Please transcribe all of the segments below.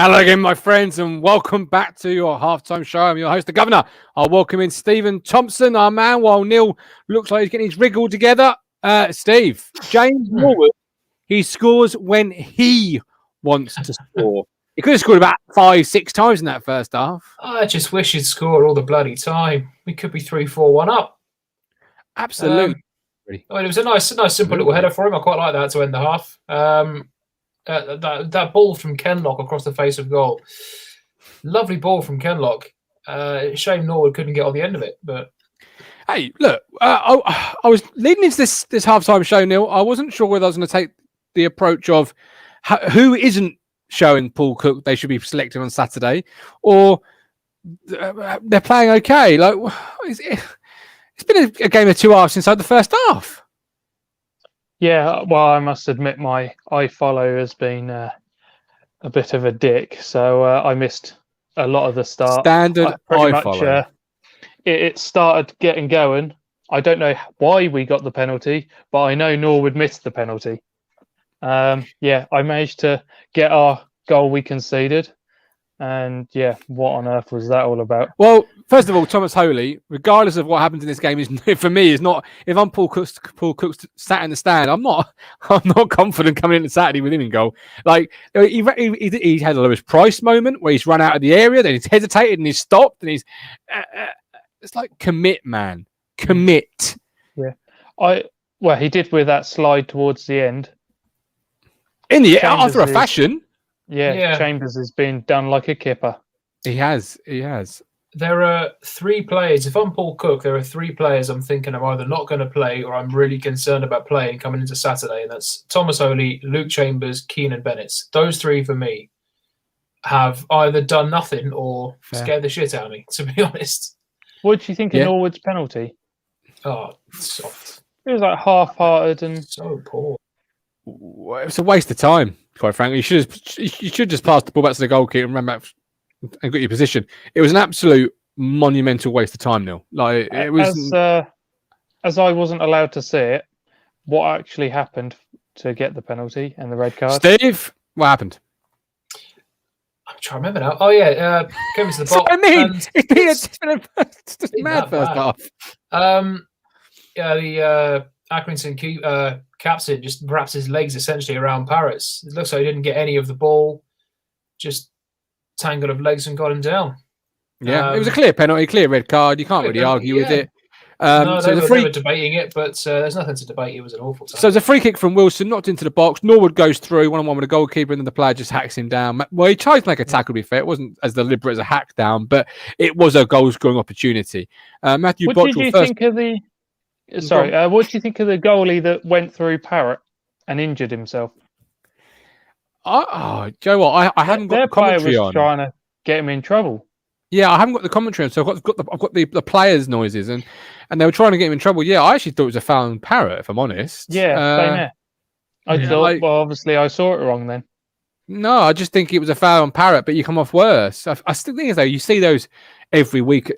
Hello again, my friends, and welcome back to your halftime show. I'm your host, the Governor. I'll welcome in Stephen Thompson, our man, while Neil looks like he's getting his rig all together. Steve, James Norwood, he scores when he wants to score. He could have scored about 5-6 times in that first half. I just wish he'd scored all the bloody time. We could be 3-4-1 up. Absolutely. It was a nice simple little header for him. I quite like that to end the half. That ball from Kenlock across the face of goal. Lovely ball from Kenlock. Shame Norwood couldn't get on the end of it. But hey, look, I was leading into this halftime show, Neil. I wasn't sure whether I was going to take the approach of who isn't showing Paul Cook they should be selected on Saturday, or they're playing okay. Like it's been a game of two halves inside the first half. Yeah, well, I must admit my iFollow has been a bit of a dick, so I missed a lot of the start. Standard iFollow. It started getting going. I don't know why we got the penalty, but I know Norwood missed the penalty. I managed to get our goal we conceded. And yeah, what on earth was that all about? Well, first of all, Thomas Holy, regardless of what happens in this game, is for me is not. If I'm Paul Cook's sat in the stand, I'm not confident coming into Saturday with him in goal. Like he had a Lewis Price moment where he's run out of the area, then he's hesitated and he's stopped, and he's it's like commit, man, commit. Yeah, he did with that slide towards the end. After a fashion. Yeah, Chambers has been done like a kipper. He has. There are three players. If I'm Paul Cook, there are three players I'm thinking I'm either not going to play or I'm really concerned about playing coming into Saturday, and that's Thomas Holy, Luke Chambers, Keenan Bennett. Those three for me have either done nothing or scared the shit out of me, to be honest. What do you think of Norwood's penalty? Oh, soft. It was like half-hearted and so poor. It's a waste of time, quite frankly. You should just pass the ball back to the goalkeeper and run back and got your position. It was an absolute monumental waste of time, Neil. Like it was. As I wasn't allowed to see it, what actually happened to get the penalty and the red card? Steve, what happened? I'm trying to remember now. Oh yeah, came into the box. I mean, it's been a mad first half. The Accrington captain just wraps his legs essentially around Parrots. It looks like he didn't get any of the ball, just tangled of legs and got him down. Yeah, it was a clear penalty, clear red card. You can't really argue with it. No, they were debating it, but there's nothing to debate. It was an awful time. So it's a free kick from Wilson, knocked into the box. Norwood goes through one-on-one with the goalkeeper, and then the player just hacks him down. Well, he tried to make a tackle, to be fair. It wasn't as deliberate as a hack down, but it was a goal-scoring opportunity. Matthew Botchell first. What do you think of the goalie that went through Parrott and injured himself? Joe, what? I hadn't got the commentary on. Trying to get him in trouble. Yeah, I haven't got the commentary on, so I've got the players' noises, and they were trying to get him in trouble. Yeah, I actually thought it was a foul on Parrott, if I'm honest. Yeah, same here. I thought, well, obviously I saw it wrong then. No, I just think it was a foul on Parrott, but you come off worse. I still think, though, you see those every week,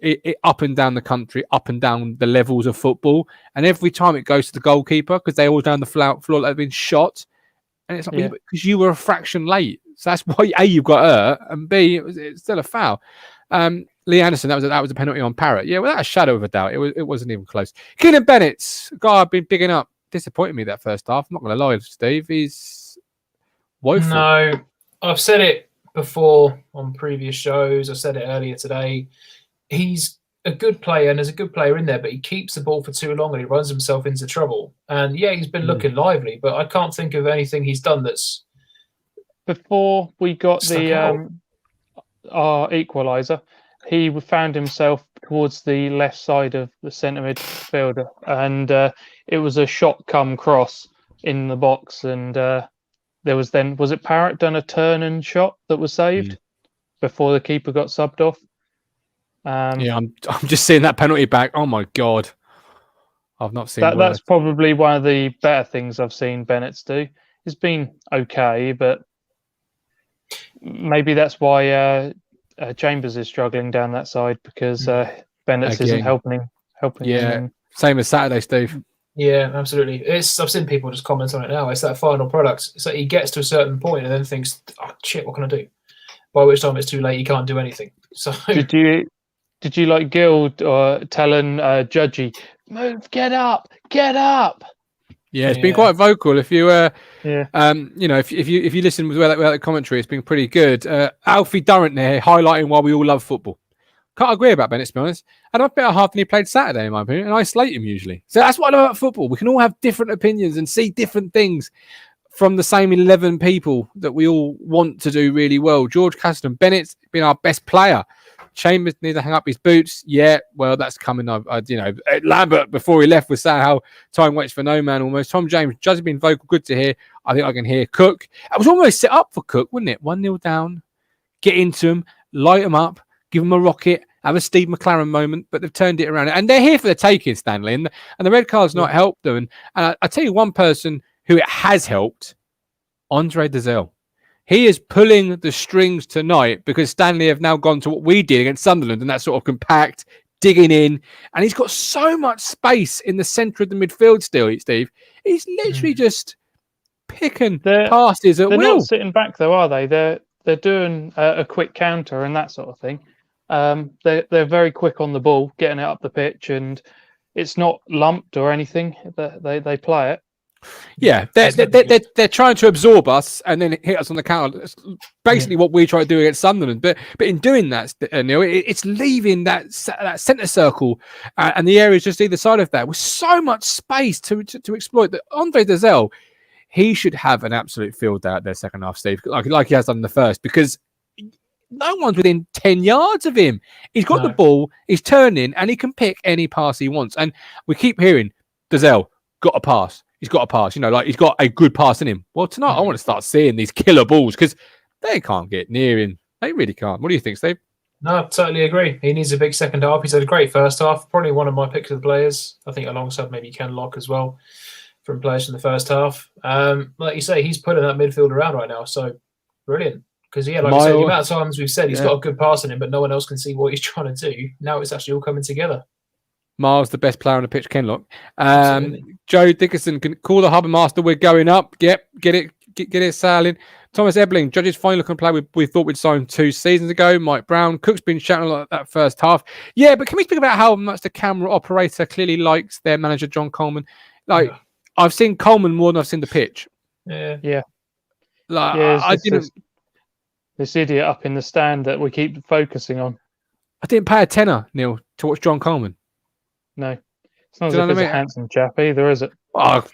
up and down the country, up and down the levels of football, and every time it goes to the goalkeeper because they all down the floor like they've been shot, and it's like because you were a fraction late, so that's why A, you've got hurt, and B, it's still a foul. Lee Anderson, that was a penalty on Parrott. Yeah, without a shadow of a doubt, it wasn't even close. Keenan Bennett, guy I've been bigging up, disappointed me that first half. I'm not going to lie, Steve, he's woeful. No, I've said it before on previous shows. I said it earlier today. He's a good player, and there's a good player in there, but he keeps the ball for too long and he runs himself into trouble. And yeah, he's been looking lively, but I can't think of anything he's done that's. Before we got our equaliser, he found himself towards the left side of the centre midfielder, and it was a shot come cross in the box, and there was it Parrott done a turn and shot that was saved before the keeper got subbed off. I'm just seeing that penalty back. Oh my god, I've not seen that. That's probably one of the better things I've seen Bennett's do. It's been okay, but maybe that's why Chambers is struggling down that side because Bennett's isn't helping him. Same as Saturday, Steve. Yeah, absolutely. I've seen people just comment on it now. It's that final product. It's like he gets to a certain point and then thinks, "Oh shit, what can I do?" by which time it's too late, he can't do anything. So Did you like Guild or telling Judgy, move, get up? Yeah, it's been quite vocal. If you, Yeah. if you listen with that commentary, it's been pretty good. Alfie Durrant there highlighting why we all love football. Can't agree about Bennett, to be honest. And I'm better half than he played Saturday, in my opinion, and I slate him usually. So that's what I love about football. We can all have different opinions and see different things from the same 11 people that we all want to do really well. George Castleton, Bennett's been our best player. Chambers needs to hang up his boots. Yeah, well, that's coming. Lambert, before he left, was saying how time waits for no man almost. Tom James, Judge has been vocal. Good to hear. I think I can hear Cook. It was almost set up for Cook, wasn't it? 1-0 down. Get into him. Light him up. Give him a rocket. Have a Steve McLaren moment. But they've turned it around. And they're here for the taking, Stanley. And the red card's not helped them. And I tell you one person who it has helped, Andre Dazelle. He is pulling the strings tonight because Stanley have now gone to what we did against Sunderland and that sort of compact, digging in. And he's got so much space in the centre of the midfield still, Steve. He's literally just picking passes at will. They're not sitting back, though, are they? They're doing a quick counter and that sort of thing. They're very quick on the ball, getting it up the pitch, and it's not lumped or anything. They play it. Yeah, they're trying to absorb us and then hit us on the counter. It's basically what we try to do against Sunderland. But in doing that, Neil, it's leaving that centre circle and the areas just either side of that with so much space to exploit. That Andre Dazelle, he should have an absolute field day at their second half, Steve, like he has done in the first, because no one's within 10 yards of him. He's got the ball, he's turning, and he can pick any pass he wants. And we keep hearing Dazelle got a pass. He's got a pass, he's got a good pass in him. Well, tonight I want to start seeing these killer balls because they can't get near him. They really can't. What do you think, Steve? No, totally agree. He needs a big second half. He's had a great first half. Probably one of my picks of the players. I think alongside maybe Ken Locke as well from players in the first half. Like you say, he's putting that midfield around right now. So brilliant. Because, like I said, the amount of times we've said he's got a good pass in him, but no one else can see what he's trying to do. Now it's actually all coming together. Miles, the best player on the pitch, Kenlock. Joe Dickerson can call the harbour master. We're going up. Yep, get it sailing. Thomas Ebling, Judge's finally looking to play. We thought we'd signed 2 seasons ago. Mike Brown, Cook's been shouting like that first half. Yeah, but can we speak about how much the camera operator clearly likes their manager John Coleman? I've seen Coleman more than I've seen the pitch. Yeah. I didn't. This idiot up in the stand that we keep focusing on. I didn't pay a tenner, Neil, to watch John Coleman. No, it's not as if he's a handsome chap either, is it? Oh,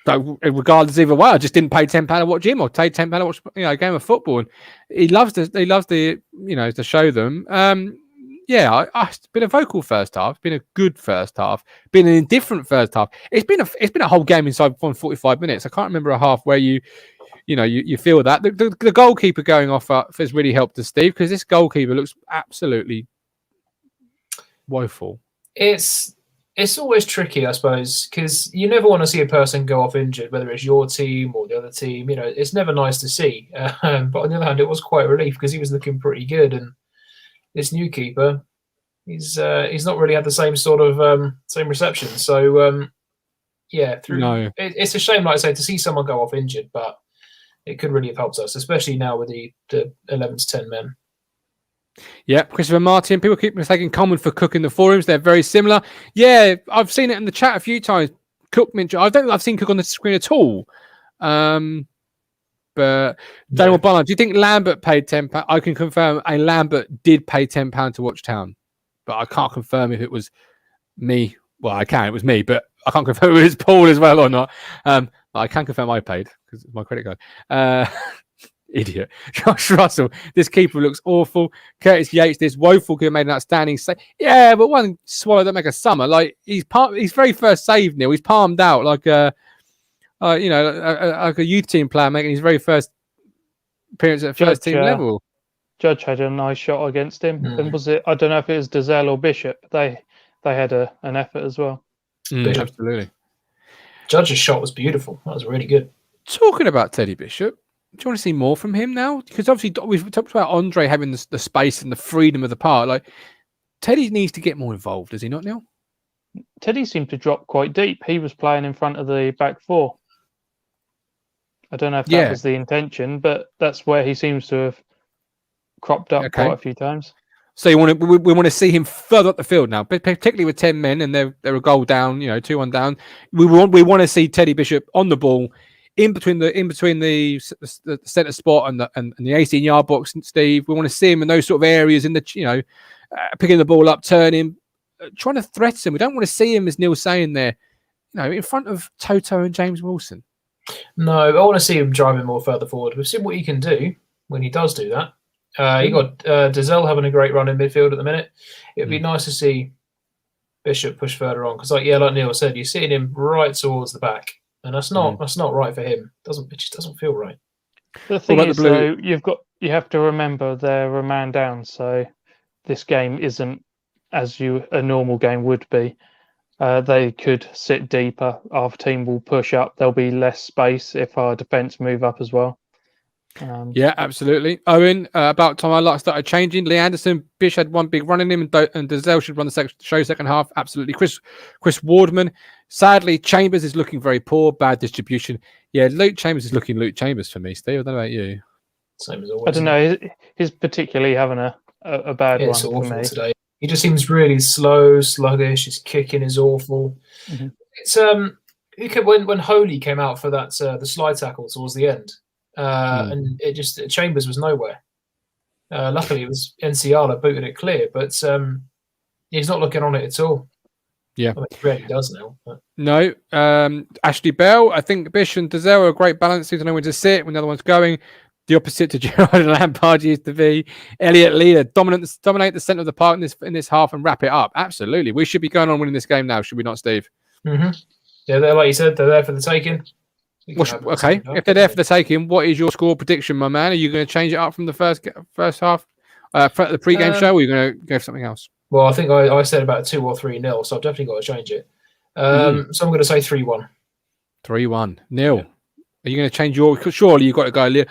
regardless either way, I just didn't pay £10 to watch him or pay £10 to watch a game of football. And he loves the to show them. It's been a vocal first half. It's been a good first half. Been an indifferent first half. It's been a whole game inside 45 minutes. I can't remember a half where you feel that the goalkeeper going off has really helped us, Steve, because this goalkeeper looks absolutely woeful. It's always tricky, I suppose, because you never want to see a person go off injured, whether it's your team or the other team. It's never nice to see. But on the other hand, it was quite a relief because he was looking pretty good. And this new keeper, he's not really had the same sort of same reception. So it's a shame, like I say, to see someone go off injured, but it could really have helped us, especially now with the 11 to 10 men. Yeah, Christopher Martin. People keep mistaking Coleman for Cook in the forums. They're very similar. Yeah, I've seen it in the chat a few times. Cook mentioned. I don't think I've seen Cook on the screen at all. But Daniel Bonner, do you think Lambert paid £10? I can confirm a Lambert did pay £10 to watch Town, but I can't confirm if it was me. Well, I can. It was me, but I can't confirm it was Paul as well or not. I can confirm I paid because it's my credit card. Idiot. Josh Russell, this keeper looks awful. Curtis Yates, this woeful keeper made an outstanding save. Yeah, but one swallow don't make a summer. Like his very first save, Neil, he's palmed out like a youth team player making his very first appearance at first team level. Judge had a nice shot against him. And was it? I don't know if it was Dazelle or Bishop. They had an effort as well. Absolutely. Judge's shot was beautiful. That was really good. Talking about Teddy Bishop, do you want to see more from him now? Because obviously we've talked about Andre having the space and the freedom of the park. Like Teddy needs to get more involved, does he not, Neil? Teddy seemed to drop quite deep. He was playing in front of the back four. I don't know if that was the intention, but that's where he seems to have cropped up quite a few times. So we want to see him further up the field now, particularly with 10 men and they're a goal down, 2-1 down. We want to see Teddy Bishop on the ball in between the centre spot and the 18-yard box. Steve, we want to see him in those sort of areas in the picking the ball up, turning, trying to threaten. We don't want to see him, as Neil's saying there, in front of Toto and James Wilson. No, I want to see him driving more further forward. We've seen what he can do when he does do that. You got Dazelle having a great run in midfield at the minute. It'd be nice to see Bishop push further on because, like Neil said, you're sitting him right towards the back, and that's not right for him. It just doesn't feel right. The thing is, though, you have to remember they're a man down, so this game isn't as a normal game would be. They could sit deeper. Our team will push up. There'll be less space if our defence move up as well. Yeah, absolutely. Owen, about time our luck started changing. Lee Anderson, Bish had one big run in him, and Dazelle should run the second half. Absolutely. Chris Wardman. Sadly, Chambers is looking very poor. Bad distribution. Yeah, Luke Chambers is looking Luke Chambers for me, Steve. I don't know about you. Same as always. I don't know. He's particularly having a bad one it's awful for me today. He just seems really slow, sluggish. His kicking is awful. Mm-hmm. It's when Holy came out for that the slide tackle towards the end. And Chambers was nowhere. Luckily, it was Enciala booted it clear, but he's not looking on it at all. Yeah, he rarely does now. But. No, Ashley Bell. I think Bish and Dazelle are a great balance. Seems to know when to sit when the other one's going. The opposite to Gerard and Lampard used to be. Elliot Leader dominate the centre of the park in this half and wrap it up. Absolutely, we should be going on winning this game now, should we not, Steve? Mm-hmm. Yeah, they're like you said, they're there for the taking. Okay, if they're there for the taking, what is your score prediction, my man? Are you going to change it up from the first half, the pre-game show, or are you going to go for something else? Well, I think I said about 2 or 3-0, so I've definitely got to change it. So I'm going to say 3-1. 3-1. Neil, are you going to change your? Surely you've got to go.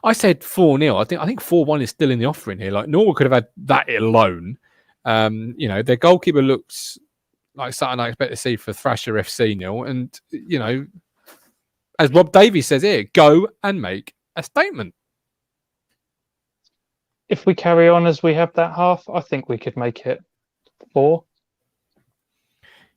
I said 4-0. I think 4-1 is still in the offering here. Like Norwell could have had that alone. Their goalkeeper looks like something I expect to see for Thrasher FC, Neil, and as Rob Davies says here, go and make a statement. If we carry on as we have that half, I think we could make it 4.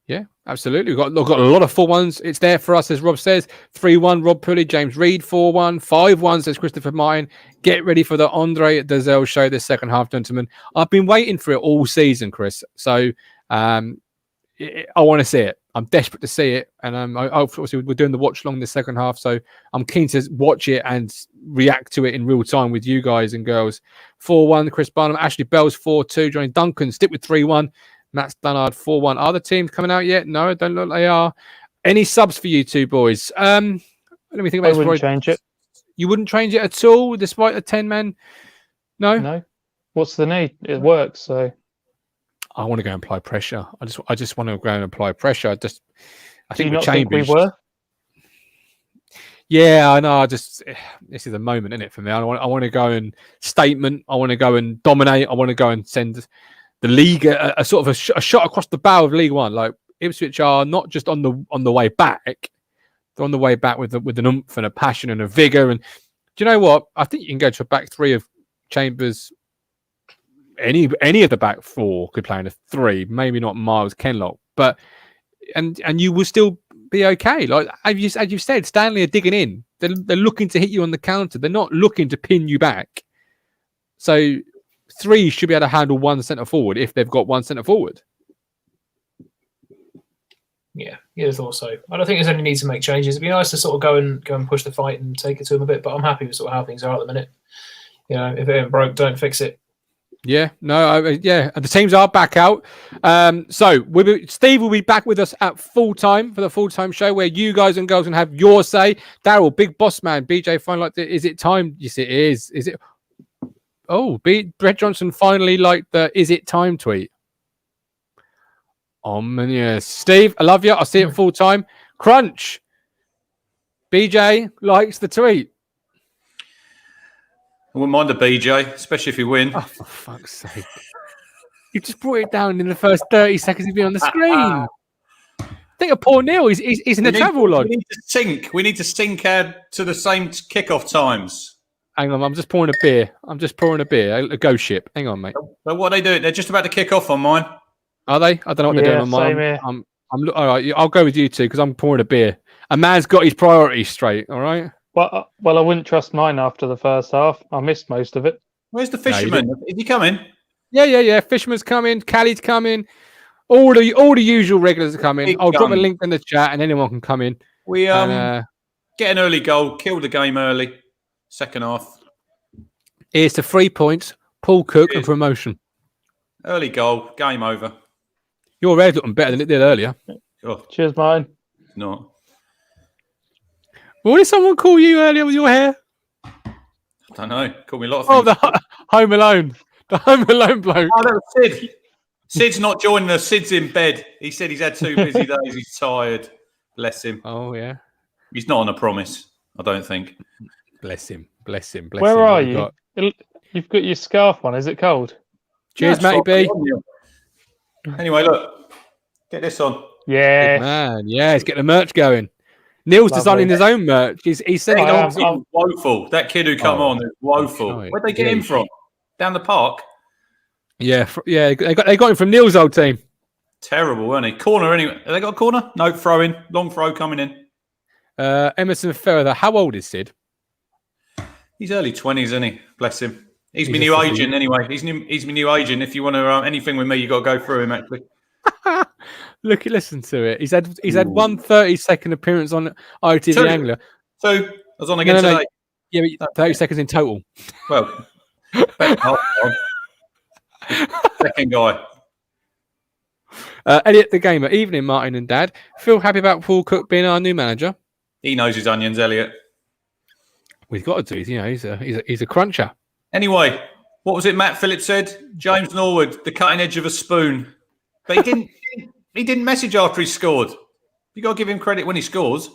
Yeah, absolutely. We've got a lot of 4-1s. It's there for us, as Rob says. 3-1, Rob Pulley, James Reed, 4-1. 5-1, says Christopher Martin. Get ready for the Andre Dazelle show this second half, gentlemen. I've been waiting for it all season, Chris. So I want to see it. I'm desperate to see it, and obviously we're doing the watch along this second half, so I'm keen to watch it and react to it in real time with you guys and girls. 4-1, Chris Barnum. Ashley Bell's 4-2. Johnny Duncan stick with 3-1. Matt Stannard 4-1. Are the teams coming out yet? No, I don't look like they are. Any subs for you two boys? Let me think about this. I wouldn't change it. You wouldn't change it at all, despite a 10-man? No. What's the need? It works, so. I want to go and apply pressure. I just want to go and apply pressure. I think we were. Yeah, I know. This is a moment, isn't it, for me? I want to go and statement. I want to go and dominate. I want to go and send the league a sort of a shot across the bow of League One. Like Ipswich are not just on the way back; they're on the way back with an oomph and a passion and a vigor. And do you know what? I think you can go to a back three of Chambers. Any of the back four could play in a 3, maybe not Miles Kenlock, but and you will still be okay. Like as you said, Stanley are digging in. They're looking to hit you on the counter. They're not looking to pin you back. So 3 should be able to handle one centre forward if they've got one centre forward. Yeah, I thought so. I don't think there's any need to make changes. It'd be nice to sort of go and push the fight and take it to them a bit, but I'm happy with sort of how things are at the minute. If it ain't broke, don't fix it. Yeah, and the teams are back out. So Steve will be back with us at full time for the full time show where you guys and girls can have your say. Daryl, big boss man, BJ, finally liked it. Is it time? Yes, it is. Is it? Oh, Brett Johnson finally liked the "Is it time" tweet. Ominous. Steve, I love you. I'll see it full time. Crunch. BJ likes the tweet. I wouldn't mind a BJ, especially if you win. Oh, for fuck's sake. You just brought it down in the first 30 seconds of being on the screen. Think of poor Neil. He's in the travel lodge. We need to sync. We need to sync to the same kickoff times. Hang on, I'm just pouring a beer. A ghost ship. Hang on, mate. So what are they doing? They're just about to kick off on mine. Are they? I don't know what they're doing on mine. Same here. All right. I'll go with you two because I'm pouring a beer. A man's got his priorities straight. All right. Well, I wouldn't trust mine after the first half. I missed most of it. Where's the fisherman? Is he coming? Yeah. Fisherman's coming. Callie's coming. All the usual regulars are coming. Big I'll drop a gun. link in the chat and anyone can come in. We get an early goal, kill the game early. Second half. Here's to 3 points, Paul Cook, and promotion. Early goal, game over. Your hair's looking better than it did earlier. Oh, Cheers, mine. it's not. What did someone call you earlier with your hair? I don't know. Call me a lot of Oh, things. the Home Alone. The Home Alone bloke. Oh, that was Sid. Sid's not joining us. Sid's in bed. He said he's had 2 busy days. He's tired. Bless him. Oh, yeah. He's not on a promise, I don't think. Bless him. Where are you? You've got your scarf on. Is it cold? Cheers, Yeah, Matty B. Anyway, look. Get this on. Yeah. Man, yeah, he's getting the merch going. Neil's Lovely. designing his own merch. He said That he guy was woeful. That kid who come on is woeful. Sorry. Where'd they get him from? Down the park? Yeah, they got him from Neil's old team. Terrible, weren't he? Corner anyway. Have they got a corner? No, throw in. Long throw coming in. Emerson Ferrer. How old is Sid? He's early 20s, isn't he? Bless him. He's my He's new a agent anyway. He's my new agent. If you want to anything with me, you got to go through him actually. Listen to it. He's had 1 30-second appearance on ITFC Two. Angler. So I was on again today. Yeah, but 30 seconds in total. Well, second guy. Elliot the Gamer. Evening, Martin and Dad. Feel happy about Paul Cook being our new manager? He knows his onions, Elliot. We've got to do. You know, he's a cruncher. Anyway, what was it Matt Phillips said? James Norwood, the cutting edge of a spoon. But he didn't message after he scored. You got to give him credit when he scores.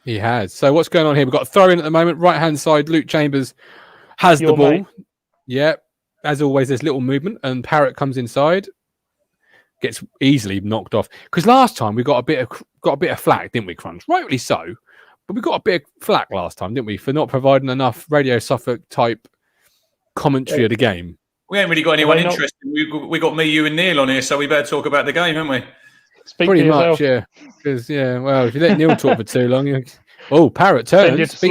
He has. So what's going on here? We've got a throw in at the moment. Right hand side, Luke Chambers has the ball. Mate. Yeah. As always, there's little movement, and Parrott comes inside. Gets easily knocked off. Because last time we got a bit of flack, didn't we, Crunch? Rightly so. But we got a bit of flack last time, didn't we, for not providing enough Radio Suffolk type commentary of the game. We ain't really got anyone interested. We got me, you, and Neil on here, so we better talk about the game, haven't we? Pretty much, yeah. Because well, if you let Neil talk for too long, Parrott turns.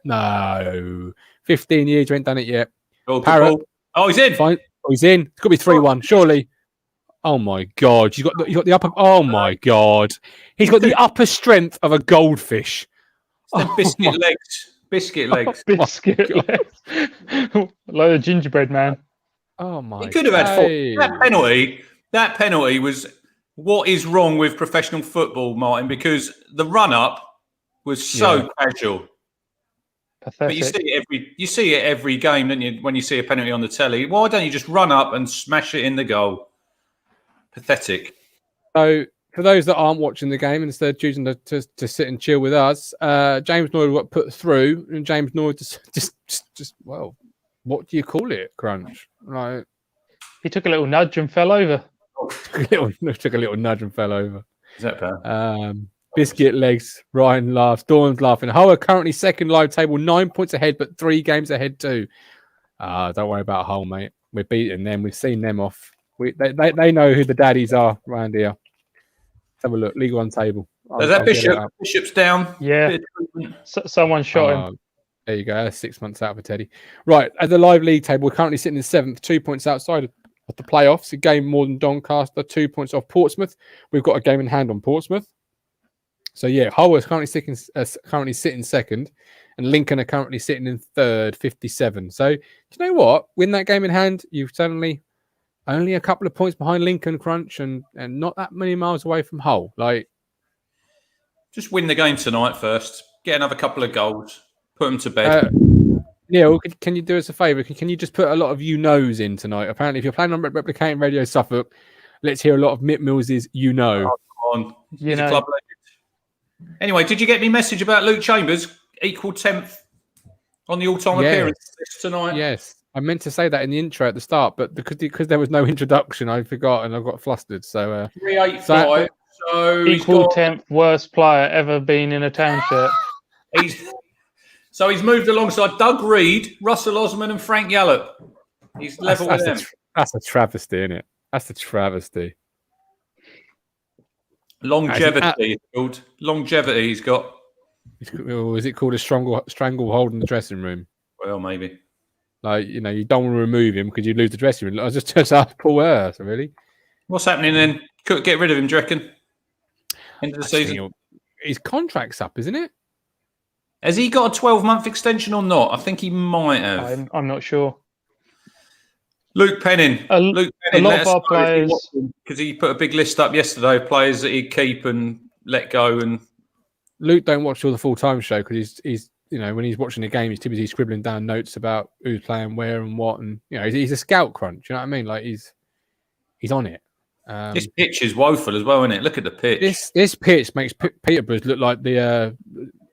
No, 15 years, we ain't done it yet. Parrott. Oh, he's in. Fine. Oh, he's in. It's got to be 3-1, surely. Oh my God! You got the upper. Oh my God! He's got the upper strength of a goldfish. Biscuit legs. Biscuit legs. Biscuit legs. Like a gingerbread man. Oh my! He could have had 4. That penalty was what is wrong with professional football, Martin? Because the run-up was so casual. Pathetic. But you see it every game, don't you? When you see a penalty on the telly, why don't you just run up and smash it in the goal? Pathetic. So, for those that aren't watching the game, instead of choosing to sit and chill with us, James Norwood got put through, and James Norwood just well, what do you call it, Crunch? Like, he took a little nudge and fell over. Took a little nudge and fell over. Is that bad? Biscuit legs. Ryan laughs. Dawn's laughing. Hull are currently second live table, 9 points ahead, but 3 games ahead too. Don't worry about Hull, mate. We're beating them. We've seen them off. They know who the daddies are around here. Let's have a look. League One table. Is that Bishop? Bishop's down. Yeah. Someone shot him. There you go. That's 6 months out for Teddy. Right. At the live league table, we're currently sitting in 7th, 2 points outside of the playoffs. A game more than Doncaster, 2 points off Portsmouth. We've got a game in hand on Portsmouth. So, yeah, Hull is currently sitting second, and Lincoln are currently sitting in third, 57. So, do you know what? Win that game in hand, you've suddenly only a couple of points behind Lincoln, Crunch, and not that many miles away from Hull. Like, just win the game tonight first. Get another couple of goals. Put them to bed. Neil, can you do us a favour? Can you just put a lot of you-knows in tonight? Apparently, if you're planning on replicating Radio Suffolk, let's hear a lot of Mick Mills's you-know. Oh, come on. He's a club legend. Anyway, did you get me message about Luke Chambers? Equal 10th on the all-time appearance tonight. Yes. I meant to say that in the intro at the start, but because there was no introduction, I forgot and I got flustered. So 385. So equal 10th worst player ever been in a town shirt. So he's moved alongside Doug Reed, Russell Osman, and Frank Yallop. He's level with them. That's a travesty, isn't it? That's a travesty. Longevity, it's called. Longevity he's got. Or is it called a stranglehold in the dressing room? Well, maybe. Like, you know, you don't want to remove him because you lose the dressing room. I was just asked Paul Earth, really. What's happening then? Could get rid of him, do you reckon? End of the season. His contract's up, isn't it? Has he got a 12-month extension or not? I think he might have. I'm not sure. Luke Penning. Luke Penning, a lot of our players, because he put a big list up yesterday of players that he'd keep and let go. And Luke don't watch all the full-time show because he's you know, when he's watching the game, he's typically scribbling down notes about who's playing where and what, and you know, he's a scout crunch. You know what I mean? Like he's on it. This pitch is woeful as well, isn't it? Look at the pitch. This pitch makes Peterborough look like the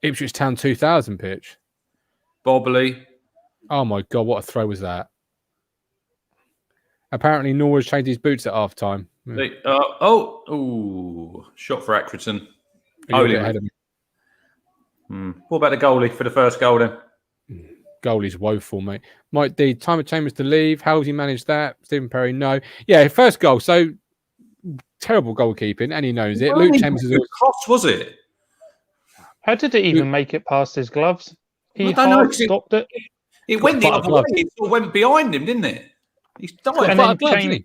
Ipswich Town 2000 pitch. Bobbly. Oh my God, what a throw was that? Apparently, Norwood's changed his boots at half time. Shot for Accrington. What about the goalie for the first goal then? Goalie's woeful, mate. Mike D, time of Chambers to leave. How has he managed that? Stephen Perry, no. Yeah, first goal. So terrible goalkeeping, and he knows it. Luke Chambers is cross, was it? How did it even make it past his gloves? He stopped it. It went the other way. It sort of went behind him, didn't it? He's and then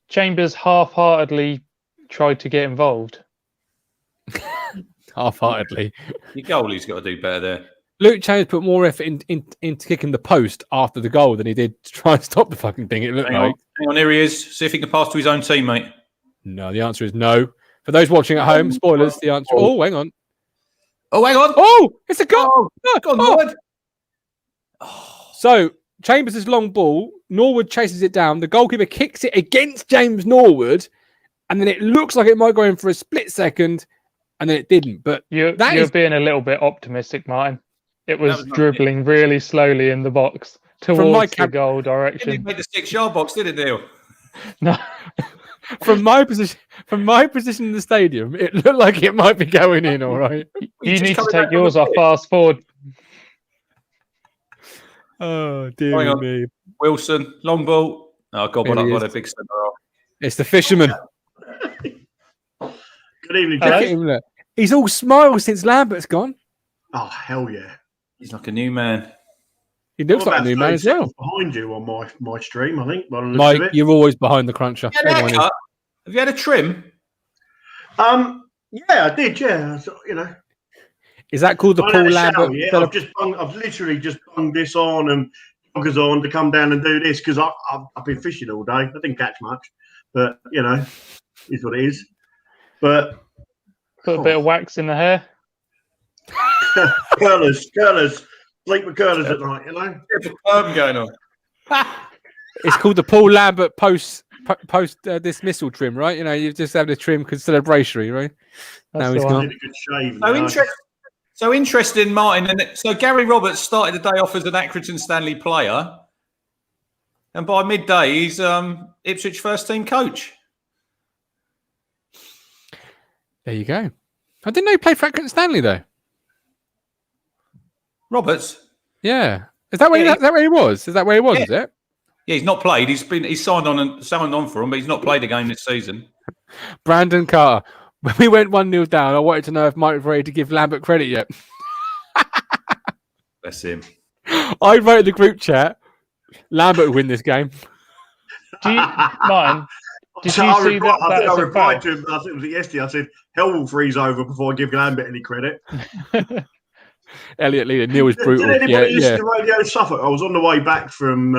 Chambers half-heartedly tried to get involved. Half-heartedly. Your goalie's got to do better there. Luke Chambers put more effort into kicking the post after the goal than he did to try and stop the fucking thing. It looked like. Hang on, here he is. See if he can pass to his own teammate. No, the answer is no. For those watching at home, spoilers, the answer... Oh, hang on. Oh, hang on. Oh, it's a goal. So, Chambers' long ball. Norwood chases it down. The goalkeeper kicks it against James Norwood. And then it looks like it might go in for a split second. And then it didn't. But you're being a little bit optimistic, Martin. It was dribbling really slowly in the box towards the goal direction. It didn't make the 6-yard box, did it, Neil? No. From my position in the stadium, it looked like it might be going in. All right. You need to take yours off fast forward. Oh dear me. Wilson, long ball. Oh God, what a big centre off. It's the fisherman. Good evening, Jack. He's all smiles since Lambert's gone. Oh hell yeah! He's like a new man. He looks like a new man as well. Behind you on my stream, I think. Mike, you're always behind the cruncher. Have you had a trim? Yeah, I did. Yeah, you know. Is that called the Paul Lambert? I've literally just bunged this on and joggers on to come down and do this because I've been fishing all day. I didn't catch much, but you know, is what it is. But put a bit of wax in the hair. curlers, sleep with curlers at night. You know, there's a perm going on. It's called the Paul Lambert post dismissal trim, right? You know, you've just had a trim because celebratory, right? Now he's gone. A good shave. So interesting, Martin. And so Gary Roberts started the day off as an Accrington Stanley player, and by midday he's Ipswich first team coach. There you go. I didn't know he played for Accrington Stanley though. Roberts. Yeah. Is that where he was? Is that where he was? Yeah. Is it? Yeah, he's not played. He's signed on for him, but he's not played a game this season. Brandon Carter. When we went 1-0 down, I wanted to know if Mike was ready to give Lambert credit yet. That's him. I wrote in the group chat, Lambert will win this game. Martin, did you I see that? I replied to him, I think it was yesterday, I said, hell will freeze over before I give Lambert any credit. Elliot Leader, Neil was brutal. Did anybody listen to Radio Suffolk? I was on the way back from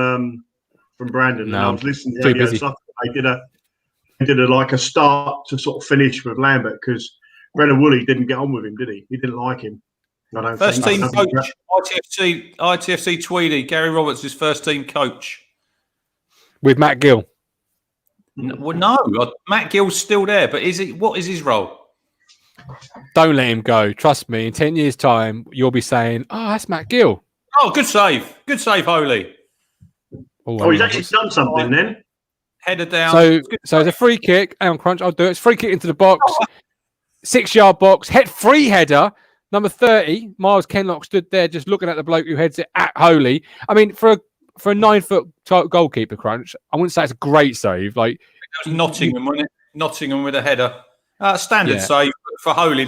Brandon and I was listening to Radio Suffolk. They did a start to sort of finish with Lambert because Brennan Woolley didn't get on with him, did he? He didn't like him. I don't first think. team coach, ITFC Tweedy, Gary Roberts is first team coach. With Matt Gill. Well, no, Matt Gill's still there, but what is his role? Don't let him go. Trust me, in 10 years' time, you'll be saying, oh, that's Matt Gill. Oh, good save. Good save, Holy. Oh, he's actually done something then. Header down. So it's a free kick. Hang on, Crunch, I'll do it. It's free kick into the box. 6-yard box. Free header. Number 30, Miles Kenlock stood there just looking at the bloke who heads it at Holy. I mean, for a 9-foot goalkeeper crunch, I wouldn't say it's a great save. Like that was Nottingham, wasn't it? Nottingham with a header. Standard save for Holy.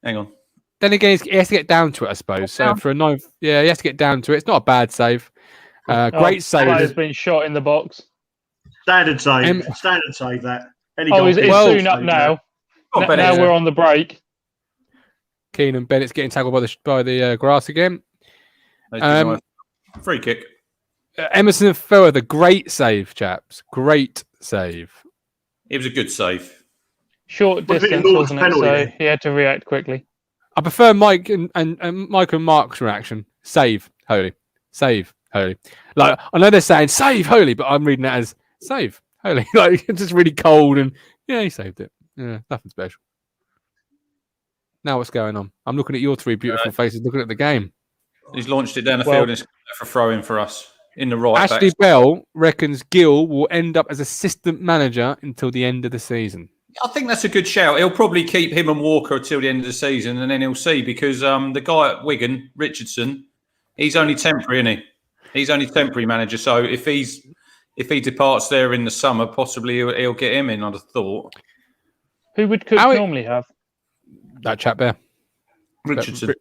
Hang on. Then again, he has to get down to it, I suppose. So for a 9, he has to get down to it. It's not a bad save. Great save. Has been shot in the box. Standard save. Standard save that. It's soon up now. Now we're on the break. Keenan Bennett's getting tackled by the grass again. Free kick. Emerson Feller, the great save, chaps. Great save. It was a good save. Short distance, wasn't it? So he had to react quickly. I prefer Mike and Mark's reaction. Save, Holy. Save, Holy. Like, I know they're saying save, Holy, but I'm reading that as save, Holy. Like, it's just really cold and he saved it. Yeah, nothing special. Now what's going on? I'm looking at your three beautiful faces, looking at the game. He's launched it down the field and it's for throw-in for us in the right. Ashley Bell reckons Gill will end up as assistant manager until the end of the season. I think that's a good shout. He'll probably keep him and Walker until the end of the season, and then he'll see because the guy at Wigan, Richardson, he's only temporary, isn't he? He's only temporary manager. So if he departs there in the summer, possibly he'll get him in. I'd have thought. Who would Cook normally have? That chap there, Richardson.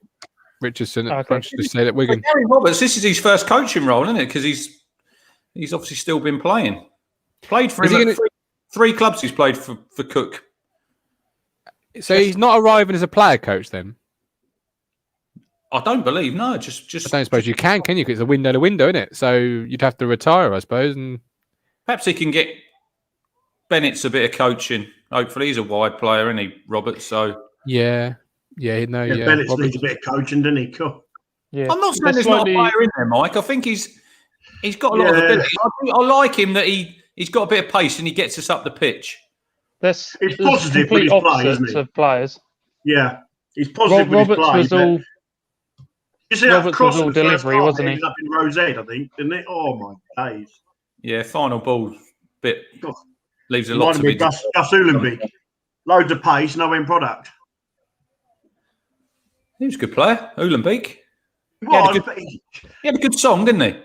Richardson. Just say that Wigan. Gary Roberts. This is his first coaching role, isn't it? Because he's obviously still been playing. Played for him. Three clubs he's played for Cook. So he's not arriving as a player coach then? I don't believe, no. Just I don't suppose you can you? Because it's a window to window, isn't it? So you'd have to retire, I suppose. And perhaps he can get Bennett's a bit of coaching. Hopefully he's a wide player, isn't he, Roberts? So Bennett needs a bit of coaching, doesn't he? Cool. Yeah. I'm not saying there's not a player in there, Mike. I think he's got a lot of ability. I like him that he's got a bit of pace and he gets us up the pitch. It's positive with his play, isn't he? Of players. Yeah, he's positive with his play. Roberts was all delivery, wasn't he? Up in Rosehead, I think, didn't it? Oh my days! Yeah, final ball bit leaves a lot to be. Gus Uhlenbeek, loads of pace, no end product. He was a good player, Uhlenbeek. He had a good song, didn't he?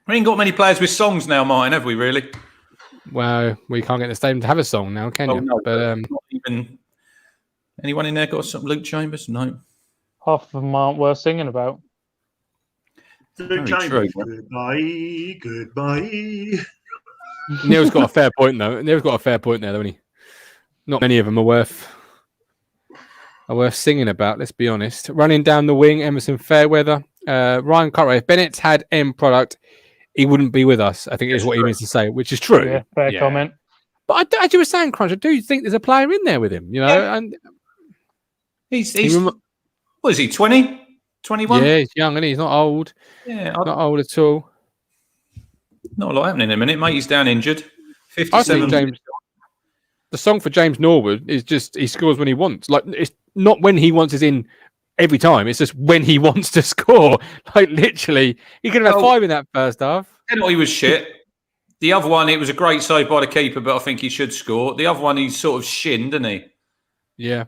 We ain't got many players with songs now, Martin, have we, really? Well, we can't get the stadium to have a song now, can you? No, but not even... Anyone in there got some Luke Chambers? No. Half of them aren't worth singing about. Luke Chambers, goodbye. Neil's got a fair point, though. Neil's got a fair point there, hasn't he? Not many of them are worth singing about, let's be honest. Running down the wing, Emerson Fairweather. Ryan Cartwright, if Bennett's had end product, he wouldn't be with us, I think is what he means to say, which is true. Yeah, fair comment. But as you were saying, Crunch, I do think there's a player in there with him, you know. Yeah. And he's what is he, 20? 21? Yeah, he's young, and he's not old. Yeah, not old at all. Not a lot happening in a minute, mate. He's down injured. 57. I think the song for James Norwood is just he scores when he wants. Like, it's not when he wants, is in every time. It's just when he wants to score. Like, literally, he could have had 5 in that first half. Penalty was shit. The other one, it was a great save by the keeper, but I think he should score. The other one, he sort of shinned, didn't he? Yeah.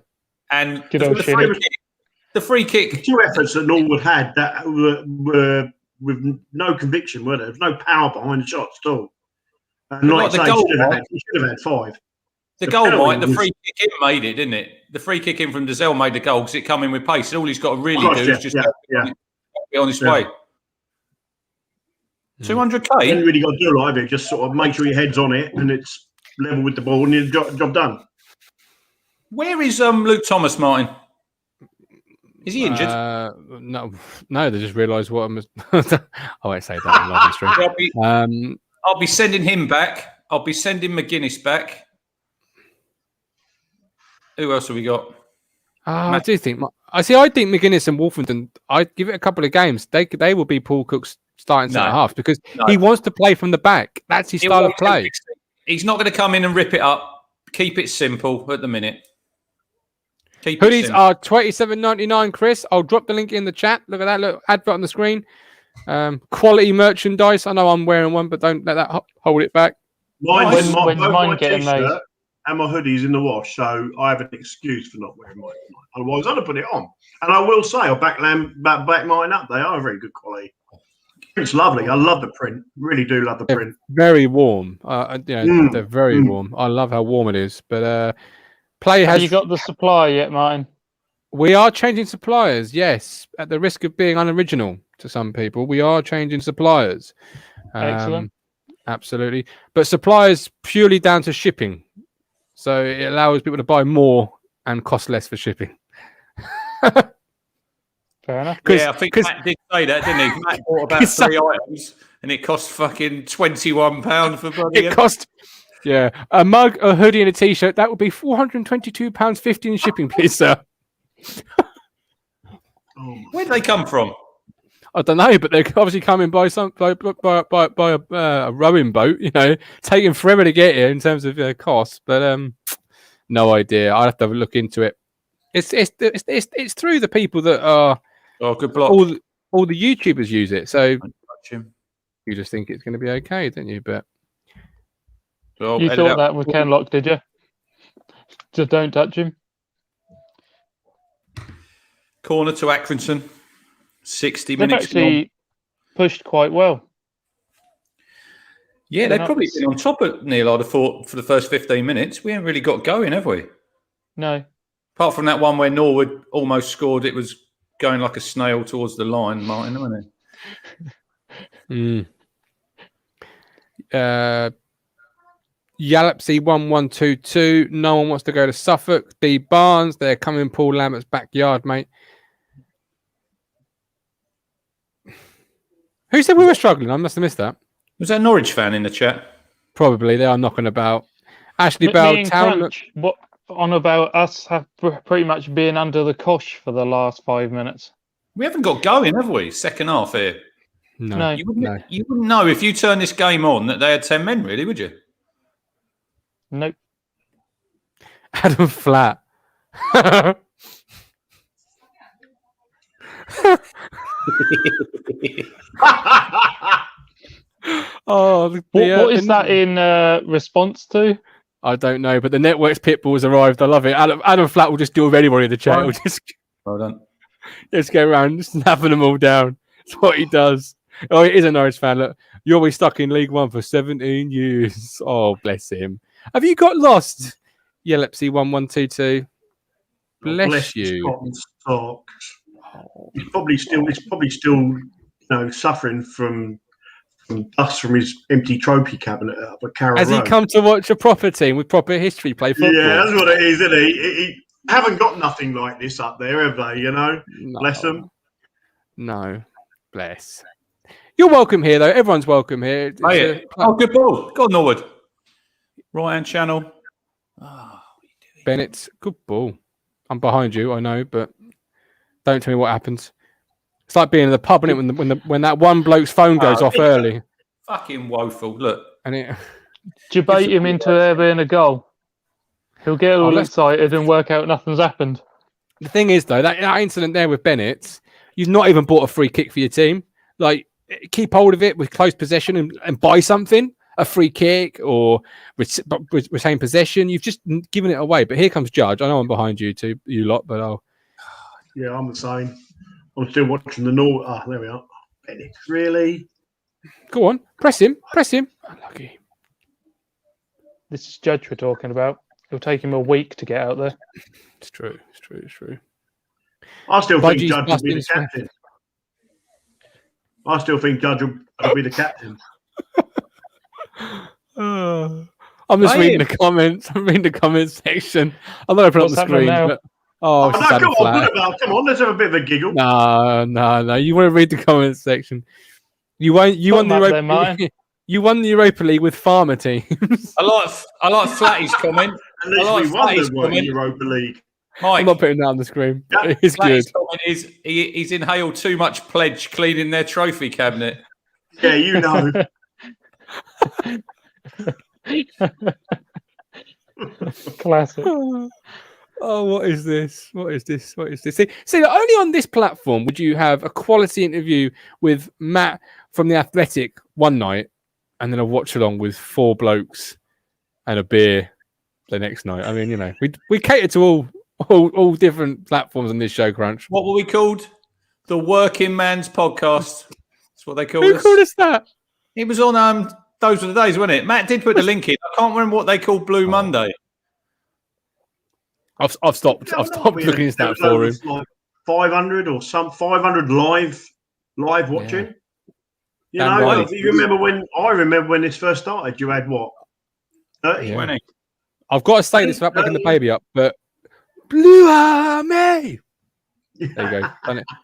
And the free kick. The 2 efforts that Norwood had that were with no conviction, were there? There was no power behind the shots at all. And like the goal, he should have had 5. The goal, Mike, the free kick in made it, didn't it? The free kick in from Dazelle made the goal because it come in with pace. And all he's got to really do is just be on his way. 200k? You ain't really got to do a lot of it. Just sort of make sure your head's on it and it's level with the ball and your job done. Where is Luke Thomas, Martin? Is he injured? No, they just realised what I'm... I won't say that in live stream. I'll be sending him back. I'll be sending McGuinness back. Who else have we got? I do think... I think McGuinness and Wolfenden, I'd give it a couple of games. They will be Paul Cook's starting centre half because he wants to play from the back. That's his style of play. He's not going to come in and rip it up. Keep it simple at the minute. Hoodies are $27.99, Chris. I'll drop the link in the chat. Look at that. Look, advert on the screen. Quality merchandise. I know I'm wearing one, but don't let that hold it back. When mine getting those? and my hoodie's in the wash, so I have an excuse for not wearing mine tonight. Otherwise, I'd have put it on. And I will say, I'll back mine up. They are very good quality. It's lovely. I love the print. Really do love the print. Very warm. They're very warm. I love how warm it is. But Have you got the supply yet, Martin? We are changing suppliers, yes. At the risk of being unoriginal to some people, we are changing suppliers. Excellent. Absolutely. But suppliers purely down to shipping. So it allows people to buy more and cost less for shipping. Fair enough. Yeah, I think Matt did say that, didn't he? Matt bought about 3 items and it cost fucking £21 for bloody. It cost, a mug, a hoodie, and a t-shirt. That would be £422.50 in shipping, please, sir. Where'd they come from? I don't know, but they're obviously coming by a rowing boat. Taking forever to get here in terms of cost. But no idea. I'll have to have a look into it. It's through the people that are. Oh, good block. All the YouTubers use it, so you just think it's going to be okay, don't you? But you thought that with Kenlock, did you? Just don't touch him. Corner to Accrington. 60 They've minutes. Actually pushed quite well. Yeah, they've probably been on top of Neil, I'd have thought, for the first 15 minutes. We haven't really got going, have we? No. Apart from that one where Norwood almost scored, it was going like a snail towards the line, Martin, wasn't it? Yalapsy 1122. No one wants to go to Suffolk. D Barnes, they're coming Paul Lambert's backyard, mate. Who said we were struggling? I must have missed that. Was that a Norwich fan in the chat? Probably. They are knocking about. Ashley Bell, Town. What on about us have pretty much been under the cosh for the last 5 minutes? We haven't got going, have we? Second half here. No. You wouldn't know if you turn this game on that they had 10 men, really, would you? Nope. Adam Flat. What is that in response to? I don't know, but the network's pitbulls arrived. I love it. Adam Flat will just deal with anybody in the chat. He'll just well done. Just go around snapping them all down. That's what he does. Oh, he is a Norwich fan. Look, you'll be stuck in League One for 17 years. Oh, bless him. Have you got lost? Yellepsy 1122. Bless you. He's probably still suffering from dust from his empty trophy cabinet up at Carroll Has Road. he come to watch a proper team with proper history play football? Yeah, that's what it is, isn't he? He haven't got nothing like this up there, have they? No. Bless them. No, bless. You're welcome here, though. Everyone's welcome here. Good ball. Go on, Norwood. Right-hand channel. Bennett, good ball. I'm behind you, I know, but don't tell me what happens. It's like being in the pub, isn't it, when that one bloke's phone goes off early. Fucking woeful. Look. And debate him into there being a goal. He'll get all excited and work out nothing's happened. The thing is, though, that incident there with Bennett, you've not even bought a free kick for your team. Like, keep hold of it with close possession and buy something, a free kick or retain possession. You've just given it away. But here comes Judge. I know I'm behind you two, you lot, but I'll. Yeah, I'm the same. I'm still watching the North. Ah, there we are. Bennett, really? Go on, press him. Unlucky. This is Judge we're talking about. It'll take him a week to get out there. It's true. I still think Judge will be the captain. I still think Judge will be the captain. I'm just reading the comments. I'm reading the comment section. I'm not opening up the screen. But, come on, let's have a bit of a giggle. No. You want to read the comment section. You won the Europa League with farmer teams. I like Flatty's comment. At least we won the Europa League. Mike, I'm not putting that on the screen. Yeah. It's good. Comment is he's inhaled too much pledge cleaning their trophy cabinet. Yeah, you know. Classic. Oh, what is this? See, only on this platform would you have a quality interview with Matt from The Athletic one night and then a watch along with four blokes and a beer the next night. I mean, we cater to all different platforms on this show, Crunch. What were we called? The Working Man's Podcast. That's what they called us. Who called us that? It was on Those Were the Days, wasn't it? Matt did put the link in. I can't remember what they called Blue Monday. I've stopped looking into that for him. Like 500 or 500 live watching. Yeah. I remember when this first started. You had what? 30, 20. I've got to say this without making the baby up, but Blue Army. There you go.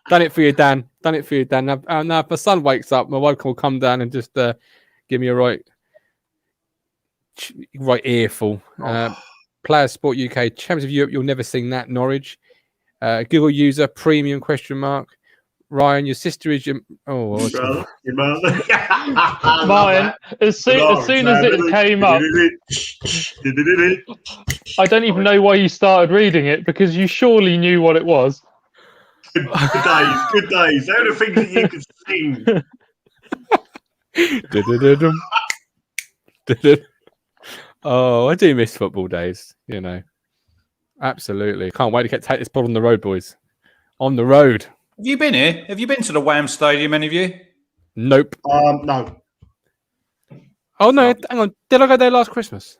Done it for you, Dan. Done it for you, Dan. Now, if my son wakes up, my wife will come down and just give me a right earful. Players Sport UK, Champions of Europe. You'll never sing that. Norwich. Google user premium ? Ryan, your sister is your. Oh, your mother. Martin, as soon as it came up, I don't even know why you started reading it because you surely knew what it was. Good days. They're the things that you can sing. Oh, I do miss football days. Absolutely. Can't wait to take this pod on the road, boys. On the road. Have you been here? Have you been to the Wham Stadium, any of you? Nope. No. Oh, no. Hang on. Did I go there last Christmas?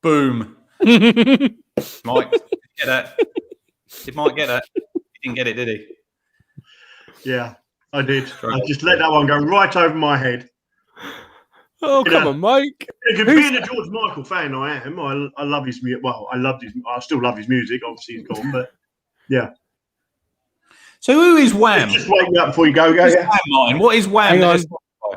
Boom. Mike, get that. Did Mike get that? He didn't get it, did he? Yeah, I did. I just let that one go right over my head. Oh, come on, Mike. Being a George Michael fan, I am. I love his music. Well, I still love his music. Obviously, he's gone, but yeah. So who is Wham? Just wake me up before you go. Yeah. Wham, Martin? What is Wham?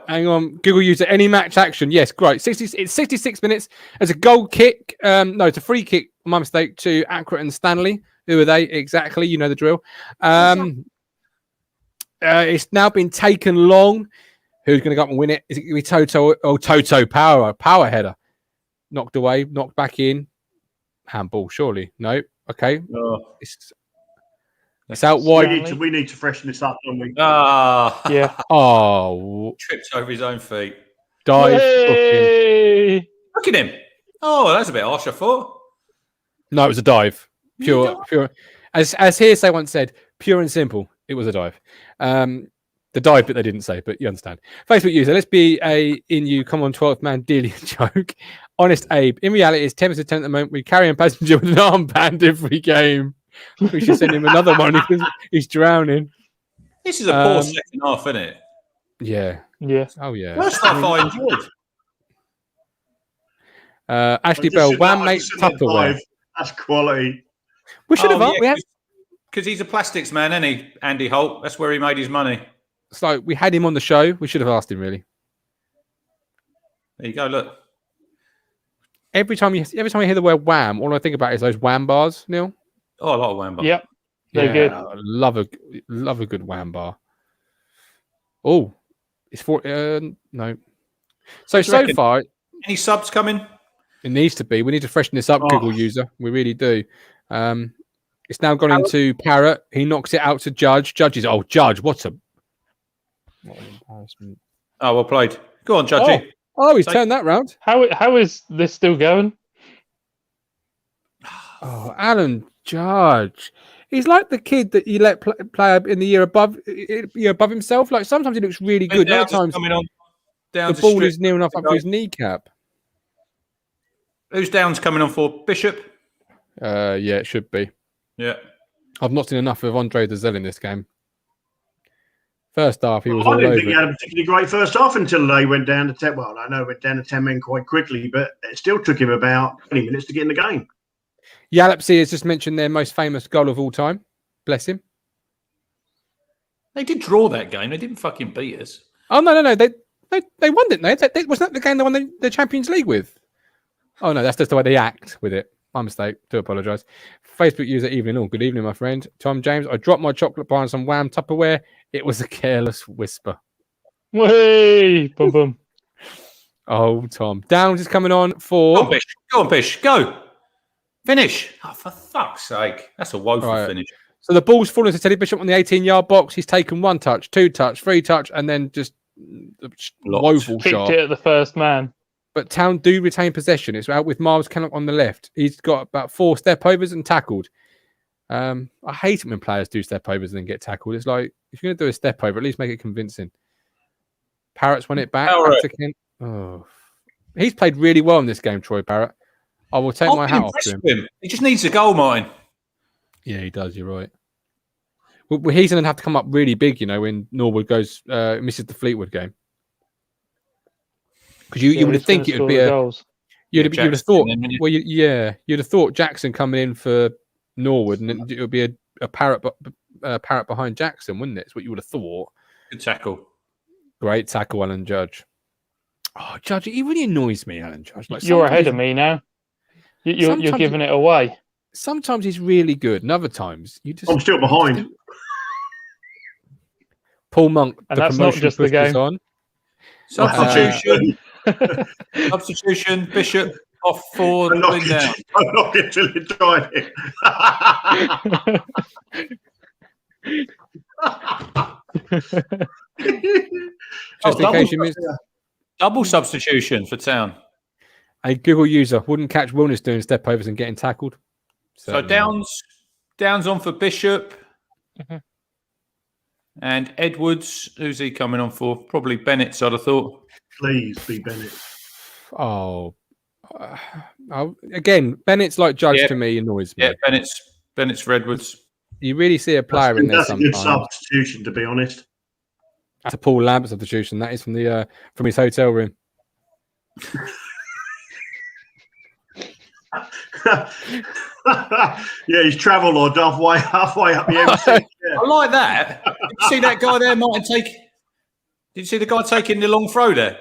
Hang on. Google user any match action. Yes, great. It's 66 minutes. It's a goal kick. No, it's a free kick. My mistake to Accrington Stanley. Who are they exactly? You know the drill. It's now been taken long. Who's going to go up and win it? Is it going to be Toto or Toto power header? Knocked away, knocked back in. Handball, surely. No. Okay. It's out wide. We need to freshen this up, don't we? Yeah. Oh. Tripped over his own feet. Dive. Look at him. Oh, that's a bit harsh, I thought. No, it was a dive. Pure. As Hearsay once said, pure and simple. It was a dive. The dive bit they didn't say, but you understand. Facebook user, let's be come on 12th man dealing joke. Honest Abe. In reality, it's 10% at the moment. We carry a passenger with an armband every game. We should send him another one because he's drowning. This is a poor second half, isn't it? Yeah. Yeah. Oh, yeah. First half I enjoyed. Ashley Bell, Wham makes Tupperware. That's quality. We should have. Because he's a plastics man, isn't he, Andy Holt? That's where he made his money. So we had him on the show. We should have asked him, really. There you go, look. Every time I hear the word Wham, all I think about is those Wham bars, Neil. Oh, a lot of Wham bars. Yep. They're good. I love a good Wham bar. Oh, it's for no. So far, any subs coming? It needs to be. We need to freshen this up, Google user. We really do. It's now gone into Parrot. He knocks it out to Judge. Judge, what an embarrassment. Oh, well played. Go on, Judgy. Oh, he's turned that round. How is this still going? Oh, Alan Judge. He's like the kid that you let play in the year above himself. Like sometimes he looks really good. Other times the ball is near enough up to his kneecap. Who's Downs coming on for? Bishop? Yeah, it should be. Yeah. I've not seen enough of Andre Dazelle in this game. First half, he was all over. I didn't think he had a particularly great first half until they went down to 10. Well, I know it went down to 10 men quite quickly, but it still took him about 20 minutes to get in the game. Yalapsy has just mentioned their most famous goal of all time. Bless him. They did draw that game. They didn't fucking beat us. Oh, no. They won, didn't they? Wasn't that the game they won the Champions League with? Oh, no, that's just the way they act with it. My mistake. Do apologise. Facebook user, evening all. Good evening, my friend. Tom James, I dropped my chocolate bar on some Wham Tupperware. It was a careless whisper. Way! Boom, boom. Oh, Tom. Downs is coming on for... Go on, Bish. Go. Finish. Oh, for fuck's sake. That's a woeful finish. So the ball's fallen to Teddy Bishop on the 18-yard box. He's taken 1 touch, 2 touch, 3 touch, and then just woeful shot. Kicked it at the first man. But Town do retain possession. It's out with Miles Kennock on the left. He's got about 4 step overs and tackled. I hate it when players do step overs and then get tackled. It's like, if you're going to do a step over, at least make it convincing. Parrott's won it back. To Kent. Oh, he's played really well in this game, Troy Parrott. I will take my hat off to him. He just needs a goal, Martin. Yeah, he does. You're right. Well, he's going to have to come up really big, when Norwood goes misses the Fleetwood game. Because you would think it would be you'd have thought. Well, you'd have thought Jackson coming in for Norwood, and it would be a Parrott behind Jackson, wouldn't it? It's what you would have thought. Good tackle. Great tackle, Alan Judge. Oh, Judge, he really annoys me, Alan Judge. Like, you're ahead of me now. You're giving it away. Sometimes he's really good, and other times you just. I'm still behind. Paul Monk, and that's not just the game. On. Substitution. Substitution. Bishop off for Lindell. I'm not until you tried it. Just in case you missed. Double substitution for Town. A Google user wouldn't catch Wilness doing step overs and getting tackled. So Downs on for Bishop. Mm-hmm. And Edwards, who's he coming on for? Probably Bennett, I'd have thought. Please be Bennett. Oh, again, Bennett's like Judge to me, annoys me. Yeah, Bennett's for Edwards. You really see a player in there that's sometimes. That's a good substitution, to be honest. That's a Paul Lambert substitution. That is from his hotel room. Yeah, he's travel lodge halfway up the M6. Yeah. I like that. Did you see that guy there, Martin? Did you see the guy taking the long throw there?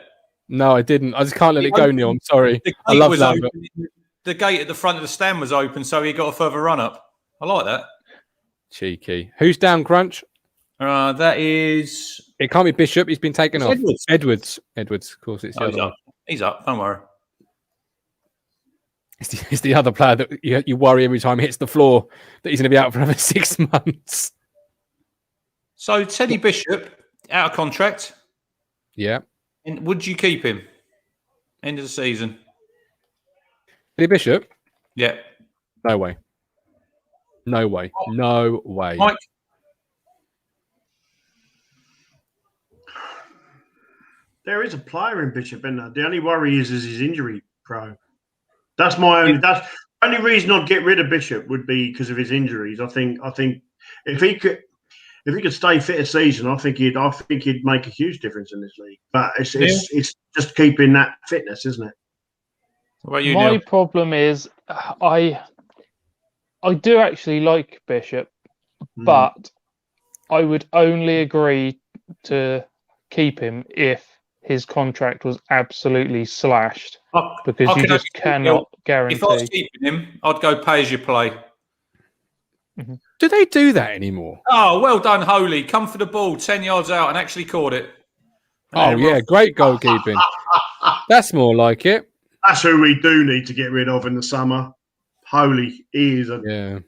No, I didn't. I just can't let it go, Neil. I'm sorry. I love Lambert. The gate at the front of the stand was open, so he got a further run up. I like that. Cheeky. Who's down, Crunch? That is. It can't be Bishop. He's been taken off. Edwards. Of course, it's the other one. He's up. Don't worry. It's the other player that you worry every time he hits the floor that he's going to be out for another 6 months. So Teddy Bishop out of contract. Yeah. And would you keep him end of the season? Teddy Bishop? Yeah. No way. No way. No way. Mike? There is a player in Bishop, isn't there? The only worry is his injury pro. That's my only. That's the only reason I'd get rid of Bishop would be because of his injuries. I think if he could stay fit a season, I think he'd make a huge difference in this league. But it's just keeping that fitness, isn't it? What about you, My Neil? problem is I do actually like Bishop, but I would only agree to keep him if his contract was absolutely slashed, because you just cannot guarantee. If I was keeping him, I'd go pay as you play. Mm-hmm. Do they do that anymore? Oh, well done, Holy. Come for the ball 10 yards out and actually caught it. Oh, yeah. Great goalkeeping. That's more like it. That's who we do need to get rid of in the summer. Holy, he is a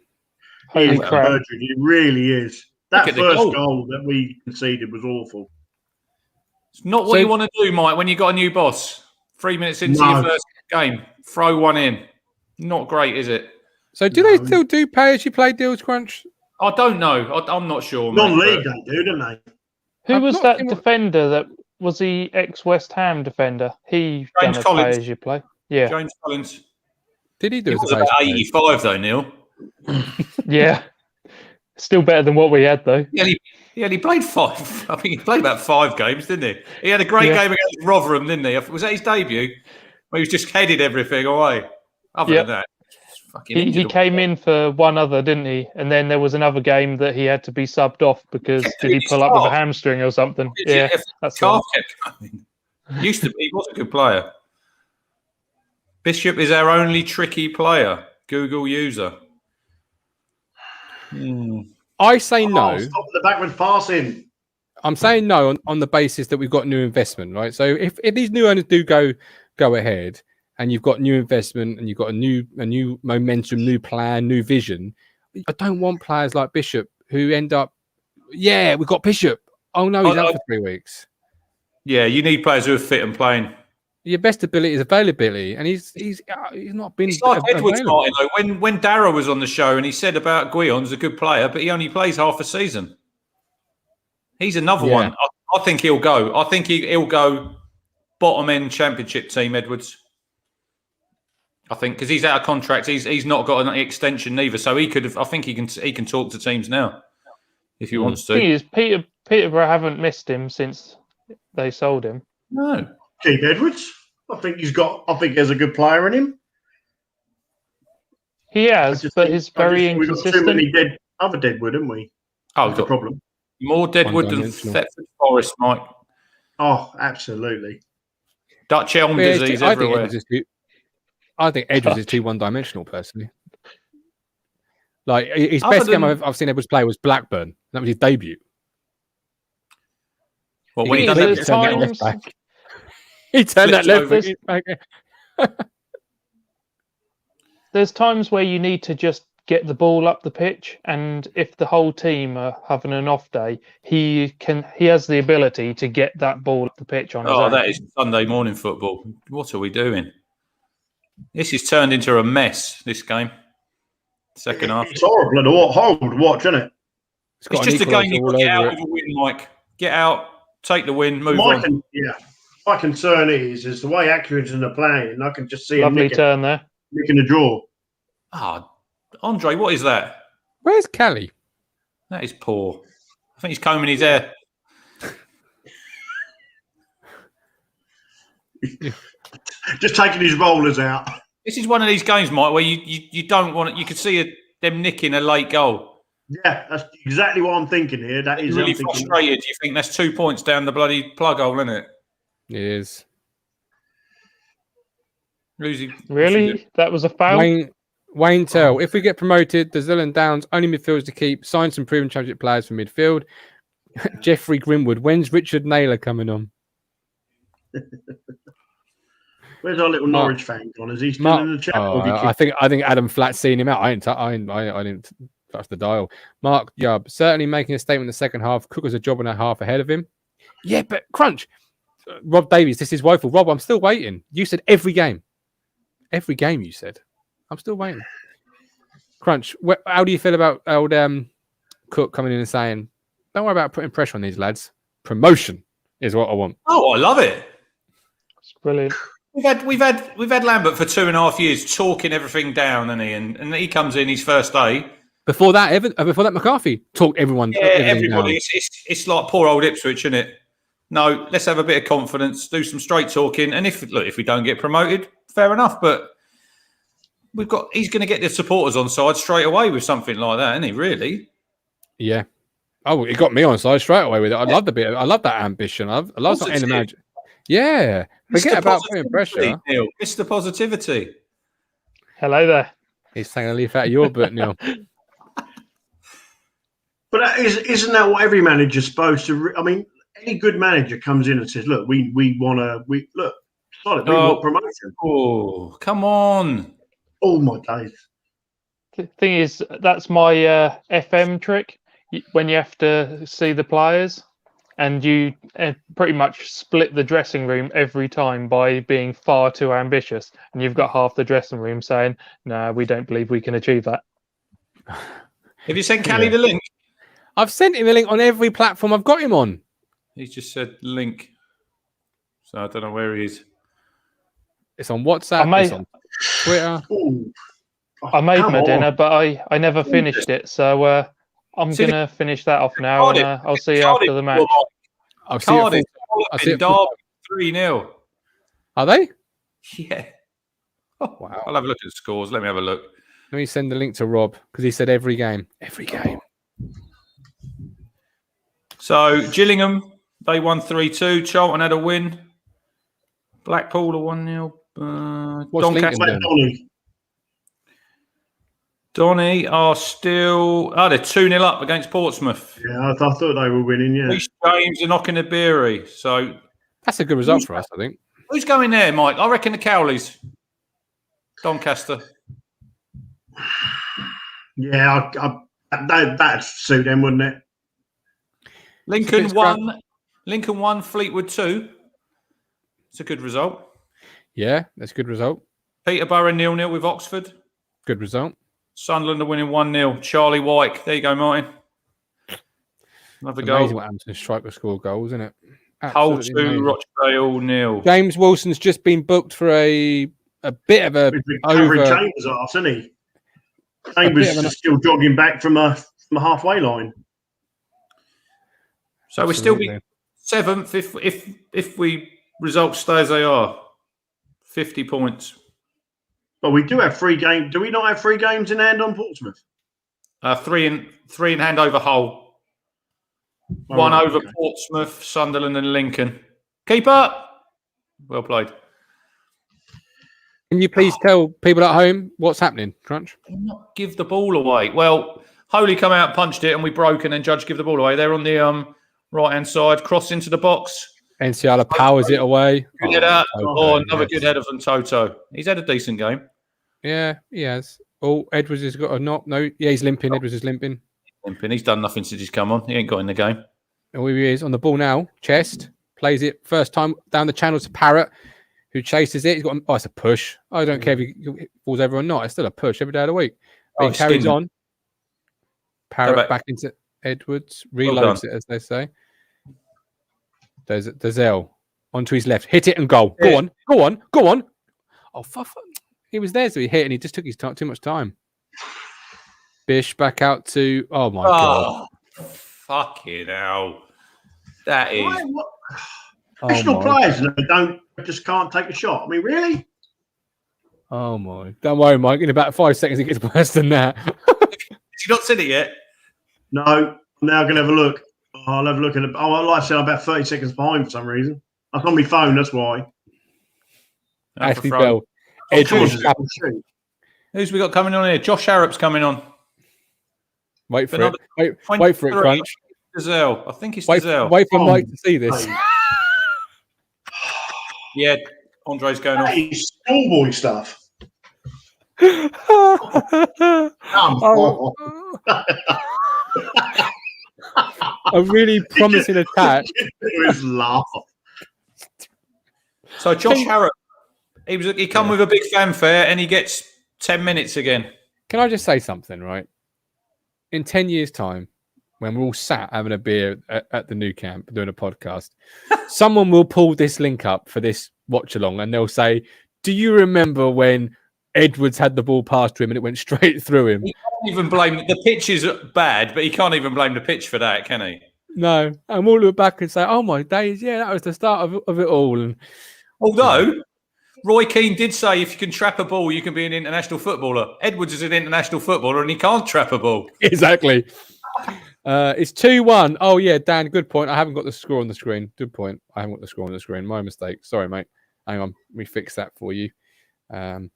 Holy crap. Virgin. He really is. That first goal. goal that we conceded was awful. It's not what you want to do, Mike, when you got a new boss. 3 minutes into your first game, throw one in. Not great, is it? So do they still do pay-as-you-play deals, Crunch? I don't know. I'm not sure. Non-league they do, don't they? Who was that defender that was the ex-West Ham defender? He James done a Collins. pay-as-you-play. Yeah. James Collins. Did he do it? He was about 85, though, Neil. Yeah. Still better than what we had, though. Yeah, he played 5. I think he played about 5 games, didn't he? He had a great game against Rotherham, didn't he? Was that his debut? Where he was just headed everything away. Other than that, he came in for one other, didn't he? And then there was another game that he had to be subbed off because did he pull up with a hamstring or something? Yeah, that's Calf kept coming. He was a good player. Bishop is our only tricky player. Google user. I say no. Stop the backward passing. I'm saying no on the basis that we've got new investment, right? So if these new owners do go ahead and you've got new investment and you've got a new momentum, new plan, new vision, I don't want players like Bishop who end up, we've got Bishop. Oh no, he's out for 3 weeks. Yeah, you need players who are fit and playing. Your best ability is availability, and he's not been. It's like Edwards, available. Martin, though. When Darragh was on the show and he said about Guillon's a good player, but he only plays half a season. He's another one. I think he'll go. I think he'll go bottom end championship team, Edwards. I think because he's out of contract, he's not got an extension neither, so he could have. I think he can talk to teams now if he wants to. The thing is, Peterborough haven't missed him since they sold him. No, Keith Edwards. I think he has a good player in him. He has, but he's very inconsistent. We've got too many other Deadwood, haven't we? Oh, that's the problem. More Deadwood than Thetford Forest, Mike. Oh, absolutely. Dutch elm disease everywhere. I think Edwards is too one-dimensional, personally. Like his best game I've seen Edwards play was Blackburn. That was his debut. Well, when he turned that left back. There's times where you need to just get the ball up the pitch, and if the whole team are having an off day, he has the ability to get that ball up the pitch on his own. That is Sunday morning football. What are we doing? This is turned into a mess, this game. Second half. It's horrible to watch, isn't it? It's just a game you've got to get out with a win, Mike. Get out, take the win, move on. My concern is the way Accrington are playing, I can just see lovely turn there. Nicking a draw. Andre, what is that? Where's Kelly? That is poor. I think he's combing his hair. Just taking his rollers out. This is one of these games, Mike, where you don't want it. You could see them nicking a late goal. Yeah, that's exactly what I'm thinking here. That is really frustrated. You think that's 2 points down the bloody plug hole, isn't it? It is. Really? That was a foul? Wayne Tell, if we get promoted, the Zealand Downs only midfielders to keep. Sign some proven championship players for midfield. Jeffrey Grimwood, when's Richard Naylor coming on? Where's our little Norwich fan gone? Is he still in the chat? I think Adam Flatt's seen him out. I didn't touch the dial. Mark Yubb, certainly making a statement in the second half. Cook has a job and a half ahead of him. Yeah, but Crunch. Rob Davies, this is woeful. Rob, I'm still waiting. You said every game. Every game you said. I'm still waiting. Crunch, how do you feel about old Cook coming in and saying, don't worry about putting pressure on these lads. Promotion is what I want. Oh, I love it. It's brilliant. We've had Lambert for 2.5 years talking everything down, hasn't he? And he comes in his first day. Before that, McCarthy talked everyone. Yeah, everybody. It's like poor old Ipswich, isn't it? No, let's have a bit of confidence, do some straight talking, and if we don't get promoted, fair enough. But he's going to get the supporters on side straight away with something like that, isn't he? Really? Yeah. Oh, he got me on side straight away with it. I love that ambition. I love something in the magic. Yeah. Forget about putting pressure. Neil. Mr. Positivity. Hello there. He's saying a leaf out of your book, Neil. But isn't that what every manager's supposed to? I mean, any good manager comes in and says, "Look, we want promotion." Oh, come on! Oh my days! The thing is, that's my FM trick. When you have to see the players, and you pretty much split the dressing room every time by being far too ambitious, and you've got half the dressing room saying, "No, we don't believe we can achieve that." Have you sent Callie the link? I've sent him a link on every platform I've got him on. He's just said link. So I don't know where he is. It's on WhatsApp. It's on Twitter. I made my dinner, but I never finished it. So I'm going to finish that off now, and I'll see you after the match. I'll see you. I'll see you. Derby 3-0. Are they? Yeah. Oh, wow. I'll have a look at the scores. Let me have a look. Let me send the link to Rob because he said every game. Every game. So Gillingham, they won 3-2. Charlton had a win. Blackpool a 1-0. What's Lincoln doing? Donny are still... they're 2-0 up against Portsmouth. Yeah, I thought they were winning, yeah. Reece James and Knockanabiri. So that's a good result for us, I think. Who's going there, Mike? I reckon the Cowleys. Doncaster. Yeah, that'd suit them, wouldn't it? Lincoln 1, Fleetwood 2. It's a good result. Yeah, that's a good result. Peterborough 0-0 with Oxford. Good result. Sunderland are winning 1-0. Charlie Wyke. There you go, Martin. Another It's goal. amazing what happens when a striker score goals, isn't it? Hull Absolutely 2, amazing. Rochdale 0. James Wilson's just been booked for a bit of a Covering Chambers' arse, isn't he? Chambers is still jogging back from a halfway line. So we'll still be 7th if we results stay as they are. 50 points. But we do have 3 games. Do we not have 3 games in hand on Portsmouth? 3 in hand over Hull. 1 over Portsmouth, Sunderland and Lincoln. Keeper. Well played. Can you please tell people at home what's happening, Crunch? Not give the ball away. Well, Holy come out, punched it, and we broke, and then Judge give the ball away. They're on the right-hand side, cross into the box. Enciala powers it away. Good header. Another good header from Toto. He's had a decent game. Yeah, he has. Oh, Edwards has got a knock. No, yeah, he's limping. Edwards is limping. He's done nothing since he's come on. He ain't got in the game. Oh, here he is on the ball now. Chest. Plays it first time down the channel to Parrott, who chases it. He's got it's a push. I don't care if he falls over or not. It's still a push every day of the week. But he carries on. Parrott back into Edwards. Reloads it, as they say. There's Dazelle onto his left. Hit it and goal. Go on. Go on. Go on. Oh, fuck. He was there, so he hit, and he just took his time, too much time. Bish back out to... Oh, my God. Fucking hell. That is... Professional players just can't take a shot. I mean, really? Oh, my. Don't worry, Mike. In about 5 seconds, it gets worse than that. Have you not seen it yet? No. I'm now going to have a look. I'll have a look at it. Oh, like I said, I'm about 30 seconds behind for some reason. That's on my phone, that's why. Ashley Bell. Who's we got coming on here? Josh Harrop's coming on. Wait for it. Wait for it, Crunch. Dazelle. I think it's Dazelle. Wait for Mike to see this. Yeah, Andre's going on. That is schoolboy stuff. A really promising attack. It was laugh. So Josh Harrop, he come with a big fanfare and he gets 10 minutes again. Can I just say something, right? In 10 years' time, when we're all sat having a beer at the new camp doing a podcast, someone will pull this link up for this watch along and they'll say, do you remember when Edwards had the ball past to him and it went straight through him? He can't even blame the pitch is bad, but he can't even blame the pitch for that, can he? No. And we'll look back and say, oh my days, yeah, that was the start of it all. And although Roy Keane did say if you can trap a ball, you can be an international footballer. Edwards is an international footballer and he can't trap a ball. Exactly. It's 2-1. Oh, yeah, Dan, good point. I haven't got the score on the screen. Good point. I haven't got the score on the screen. My mistake. Sorry, mate. Hang on. Let me fix that for you. Here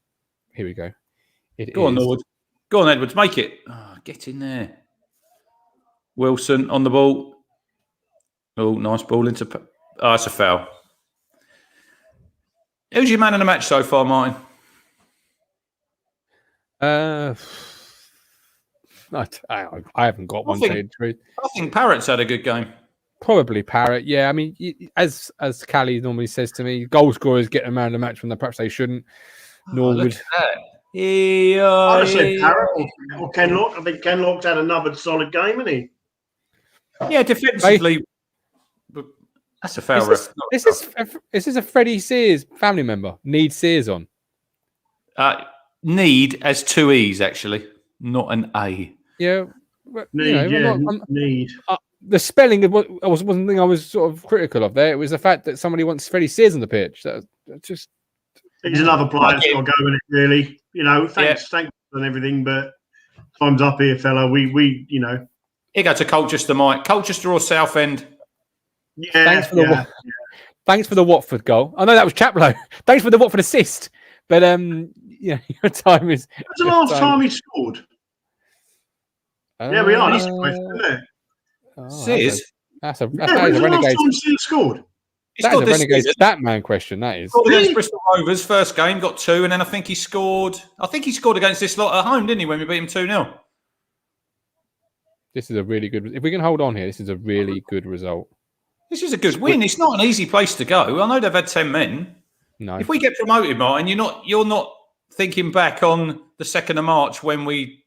we go. Go on, Edwards. Go on, Edwards. Make it. Oh, get in there. Wilson on the ball. Oh, nice ball into... Oh, it's a foul. Who's your man in the match so far, Martin? I haven't got one. I think Parrott's had a good game. Probably Parrott. Yeah, I mean, as Callie normally says to me, goal scorers get a man of the match when perhaps they shouldn't. I'd say Parrott or Kenlock. I think Kenlock's had another solid game, hasn't he? Yeah, defensively. That's a foul. Is this a Freddie Sears family member? Need Sears on? Need as 2 E's, actually, not an A. Yeah. Need. The spelling was one thing I was sort of critical of there. It was the fact that somebody wants Freddie Sears on the pitch. That just... He's another player that's got to go in it, really. You know, thanks and everything, but time's up here, fella. We Here go to Colchester, Mike. Colchester or Southend? Yeah. Thanks for the Watford goal. I know that was Chaplow. Thanks for the Watford assist. But your time is. When's the last time he scored? We are. That's the question, isn't it? Sears. That's a when's the last time Sears scored? That is a renegade stat man question. That is. Scored against Bristol Rovers first game, got 2, and then I think he scored against this lot at home, didn't he? When we beat him 2-0. This is a really good. If we can hold on here, this is a really good result. This is a good win. It's not an easy place to go. I know they've had 10 men. No. If we get promoted, Martin, you're not thinking back on the 2nd of March when we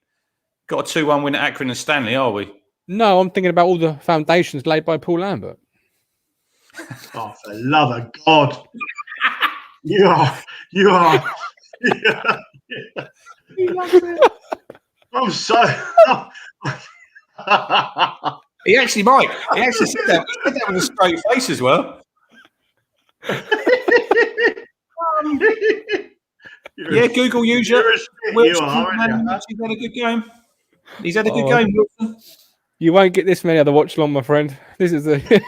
got a 2-1 win at Accrington Stanley, are we? No, I'm thinking about all the foundations laid by Paul Lambert. Oh, for the love of God. You are. Yeah. I'm so. He actually, Mike, he actually said that with a straight face as well. Yeah, Google user. You are, aren't you? He's had a good game. He's had a good game, Wilson. You won't get this many other watch long, my friend. This is the.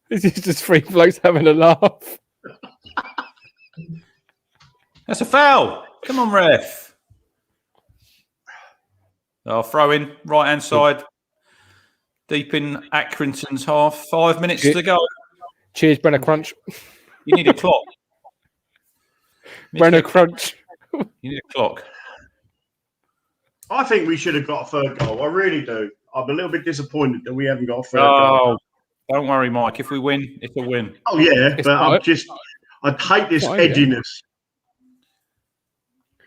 This is just three blokes having a laugh. That's a foul. Come on, ref. Oh, throw in, right-hand side. Deep in Accrington's half. 5 minutes to go. Cheers, Brenner Crunch. You need a clock. Brenner Crunch. You need a clock. I think we should have got a third goal. I really do. I'm a little bit disappointed that we haven't got a third goal. Don't worry, Mike. If we win, it's a win. Oh, yeah, but I hate this edginess.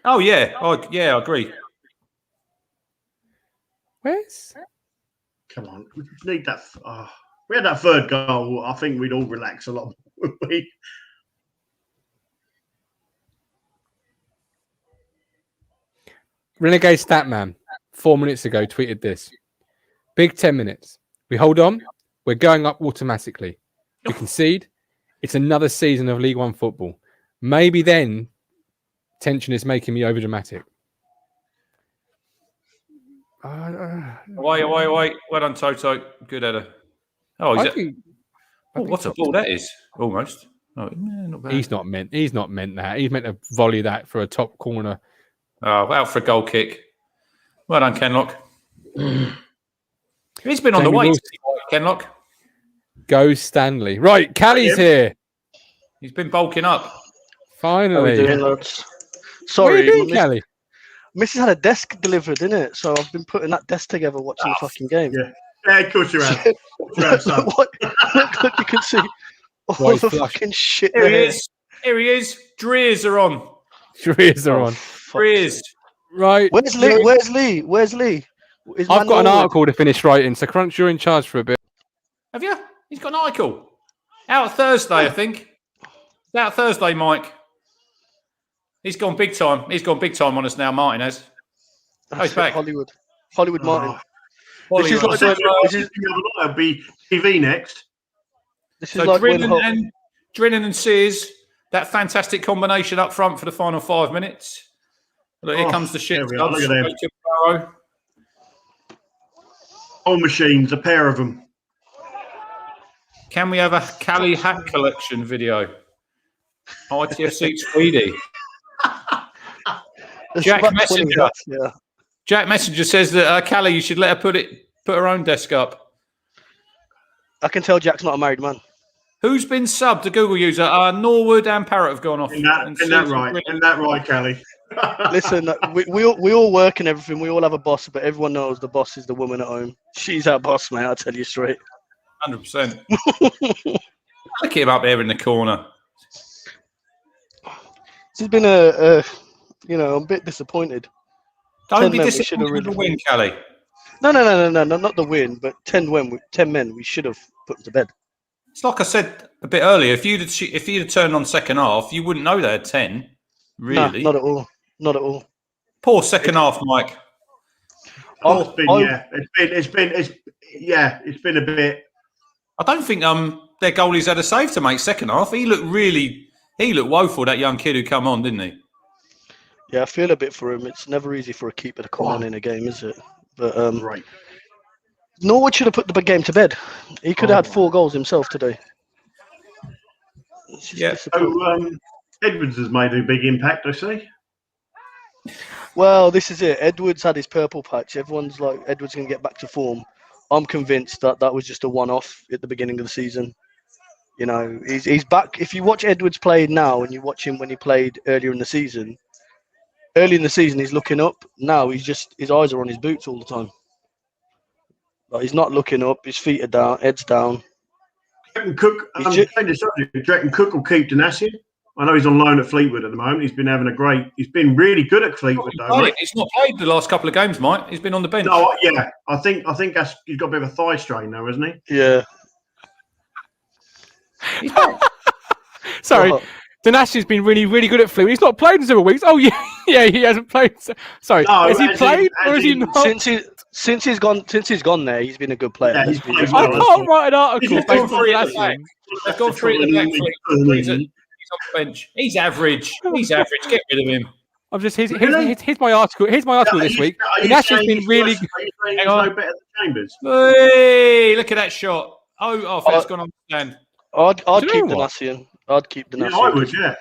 Oh, yeah. I agree. Where's? Come on. We need that. We had that third goal. I think we'd all relax a lot more. Renegade Statman 4 minutes ago tweeted this. Big 10 minutes. We hold on. We're going up automatically. We concede. It's another season of League One football. Maybe then tension is making me overdramatic. Wait. Well done, Toto. Good header. Oh, what a ball that is. Almost. Oh, not bad. He's not meant that. He's meant to volley that for a top corner. Oh, out for a goal kick. Well done, Kenlock. He's been on the way, Kenlock. Go Stanley. Right, Callie's here. He's been bulking up. Finally. How are we doing, lads? Sorry, what are you doing, Callie? Mrs. had a desk delivered, didn't it? So I've been putting that desk together watching the fucking game. Yeah, of course you have. Look, you can see all the fucking shit Here there. he is. Here he is. Dreers are on. Dreers are on. Dreers. Right. Where's Lee? Where's Lee? Where's Lee? I've got an article to finish writing, so Crunch, you're in charge for a bit. Have you? He's got an article. Out Thursday, I think. It's out Thursday, Mike. He's gone big time. He's gone big time on us now, Martin has. He's back. Hollywood Martin. This is like it'll be TV next. This is like Drennan and Sears, that fantastic combination up front for the final 5 minutes. Look, here comes the shit. Look at them. Old machines, a pair of them. Can we have a Callie hat collection video? ITFC Tweedy. Jack Messenger. Yeah. Jack Messenger says that Callie, you should let her put her own desk up. I can tell Jack's not a married man. Who's been subbed to Google user? Norwood and Parrot have gone off. Isn't that right, Callie? Listen, we all work and everything. We all have a boss, but everyone knows the boss is the woman at home. She's our boss, mate. I'll tell you straight. 100%. Look at him up there in the corner. This has been I'm a bit disappointed. Don't be disappointed with the win, Callie. No, not the win, but 10 men we should have put to bed. It's like I said a bit earlier. If you'd have turned on second half, you wouldn't know they had 10. Really? No, not at all. Poor second half, Mike. It's been a bit. I don't think their goalie's had a save to make second half. He looked woeful, that young kid who come on, didn't he? Yeah, I feel a bit for him. It's never easy for a keeper to come on in a game, is it? But right. Norwood should have put the game to bed. He could have had 4 goals himself today. Yeah. So Edwards has made a big impact, I see. Well, this is it. Edwards had his purple patch. Everyone's like, Edwards going to get back to form. I'm convinced that was just a one-off at the beginning of the season. You know, he's back. If you watch Edwards play now and you watch him when he played early in the season, he's looking up. Now his eyes are on his boots all the time. Like, he's not looking up. His feet are down, head's down. Cook, do you reckon Cook will keep Danassian? I know he's on loan at Fleetwood at the moment. He's been really good at Fleetwood though. Right? He's not played the last couple of games, Mike. He's been on the bench. No, yeah. I think he's got a bit of a thigh strain though, hasn't he? Yeah. Sorry. Danassi's been really, really good at Fleetwood. He's not played in several weeks. Oh yeah, yeah, he hasn't played. Sorry, no, has he played or has he not? Since he's gone there, he's been a good player. Yeah, I can't write an article based on Danassian. They've gone through the back Fleetwood. He's on the bench. He's average. Get rid of him. I'm just here's my article. Here's my article this week. Danassi's been really good. Hang on. Better than Chambers. Hey, look at that shot. Oh, that's gone on the stand. I'd keep Danassian. I'd keep Danassian. Yeah, I would. Yeah.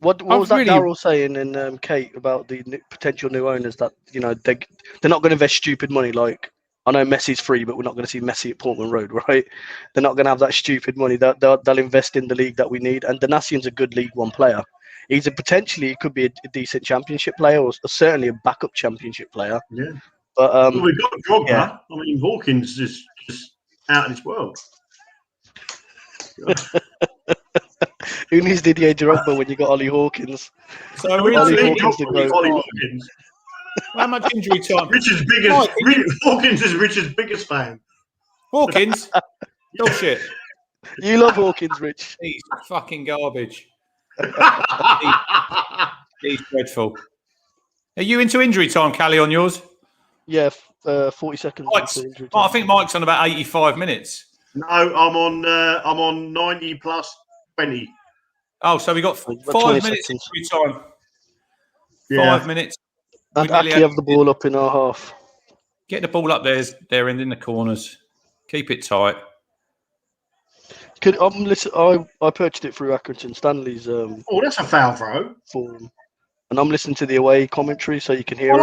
What was that Darryl saying in Kate about the potential new owners that they're not going to invest stupid money? Like, I know Messi's free, but we're not going to see Messi at Portman Road, right? They're not going to have that stupid money. They'll invest in the league that we need. And Danassian's a good League One player. He could be a decent Championship player, or certainly a backup Championship player. Yeah. But we've got Drogba. Yeah. I mean, Hawkins is just out of this world. Who needs Didier Drogba when you got Ollie Hawkins? So Ollie Hawkins. How much injury time? Hawkins is Richard's biggest fan. Hawkins? Oh shit. You love Hawkins, Rich. He's fucking garbage. He's dreadful. Are you into injury time, Callie, on yours? Yeah, 40 seconds. Injury time. I think Mike's on about 85 minutes. No, I'm on 90 plus 20. Oh, so we got 5 minutes injury time. Yeah. 5 minutes. And actually have the ball up in our half. Get the ball up there and in the corners. Keep it tight. I purchased it through Accrington Stanley's. That's a foul throw. Forum, and I'm listening to the away commentary, so you can hear. I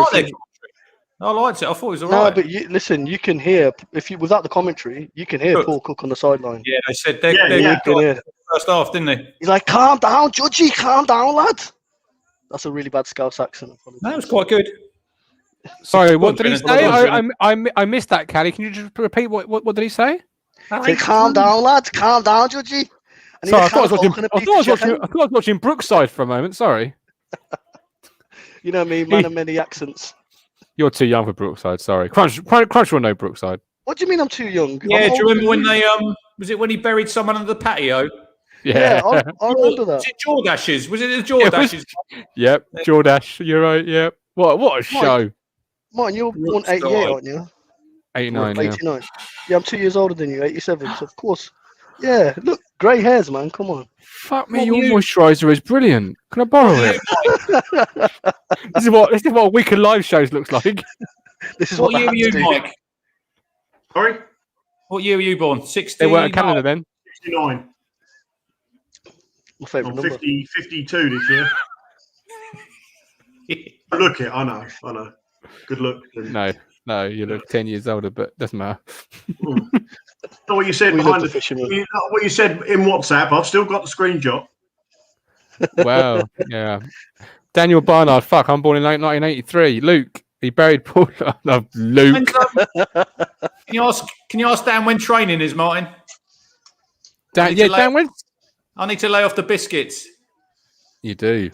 liked it. I thought it was all right. No, but you can hear without the commentary, you can hear Paul Cook on the sideline. Yeah, they said they first half, didn't they? He's like, "Calm down, Judgy, calm down, lad." That's a really bad Scouse accent. That was quite good. Sorry, what did he say? I missed that, Callie. Can you just repeat what did he say? Say, calm down, lad. Calm down, Judgy. Sorry, I thought I was watching Brookside for a moment. Sorry. You know me, man of many accents. You're too young for Brookside. Sorry, Crunch will know Brookside. What do you mean I'm too young? Yeah, do you remember when they was it when he buried someone under the patio? Yeah, I remember that. Was it Jordashes? Was it the Jordashes? Yep, Jordash. You're right. Yep. What a show. Mine, you're born 88, aren't you? 89. 89. Yeah, I'm 2 years older than you. 87. So of course. Yeah. Look, grey hairs, man. Come on. Fuck me, your moisturiser is brilliant. Can I borrow it? This is what a week of live shows looks like. This is what year were you, Mike? Sorry? What year were you born? 60. They weren't in Canada then. 69. My favourite number. 52 this year. Look it, I know. Good look. No, you look 10 years older, but doesn't matter. What you said what you said in WhatsApp, I've still got the screenshot. Wow, yeah. Daniel Barnard, I'm born in 1983. Luke, he buried Paul. No, Luke. Can you ask Dan when training is, Martin? Dan when? I need to lay off the biscuits. You do.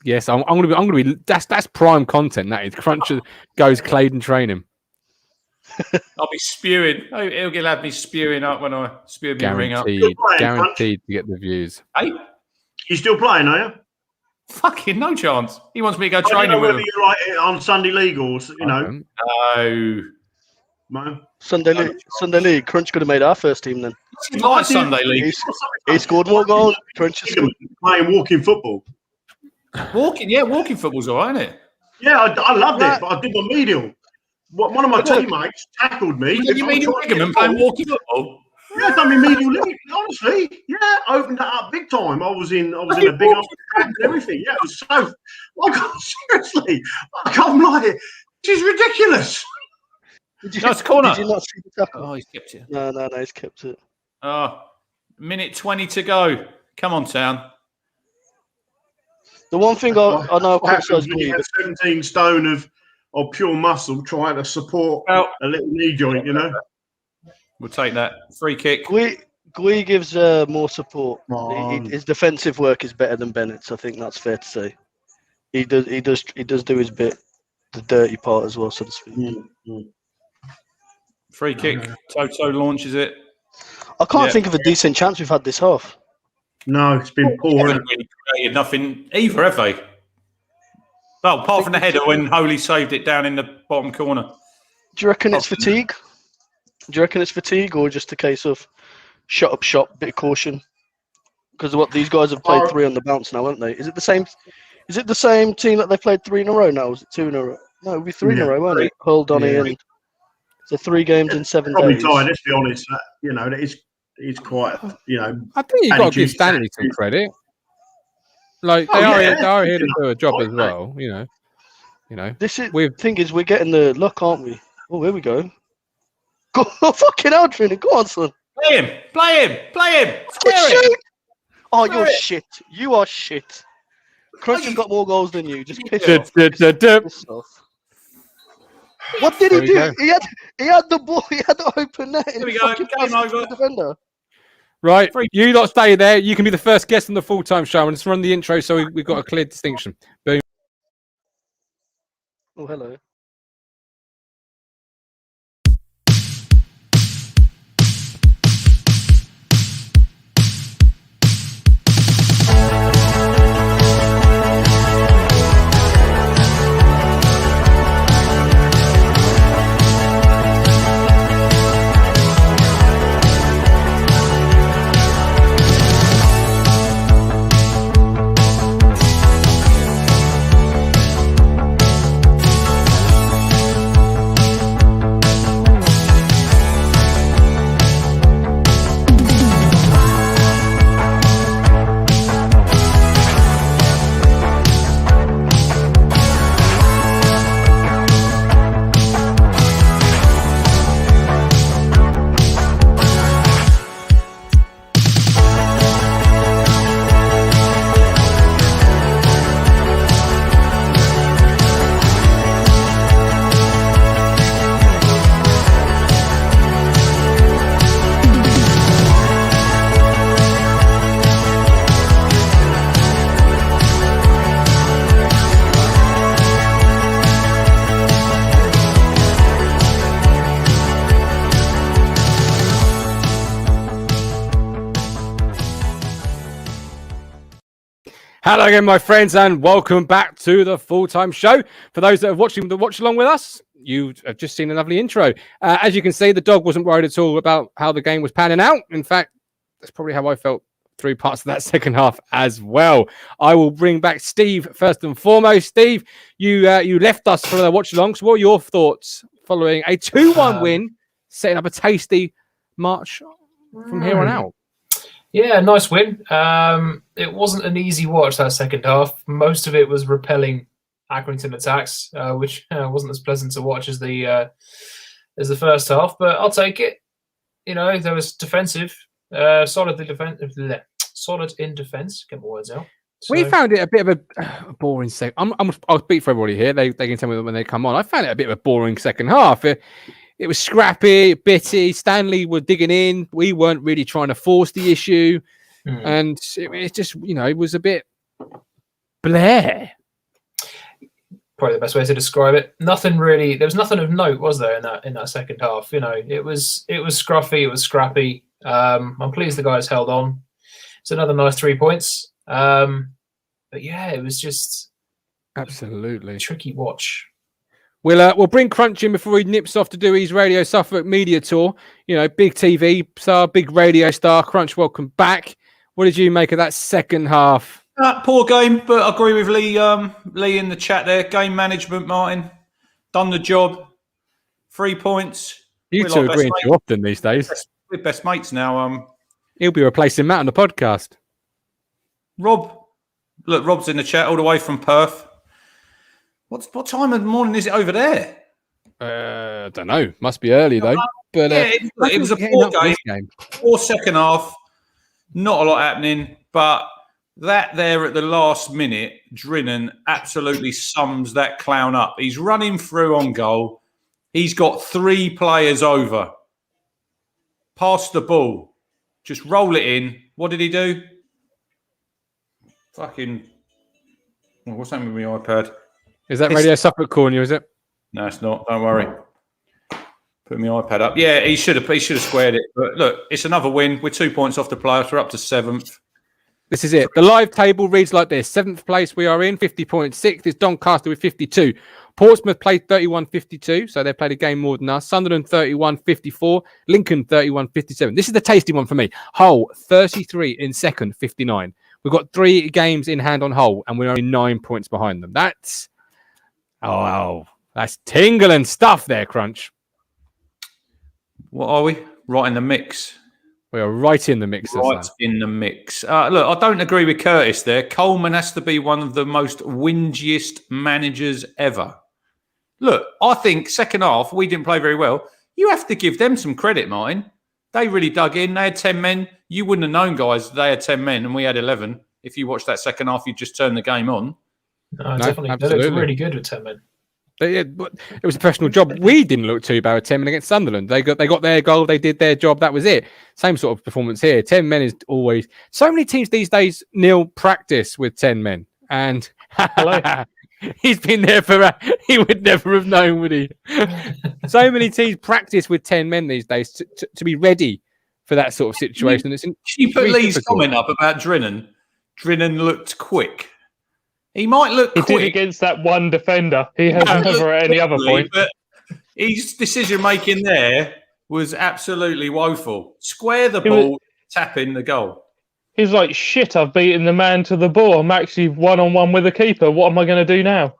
Yes, I'm gonna be. That's prime content. That is. Cruncher goes Claydon training. I'll be spewing. He'll have me spewing up when I spew my ring up. Guaranteed to get the views. Hey, you still playing, are you? Fucking no chance. He wants me to go training with him. You're like on Sunday League or No. Sunday League. Crunch could have made our first team then. It's like Sunday League. He scored more goals. Crunch is playing walking football. Walking football's all right, isn't it? Yeah, I loved it, but I did my medial. One of my teammates tackled me. You mean Wigan playing walking football? Yeah, I've done my medial league, honestly. Yeah, opened that up big time. I was in a big old and everything. Yeah, it was so. Seriously, I'm like, this is ridiculous. Nice corner. Did you not see the tackle? Oh, he's kept it. No, he's kept it. Oh, minute 20 to go. Come on, Town. The one thing I know, criticise me. 17 stone of pure muscle trying to support a little knee joint, you know. We'll take that free kick. Can Gui gives more support. His defensive work is better than Bennett's. I think that's fair to say. He does do his bit, the dirty part as well, so to speak. Free kick. Toto launches it. I can't think of a decent chance we've had this half. No, it's been poor. They haven't really created nothing either, have they? Well, apart from the header when Holy saved it down in the bottom corner. Do you reckon it's fatigue? Do you reckon it's fatigue or just a case of shut up shop, bit of caution? Because what these guys have played 3 on the bounce now, haven't they? Is it the same? Is it the same team that they played 3 in a row now? Is it 2 in a row? No, it'll be 3 in a row, won't it? Hull, Donny, and so 3 games in 7 Probably days. tired. Let's be honest. That is quite. I think you've got to give Stanley some credit. Like they are here to do a job as well. You know. This is thing is we're getting the luck, aren't we? Oh, here we go. Go fucking hell, Trini. Go on, son. Play him. Square it. Oh, you're shit. You are shit. Crunch has got more goals than you. Just piss off. What did he do? He had the ball. He had the open net. Here we go. Game over. Defender. Right, you lot stay there. You can be the first guest on the full-time show, and let's run the intro so we've got a clear distinction. Boom. Oh, hello. Hello again, my friends, and welcome back to the full-time show. For those that are watching the watch along with us, you have just seen a lovely intro. As you can see, the dog wasn't worried at all about how the game was panning out. In fact, that's probably how I felt through parts of that second half as well. I will bring back Steve first and foremost. Steve, you left us for the watch along. So what are your thoughts following a 2-1 win, setting up a tasty march from here on out? Yeah, nice win. It wasn't an easy watch, that second half. Most of it was repelling Accrington attacks, which wasn't as pleasant to watch as the first half. But I'll take it. There was defensive, solid in defence. Get my words out. We found it a bit of a boring second. I'll speak for everybody here. They can tell me when they come on. I found it a bit of a boring second half. It was scrappy, bitty. Stanley were digging in. We weren't really trying to force the issue. And it just, it was a bit Blair. Probably the best way to describe it. Nothing really. There was nothing of note, was there, in that second half? It was scruffy. It was scrappy. I'm pleased the guys held on. It's another nice 3 points. But yeah, it was just absolutely a tricky watch. We'll bring Crunch in before he nips off to do his Radio Suffolk media tour. Big TV star, big radio star. Crunch, welcome back. What did you make of that second half? Poor game, but I agree with Lee in the chat there. Game management, Martin. Done the job. 3 points. You two agreeing too often these days. We're best mates now. He'll be replacing Matt on the podcast. Rob's in the chat all the way from Perth. What time of the morning is it over there? I don't know. Must be early though. But it was a poor game. Poor second half. Not a lot happening, but that there at the last minute, Drinnan absolutely sums that clown up. He's running through on goal. He's got 3 players over. Pass the ball. Just roll it in. What did he do? Fucking. What's happening with my iPad? Is that Radio Suffolk calling you, is it? No, it's not. Don't worry. Put my iPad up. Yeah, he should have squared it. But look, it's another win. We're 2 points off the playoffs. We're up to 7th. This is it. The live table reads like this. 7th place we are in, 50 points. 6th is Doncaster with 52. Portsmouth played 31-52, so they played a game more than us. Sunderland 31-54. Lincoln 31-57. This is the tasty one for me. Hull 33 in 2nd, 59. We've got 3 games in hand on Hull, and we're only 9 points behind them. That's tingling stuff there, Crunch. What are we? Right in the mix. We are right in the mix. Right in the mix. Look, I don't agree with Curtis there. Coleman has to be one of the most whingiest managers ever. Look, I think second half, we didn't play very well. You have to give them some credit, Martin. They really dug in. They had 10 men. You wouldn't have known, guys, they had 10 men and we had 11. If you watched that second half, you just turned the game on. No, definitely. They looked really good with 10 men. It was a professional job. We didn't look too bad with 10 men against Sunderland. They got their goal. They did their job. That was it. Same sort of performance here. 10 men is always... So many teams these days, Neil, practice with 10 men. And he's been there for... He would never have known, would he? So many teams practice with 10 men these days to be ready for that sort of situation. You put Lee's comment up about Drennan. Drennan looked quick. He might look quick. He did against that one defender. He has never at any other point. But his decision-making there was absolutely woeful. Square the ball, tap in the goal. He's like, shit, I've beaten the man to the ball. I'm actually one-on-one with the keeper. What am I going to do now?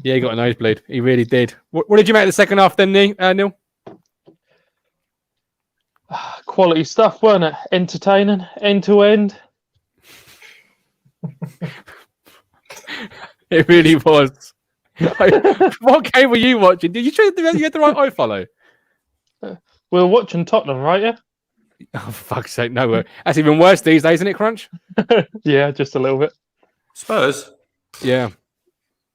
Yeah, he got a nosebleed. He really did. What did you make of the second half then, Neil? Quality stuff, weren't it? Entertaining, end-to-end. It really was. What game were you watching? Did you had the right iFollow? We were watching Tottenham, right? Yeah. Oh, fuck's sake! No, that's even worse these days, isn't it, Crunch? Yeah, just a little bit. Spurs. Yeah.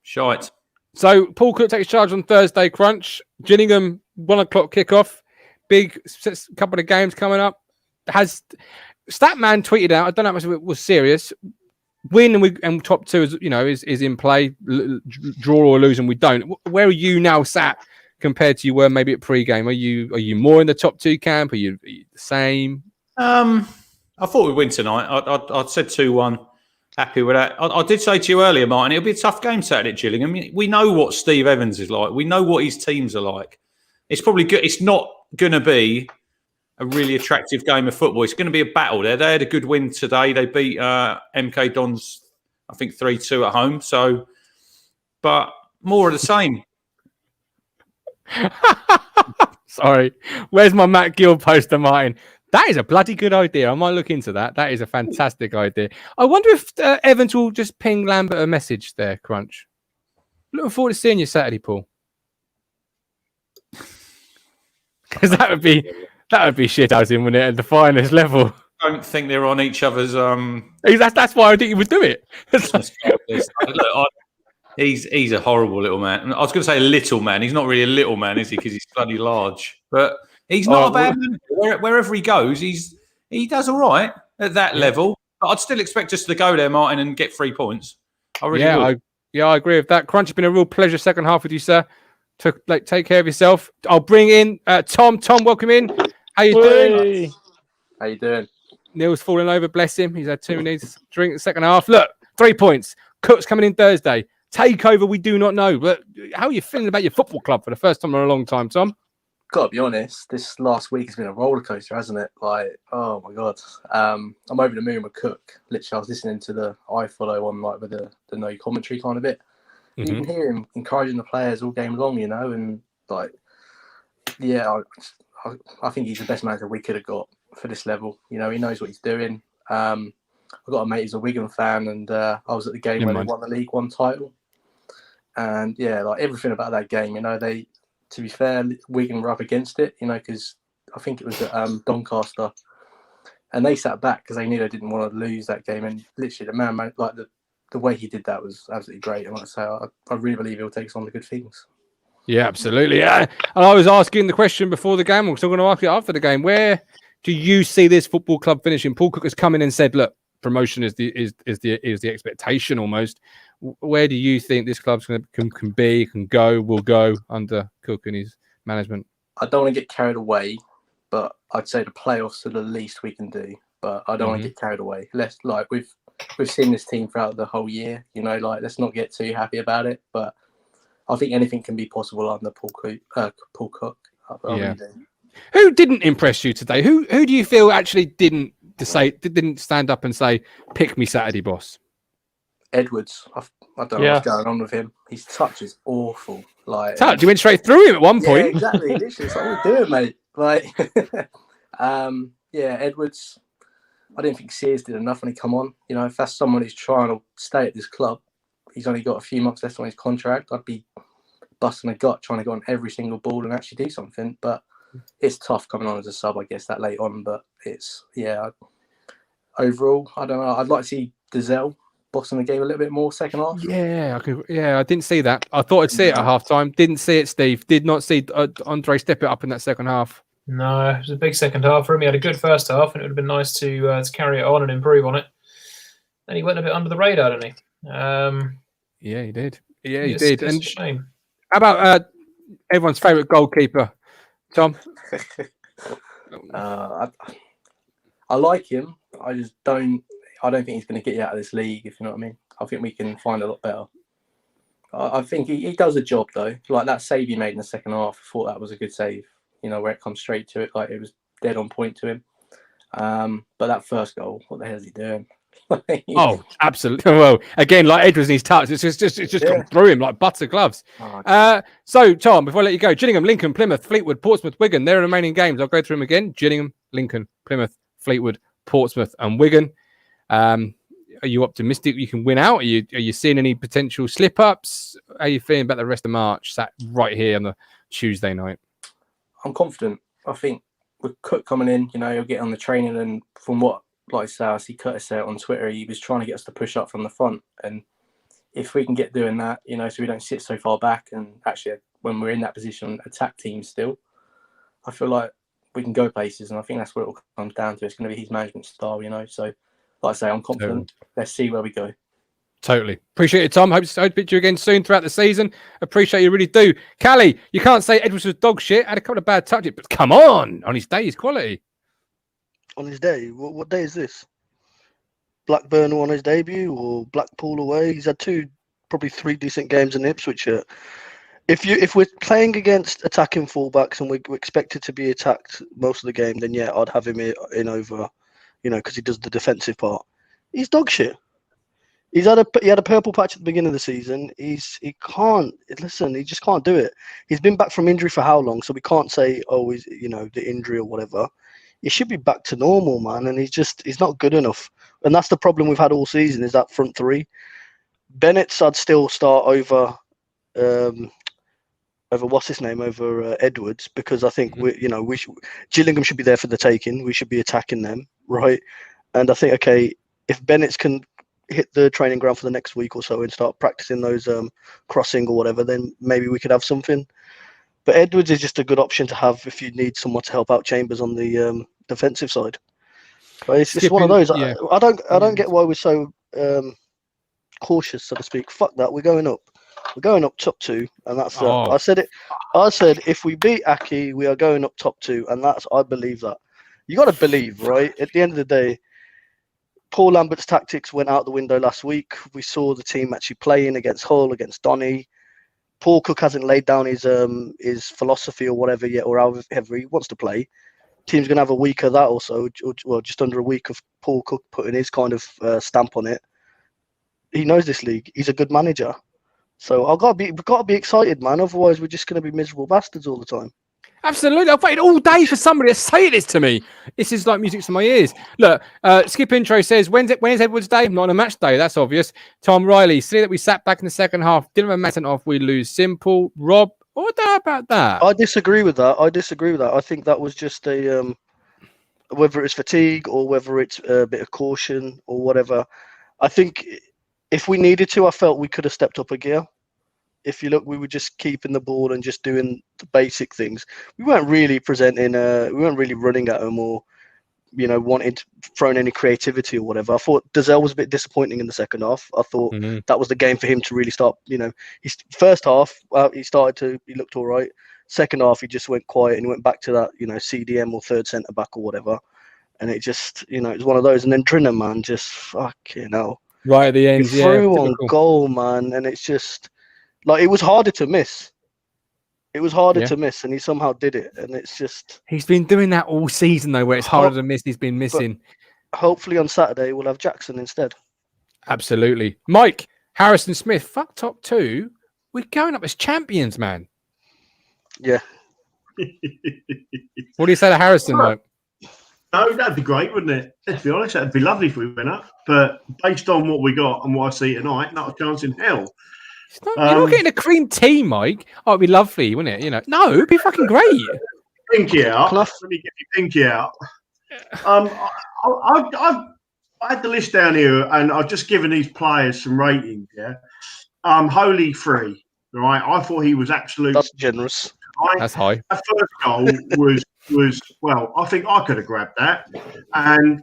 Shite. So Paul Cook takes charge on Thursday. Crunch. Gillingham 1 o'clock kickoff. Big couple of games coming up. Has Statman tweeted out? I don't know how much of it was serious. Win and top 2 is in play. Draw or lose, and we don't. Where are you now sat compared to you were maybe at pre-game? Are you more in the top 2 camp? Are you the same? I thought we'd win tonight. I said 2-1. Happy with that. I did say to you earlier, Martin, it'll be a tough game Saturday at Gillingham. We know what Steve Evans is like. We know what his teams are like. It's probably good. It's not going to be a really attractive game of football. It's going to be a battle there. They had a good win today. They beat MK Dons, I think 3-2 at home. So, but more of the same. Sorry. Where's my Matt Gill poster, Martin? That is a bloody good idea. I might look into that. That is a fantastic idea. I wonder if Evans will just ping Lambert a message there, Crunch. Looking forward to seeing you Saturday, Paul. Because that would be shithousing, wouldn't it, at the finest level? I don't think they're on each other's. That's why I think he would do it. Look, he's a horrible little man. I was going to say a little man. He's not really a little man, is he? Because he's bloody large. But he's not a bad man. Wherever he goes, he does all right at that level. But I'd still expect us to go there, Martin, and get 3 points. I really would. I agree with that. Crunch, it's been a real pleasure second half with you, sir. Take care of yourself. I'll bring in Tom. Tom, welcome in. How you doing? How you doing? Neil's falling over, bless him. He's had 2 minutes drink the second half. Look, 3 points. Cook's coming in Thursday. Takeover, we do not know. But how are you feeling about your football club for the first time in a long time, Tom? Got to be honest, this last week has been a roller coaster, hasn't it? Like, oh my god, I'm over the moon with Cook. Literally, I was listening to the iFollow on like with the no commentary kind of bit. You can hear him encouraging the players all game long, and like, yeah, I think he's the best manager we could have got for this level. He knows what he's doing. I've got a mate who's a Wigan fan, and I was at the game when they won the League One title. And yeah, like everything about that game, they, to be fair, Wigan were up against it, because I think it was at Doncaster, and they sat back because they knew they didn't want to lose that game. And literally, the man, like the way he did that was absolutely great. And like I say, I really believe he'll take us on the good things. Yeah, absolutely. Yeah, and I was asking the question before the game. I'm still going to ask it after the game. Where do you see this football club finishing? Paul Cook has come in and said, look, promotion is the expectation almost. Where do you think this club's can will go under Cook and his management? I don't want to get carried away, but I'd say the playoffs are the least we can do. But I don't want to get carried away. Let's we've seen this team throughout the whole year. Let's not get too happy about it. But I think anything can be possible under Paul Cook. I really do. Who didn't impress you today? Who do you feel actually didn't stand up and say, "Pick me Saturday, boss"? Edwards. I don't know what's going on with him. His touch is awful. Touch. You went straight through him at one point. Yeah, exactly. Literally, it's like, what are you doing, mate? Edwards. I didn't think Sears did enough when he come on. If that's someone who's trying to stay at this club, he's only got a few months left on his contract. I'd be busting a gut trying to go on every single ball and actually do something. But it's tough coming on as a sub, I guess, that late on. But overall, I don't know. I'd like to see Dazelle bossing the game a little bit more second half. I didn't see that. I thought I'd see it at half time. Didn't see it, Steve. Did not see Andre step it up in that second half. No, it was a big second half for him. He had a good first half, and it would have been nice to carry it on and improve on it. Then he went a bit under the radar, didn't he? Yeah, he did. Yeah, he did. It's a shame. How about everyone's favourite goalkeeper, Tom? I like him. I just don't. I don't think he's going to get you out of this league, if you know what I mean. I think we can find a lot better. I think he does a job, though. Like that save he made in the second half, I thought that was a good save. Where it comes straight to it, like it was dead on point to him. But that first goal, what the hell is he doing? Oh, absolutely. Well, again, like Edwards needs touch. It's just gone through him like butter gloves. So, Tom, before I let you go, Gillingham, Lincoln, Plymouth, Fleetwood, Portsmouth, Wigan. They're the remaining games. I'll go through them again. Gillingham, Lincoln, Plymouth, Fleetwood, Portsmouth, and Wigan. Are you optimistic you can win out? Are you seeing any potential slip-ups? How are you feeling about the rest of March, sat right here on the Tuesday night? I'm confident. I think with Cook coming in, he'll get on the training, and from what, like I see Curtis said on Twitter, he was trying to get us to push up from the front. And if we can get doing that, so we don't sit so far back and actually, when we're in that position, attack teams still, I feel like we can go places. And I think that's what it all comes down to. It's going to be his management style, So, like I say, I'm confident. Let's see where we go. Totally. Appreciate it, Tom. Hope to meet you again soon throughout the season. Appreciate you, really do. Callie, you can't say Edwards was dog shit. Had a couple of bad touches, but come on his day, he's quality. On his day? What day is this? Blackburn on his debut or Blackpool away? He's had probably three decent games in Ipswich. If we're playing against attacking fullbacks and we're expected to be attacked most of the game, then I'd have him in over, because he does the defensive part. He's dog shit. He had a purple patch at the beginning of the season. He just can't do it. He's been back from injury for how long? So we can't say, he's the injury or whatever. He should be back to normal, man. And he's not good enough. And that's the problem we've had all season, is that front three. Bennett's I'd still start over what's his name, over Edwards, because I think Gillingham should be there for the taking. We should be attacking them, right? And I think, if Bennett's can hit the training ground for the next week or so and start practicing those crossing or whatever, then maybe we could have something. But Edwards is just a good option to have if you need someone to help out Chambers on the defensive side. But it's just one of those. Yeah. I don't get why we're so cautious, so to speak. Fuck that. We're going up. We're going up top two, and that's that. I said it. I said if we beat Aki, we are going up top two, and I believe that. You got to believe, right? At the end of the day, Paul Lambert's tactics went out the window last week. We saw the team actually playing against Hull, against Donny. Paul Cook hasn't laid down his philosophy or whatever yet, or however he wants to play. Team's going to have a week of that also, well, just under a week of Paul Cook putting his kind of stamp on it. He knows this league. He's a good manager. So we've got to be excited, man. Otherwise, we're just going to be miserable bastards all the time. Absolutely. I've waited all day for somebody to say this to me. This is like music to my ears. Look, Skip Intro says, when is Edwards' day? Not on a match day. That's obvious. Tom Riley, see that we sat back in the second half. Didn't have a match off. We lose. Simple. Rob, what about that? I disagree with that. I think that was just whether it's fatigue or whether it's a bit of caution or whatever. I think if we needed to, I felt we could have stepped up a gear. If you look, we were just keeping the ball and just doing the basic things. We weren't really presenting. We weren't really running at them or wanted thrown any creativity or whatever. I thought Dazelle was a bit disappointing in the second half. I thought that was the game for him to really start. First half, he looked all right. Second half, he just went quiet and he went back to that, CDM or third centre back or whatever. And it just, it was one of those. And then Drinan, man, just fucking hell. Right at the end, he threw on goal, man. And it's just, it was harder to miss. It was harder to miss, and he somehow did it. And it's just... He's been doing that all season, though, where it's harder to miss. He's been missing. Hopefully on Saturday, we'll have Jackson instead. Absolutely. Mike, Harrison Smith, fuck top 2. We're going up as champions, man. Yeah. What do you say to Harrison, Mike? No, that'd be great, wouldn't it? Let's be honest, that'd be lovely if we went up. But based on what we got and what I see tonight, not a chance in hell. You're not getting a cream tea, Mike. Oh, it'd be lovely, wouldn't it? No, it'd be fucking great. Pinky out. Let me get your pinky out. I had the list down here, and I've just given these players some ratings. Yeah, Holy 3. Right, I thought he was absolutely. That's generous. That's high. That first goal was well. I think I could have grabbed that, and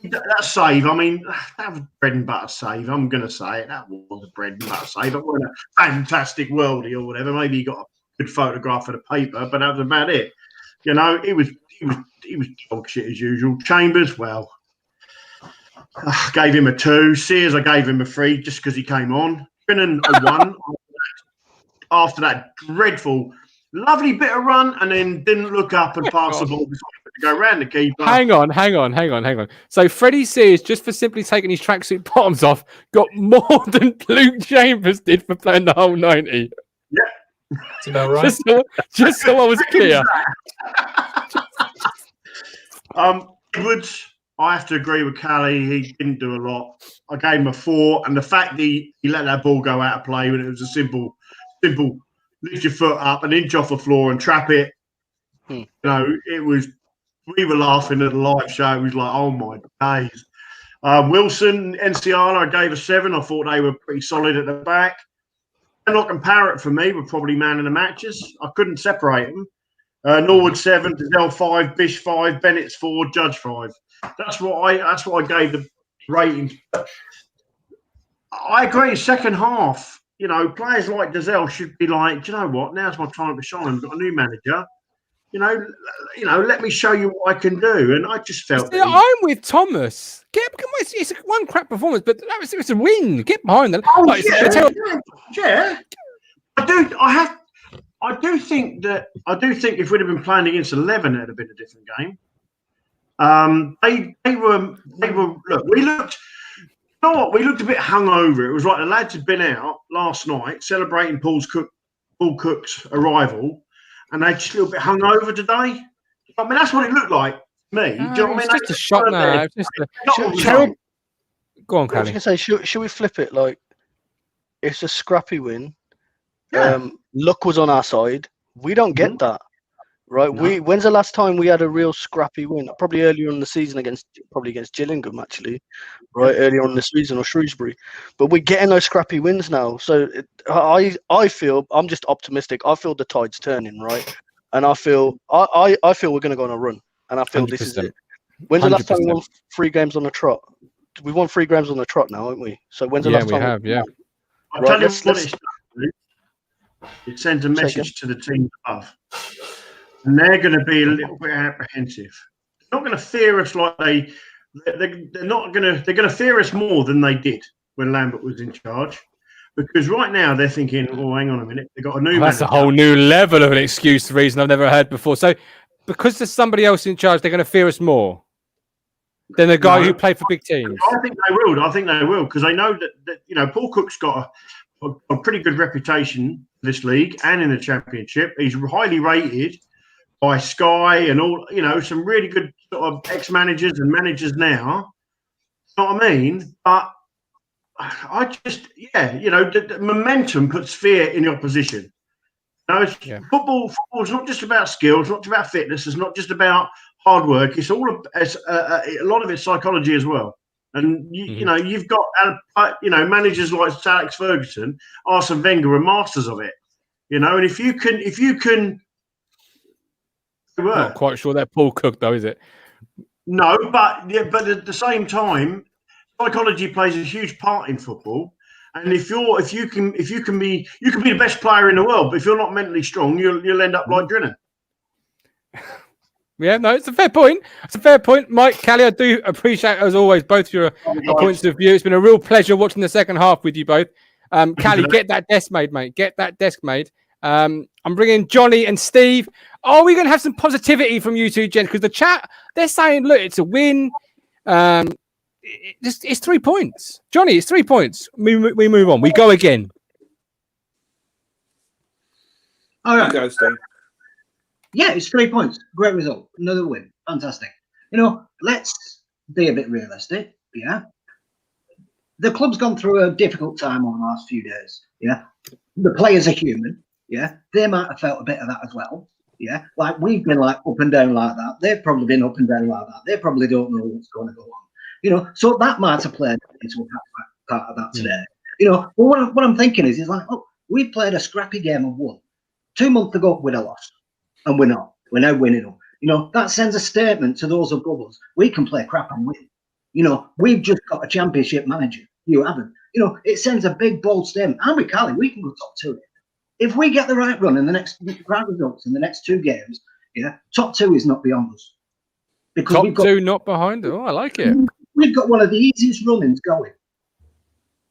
that save. I mean, that was bread and butter save. I'm going to say it. That was a bread and butter save. It wasn't a fantastic worldie or whatever. Maybe he got a good photograph of the paper, but that was about it. He was dog shit as usual. Chambers, well, I gave him a 2. Sears, I gave him a 3 just because he came on. Brennan a 1 after that dreadful. Lovely bit of run, and then didn't look up and pass the ball before he could go round the keeper. Hang on. So Freddie Sears, just for simply taking his tracksuit bottoms off, got more than Luke Chambers did for playing the whole 90. Yeah. That's about right. Just so I was clear. Edwards, I have to agree with Callie. He didn't do a lot. I gave him a 4, and the fact he let that ball go out of play when it was a simple lift your foot up, an inch off the floor and trap it. It was. We were laughing at the live show. It was like, oh my days. Wilson, NCR, I gave a 7. I thought they were pretty solid at the back. Penlock and Parrott for me were probably man of the matches. I couldn't separate them. Norwood 7, Dazelle 5, Bish 5, Bennett's 4, Judge 5. That's what I gave the ratings. I agree. Second half. Players like Dazelle should be like, do you know what? Now's my time to shine. We've got a new manager. Let me show you what I can do. And I just felt. I'm with Thomas. It's one crap performance, but it's a win. Get behind them. Yeah. I do think if we'd have been playing against 11, it'd have been a different game. They were. Look, we looked. You know what? We looked a bit hungover. It was like the lads had been out last night celebrating Paul Cook's arrival, and they just a little bit hungover today. I mean, that's what it looked like to me. Do you know what I mean? It's just a shot now. Go on, Callie. I was going to say, should we flip it? Like, it's a scrappy win. Yeah. Luck was on our side. We don't get that. Right, no. When's the last time we had a real scrappy win? Probably earlier in the season against Gillingham, actually, right, earlier on the season, or Shrewsbury. But we're getting those scrappy wins now. So I feel, I'm just optimistic. I feel the tide's turning, right, and I feel we're going to go on a run, and I feel 100%. This is it. When's the last time we won 3 games on the trot? We've won 3 games on the trot now, haven't we? So when's the last time? Yeah, we have. I'll tell you what it sends a message to the team above. And they're going to be a little bit apprehensive. They're not going to fear us like they're going to fear us more than they did when Lambert was in charge. Because right now they're thinking, oh, hang on a minute, they've got a new manager. That's a whole new level of an excuse to reason I've never heard before. So because there's somebody else in charge, they're going to fear us more than the guy who played for big teams. I think they will because they know that Paul Cook's got a pretty good reputation in this league and in the Championship. He's highly rated by Sky and all, some really good sort of ex-managers and managers now. You know what I mean? But I just, the momentum puts fear in the opposition. Football is not just about skill. It's not just about fitness. It's not just about hard work. It's all a lot of it's psychology as well. And you've got managers like Alex Ferguson, Arsene Wenger, are masters of it. And if you can. Not quite sure that Paul Cook though, is it? No, but at the same time, psychology plays a huge part in football. And if you can be the best player in the world, but if you're not mentally strong, you'll end up like Drennan. Yeah, no, it's a fair point. It's a fair point, Mike, Callie. I do appreciate, as always, both your points of view. It's been a real pleasure watching the second half with you both. Callie, get that desk made, mate. Get that desk made. I'm bringing Johnny and Steve. Are we going to have some positivity from you two, gents? Because the chat, they're saying, look, it's a win. It's 3 points. Johnny, it's 3 points. We move on. We go again. All right. Go, Steve. Yeah, it's 3 points. Great result. Another win. Fantastic. Let's be a bit realistic. Yeah. The club's gone through a difficult time over the last few days. Yeah. The players are human. Yeah. They might have felt a bit of that as well. Yeah. Like we've been like up and down like that. They've probably been up and down like that. They probably don't know what's going to go on. So that might have played into a part of that today. But what I'm thinking is like, oh, we played a scrappy game and won. 2 months ago, we'd have lost. And we're not. We're now winning them. That sends a statement to those above us. We can play crap and win. We've just got a championship manager. You haven't. It sends a big, bold statement. And we, Callie, we can go top 2. If we get the right run in the right results in the next 2 games, top 2 is not beyond us. Because top 2 not behind. Oh, I like it. We've got one of the easiest run-ins going.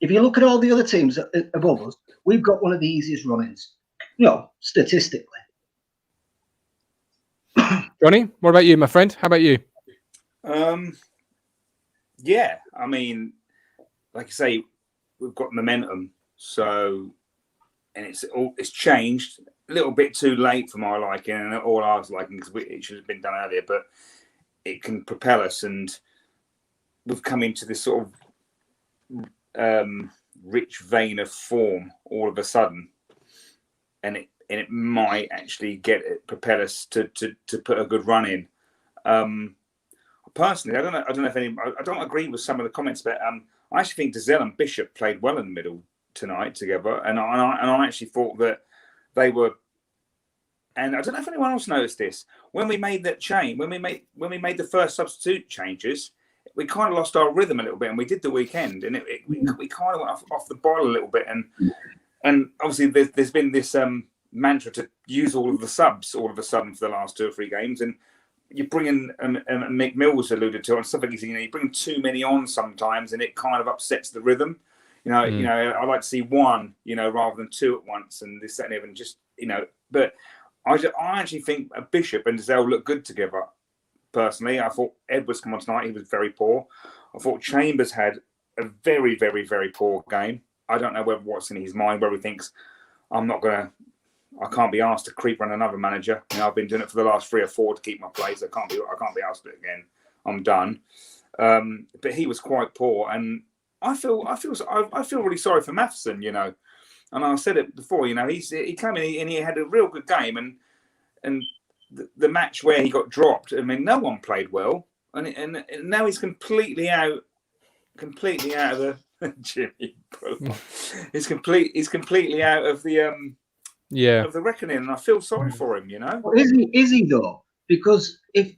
If you look at all the other teams above us, we've got one of the easiest run-ins, statistically. Johnny, what about you, my friend? How about you? Yeah, I mean, like I say, we've got momentum. So, and it's changed a little bit too late for my liking, and all I was liking because it should have been done earlier. But it can propel us, and we've come into this sort of rich vein of form all of a sudden, and it might actually propel us to put a good run in. Personally, I don't agree with some of the comments, but I actually think Dazelle and Bishop played well in the middle tonight together, and I actually thought that they were. And I don't know if anyone else noticed this when we made that change, when we made the first substitute changes, we kind of lost our rhythm a little bit, and we did the weekend, and we kind of went off the boil a little bit, and obviously there's been this mantra to use all of the subs all of a sudden for the last 2 or 3 games, and you bring in Mick Mills alluded to, and stuff like you bring too many on sometimes, and it kind of upsets the rhythm. I like to see 1, rather than 2 at once, and this, that, and the other, and just But I actually think Bishop and Dazelle look good together. Personally, I thought Edwards come on tonight; he was very poor. I thought Chambers had a very, very, very poor game. I don't know what's in his mind, where he thinks I can't be asked to creep run another manager. I've been doing it for the last 3 or 4 to keep my place. I can't be asked to do it again. I'm done. But he was quite poor, and I feel really sorry for Matheson. And I said it before. he came in and he had a real good game, and the match where he got dropped. I mean, no one played well, and now he's completely out of the Jimmy. He's completely out of the of the reckoning, and I feel sorry for him. Well, is he though? Because if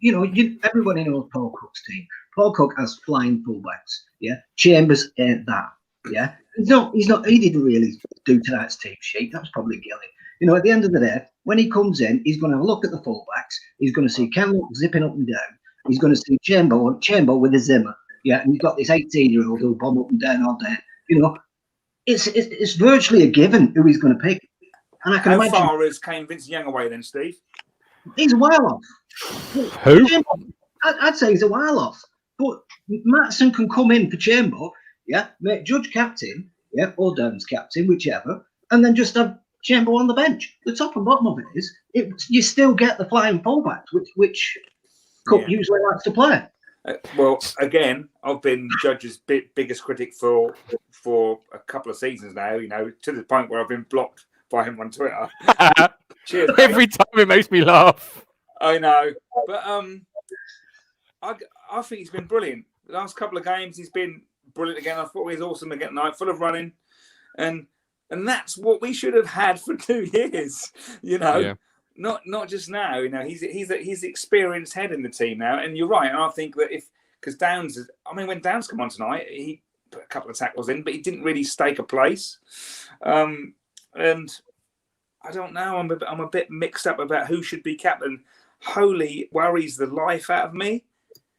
everybody knows Paul Cook's team. Paul Cook has flying fullbacks. Yeah, Chambers ain't that. Yeah, he's not. He didn't really do tonight's team sheet. That's probably Gilly. At the end of the day, when he comes in, he's going to look at the fullbacks. He's going to see Kenlock zipping up and down. He's going to see Chamber with a Zimmer. Yeah, and you've got this 18-year-old who'll bomb up and down all day. It's virtually a given who he's going to pick. And I can imagine. How far is Kane Vincent Young away then, Steve? He's a while off. Who? I'd say he's a while off. But Mattson can come in for Chamber, make Judge captain, or Downs captain, whichever, and then just have Chamber on the bench. The top and bottom of it is, you still get the flying fullbacks, which Cook usually likes to play. Well, again, I've been Judge's biggest critic for a couple of seasons now. To the point where I've been blocked by him on Twitter. Cheers. Every time it makes me laugh. I know, but I think he's been brilliant. The last couple of games, he's been brilliant again. I thought he was awesome again tonight, full of running, and that's what we should have had for 2 years. not just now. You know, he's the experienced head in the team now. And you're right. And I think that because Downs, when Downs come on tonight, he put a couple of tackles in, but he didn't really stake a place. And I don't know. I'm a bit mixed up about who should be captain. Holy worries the life out of me.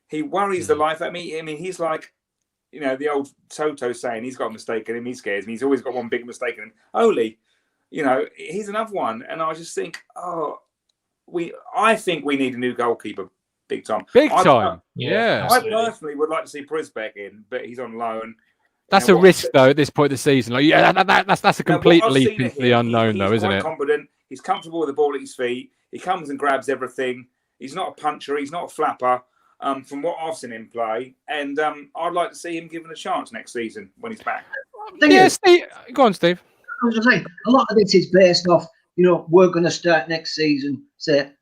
He worries the life out of me. I mean, he's like, you know, the old Toto saying he's got a mistake in him. He scares me. He's always got one big mistake in him. Holy, you know, he's another one. And I just think, I think we need a new goalkeeper, big time. Big time. Yeah. I personally would like to see Prisbeck in, but he's on loan. That's a risk, though, at this point of the season. Like, that's a complete leap into the unknown, though, isn't it? He's quite confident. He's comfortable with the ball at his feet. He comes and grabs everything. He's not a puncher. He's not a flapper. From what I've seen him play, and I'd like to see him given a chance next season when he's back. Steve. Go on, Steve. I was just saying, a lot of this is based off, you know, we're going to start next season, say,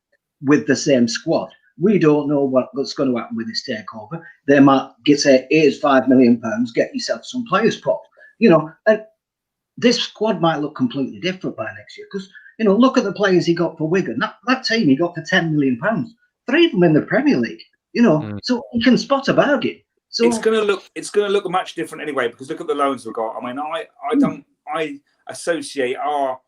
with the same squad. We don't know what's going to happen with this takeover. They might say, here's £5 million, get yourself some players prop. You know, and this squad might look completely different by next year because, you know, look at the players he got for Wigan. That team he got for £10 million. 3 of them in the Premier League. You know, so he can spot a bargain. So it's going to look much different anyway because look at the loans we've got. I mean, I associate our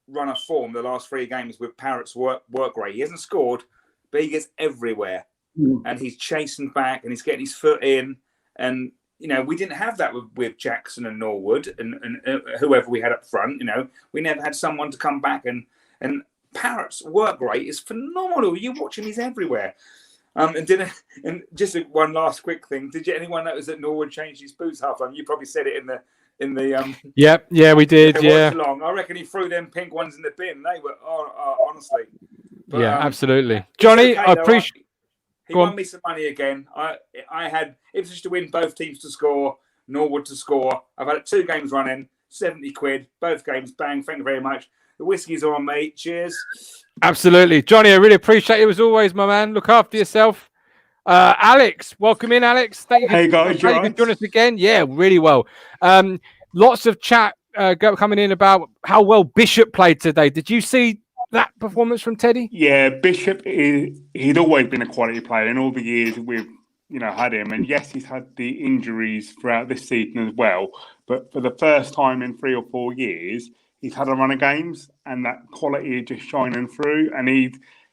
run of form the last 3 games with Parrott's work rate. He hasn't scored, but he gets everywhere, and he's chasing back and he's getting his foot in. And you know, we didn't have that with Jackson and Norwood and whoever we had up front. You know, we never had someone to come back and Parrott's work rate is phenomenal. You watch him; he's everywhere. And just one last quick thing. Did anyone notice that Norwood changed his boots half-time? You probably said it in the Yeah, we did. Yeah. Long. I reckon he threw them pink ones in the bin. They were honestly. But, absolutely. Johnny, okay, I appreciate. He won me some money again. I had Ipswich to win, both teams to score, Norwood to score. I've had 2 games running, £70, both games. Bang! Thank you very much. The whiskey's on, mate. Cheers. Absolutely. Johnny, I really appreciate it as always, my man. Look after yourself. Alex, welcome in, Alex. Thank you. Hey, guys. You can join us again. Yeah, really well. Lots of chat coming in about how well Bishop played today. Did you see that performance from Teddy? Yeah, Bishop, he'd always been a quality player in all the years we've had him. And yes, he's had the injuries throughout this season as well. But for the first time in 3 or 4 years, he's had a run of games, and that quality is just shining through. And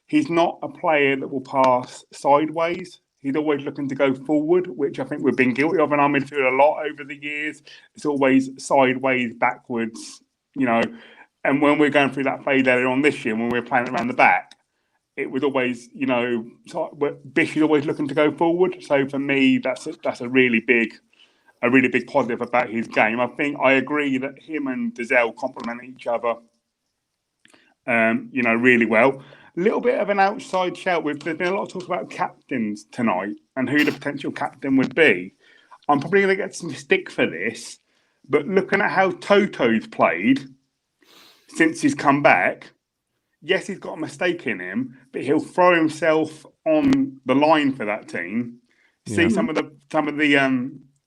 he's not a player that will pass sideways. He's always looking to go forward, which I think we've been guilty of in our midfield a lot over the years. It's always sideways, backwards, you know. And when we're going through that phase earlier on this year, when we were playing around the back, it was always, you know, Bish is always looking to go forward. So for me, that's a really big positive about his game. I think I agree that him and Dazelle complement each other, really well. A little bit of an outside shout. There's been a lot of talk about captains tonight and who the potential captain would be. I'm probably going to get some stick for this, but looking at how Toto's played since he's come back, yes, he's got a mistake in him, but he'll throw himself on the line for that team. See some of the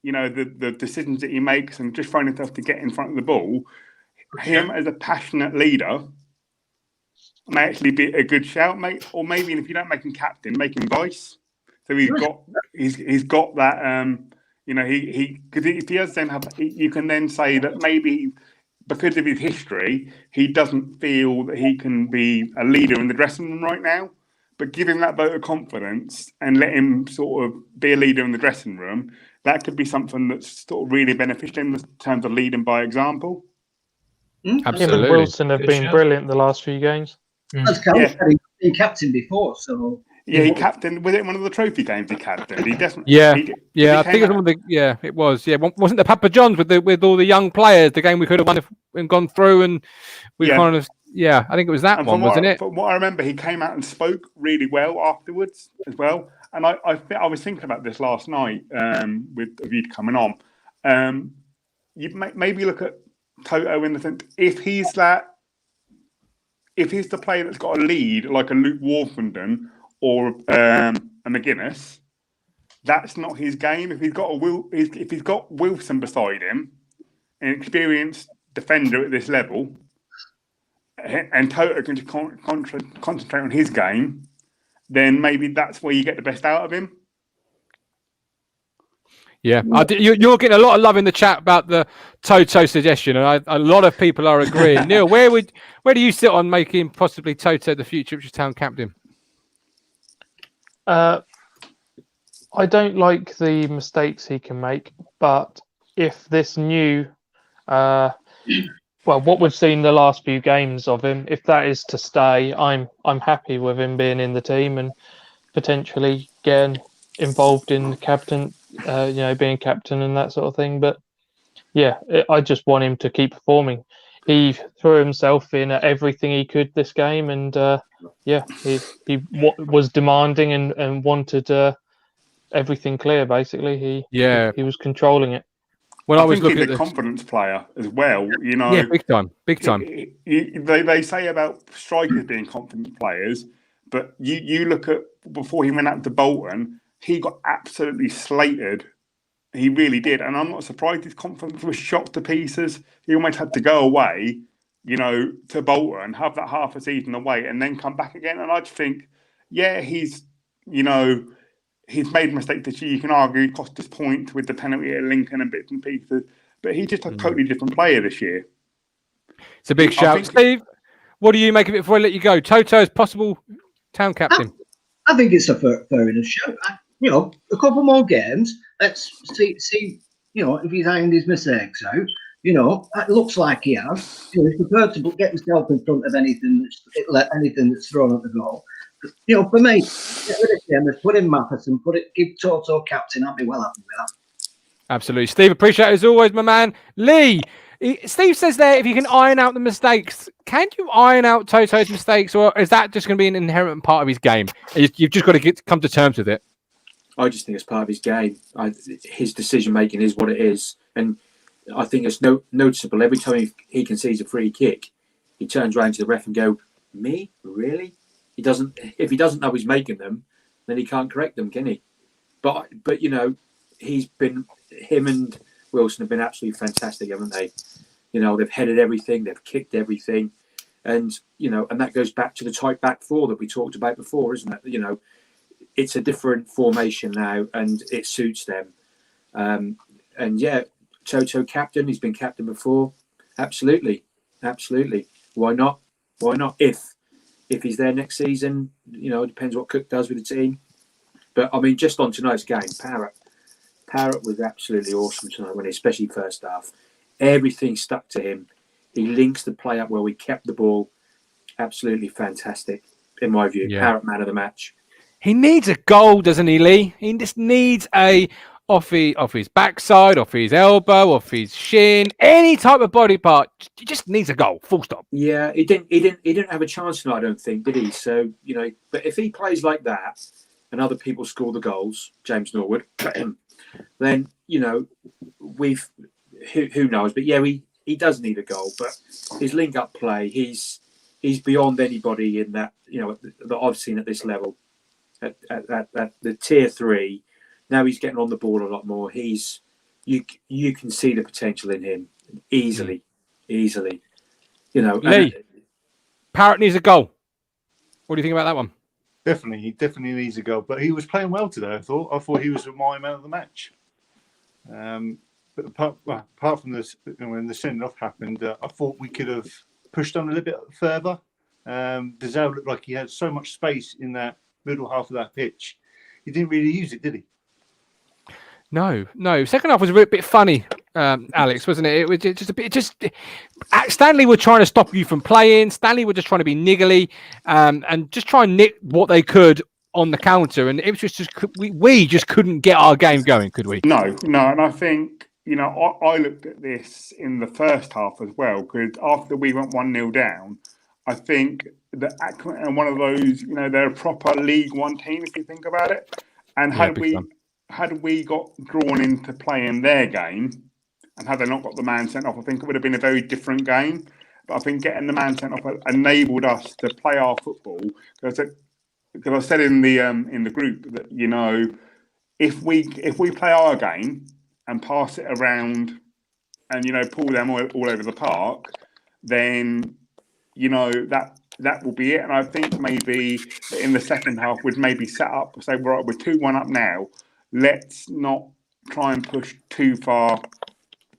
the decisions that he makes and just throwing himself to get in front of the ball. Him as a passionate leader may actually be a good shout, mate. Or maybe if you don't make him captain, make him vice. So he's got that. Because if he does then have, you can then say that maybe because of his history, he doesn't feel that he can be a leader in the dressing room right now. But give him that vote of confidence and let him sort of be a leader in the dressing room. That could be something that's sort of really beneficial in terms of leading by example. Absolutely. Him and Wilson have been brilliant the last few games. As Cal said, he's been captain before, so yeah, he captained. Was it one of the trophy games he captained? He definitely. I think it was one of the. Yeah, it was. Yeah, wasn't the Papa John's with all the young players? The game we could have won if and gone through, and we kind of. Yeah, I think it was that one, wasn't it? From what I remember, he came out and spoke really well afterwards as well. And I was thinking about this last night with a view to coming on. You maybe look at Toto in the sense if he's the player that's got a lead like a Luke Wolfenden or a McGuinness, that's not his game. If he's got Wilson beside him, an experienced defender at this level, and Toto can just concentrate on his game, then maybe that's where you get the best out of him. Yeah, you're getting a lot of love in the chat about the Toto suggestion, and a lot of people are agreeing. Neil, where do you sit on making possibly Toto the future Ipswich Town captain? I don't like the mistakes he can make, but if this new, what we've seen the last few games of him, if that is to stay, I'm happy with him being in the team and potentially getting involved in the captain, being captain and that sort of thing. But yeah, I just want him to keep performing. He threw himself in at everything he could this game, and he was demanding and wanted everything clear. Basically, he was controlling it. When I was looking at the confidence player as well, yeah, big time. They say about strikers being confident players, but you look at before he went out to Bolton, he got absolutely slated. He really did, and I'm not surprised his confidence was shot to pieces. He almost had to go away, to Bolton, have that half a season away, and then come back again. And I just think, he's made mistakes this year. You can argue he cost us points with the penalty at Lincoln and bits and pieces, but he's just a totally different player this year. It's a big shout. Steve, what do you make of it before I let you go? Toto as possible town captain. I think it's a fair enough shout. A couple more games. Let's see. If he's ironed his mistakes out. It looks like he has. He's prepared to get himself in front of anything that's thrown at the goal. For me, get rid of Chambers, put in Matheson, give Toto captain. I'll be well happy with that. Absolutely, Steve. Appreciate it as always, my man. Lee. Steve says there, if you can iron out the mistakes, can you iron out Toto's mistakes, or is that just going to be an inherent part of his game? You've just got to come to terms with it. I just think it's part of his game. His decision making is what it is, and I think it's noticeable every time he concedes a free kick, he turns around to the ref and go, "Me, really?" He doesn't. If he doesn't know he's making them, then he can't correct them, can he? But him and Wilson have been absolutely fantastic, haven't they? They've headed everything, they've kicked everything, and and that goes back to the tight back four that we talked about before, isn't it? It's a different formation now, and it suits them. Toto captain. He's been captain before. Absolutely. Why not? If he's there next season, it depends what Cook does with the team. But I mean, just on tonight's game, Parrott was absolutely awesome tonight, especially first half. Everything stuck to him. He links the play up where we kept the ball. Absolutely fantastic, in my view. Yeah. Parrott man of the match. He needs a goal, doesn't he, Lee? He just needs off his backside, off his elbow, off his shin, any type of body part. He just needs a goal. Full stop. Yeah, he didn't have a chance tonight, I don't think, did he? So but if he plays like that, and other people score the goals, James Norwood, then who knows? But yeah, he does need a goal. But his link-up play, he's beyond anybody in that that I've seen at this level. At the tier 3, now he's getting on the ball a lot more. You can see the potential in him easily. Lee, Parrott needs a goal. What do you think about that one? Definitely, he definitely needs a goal. But he was playing well today. I thought he was my man of the match. But apart from this, when the send off happened, I thought we could have pushed on a little bit further. Dazelle looked like he had so much space in that middle half of that pitch. He didn't really use it, did he? No. Second half was a bit funny, Alex, wasn't it? It was just a bit. Stanley were trying to stop you from playing. Stanley were just trying to be niggly, and just try and nick what they could on the counter. And it was just we just couldn't get our game going, could we? No. And I think I looked at this in the first half as well, because after we went 1-0 down, I think that ACCRINGTON are one of those, they're a proper League One team if you think about it. And had we got drawn into playing their game, and had they not got the man sent off, I think it would have been a very different game. But I think getting the man sent off enabled us to play our football. Because I said in the group that if we play our game and pass it around and pull them all over the park, then that will be it. And I think maybe in the second half we'd maybe set up, say, right, we're 2-1 up now. Let's not try and push too far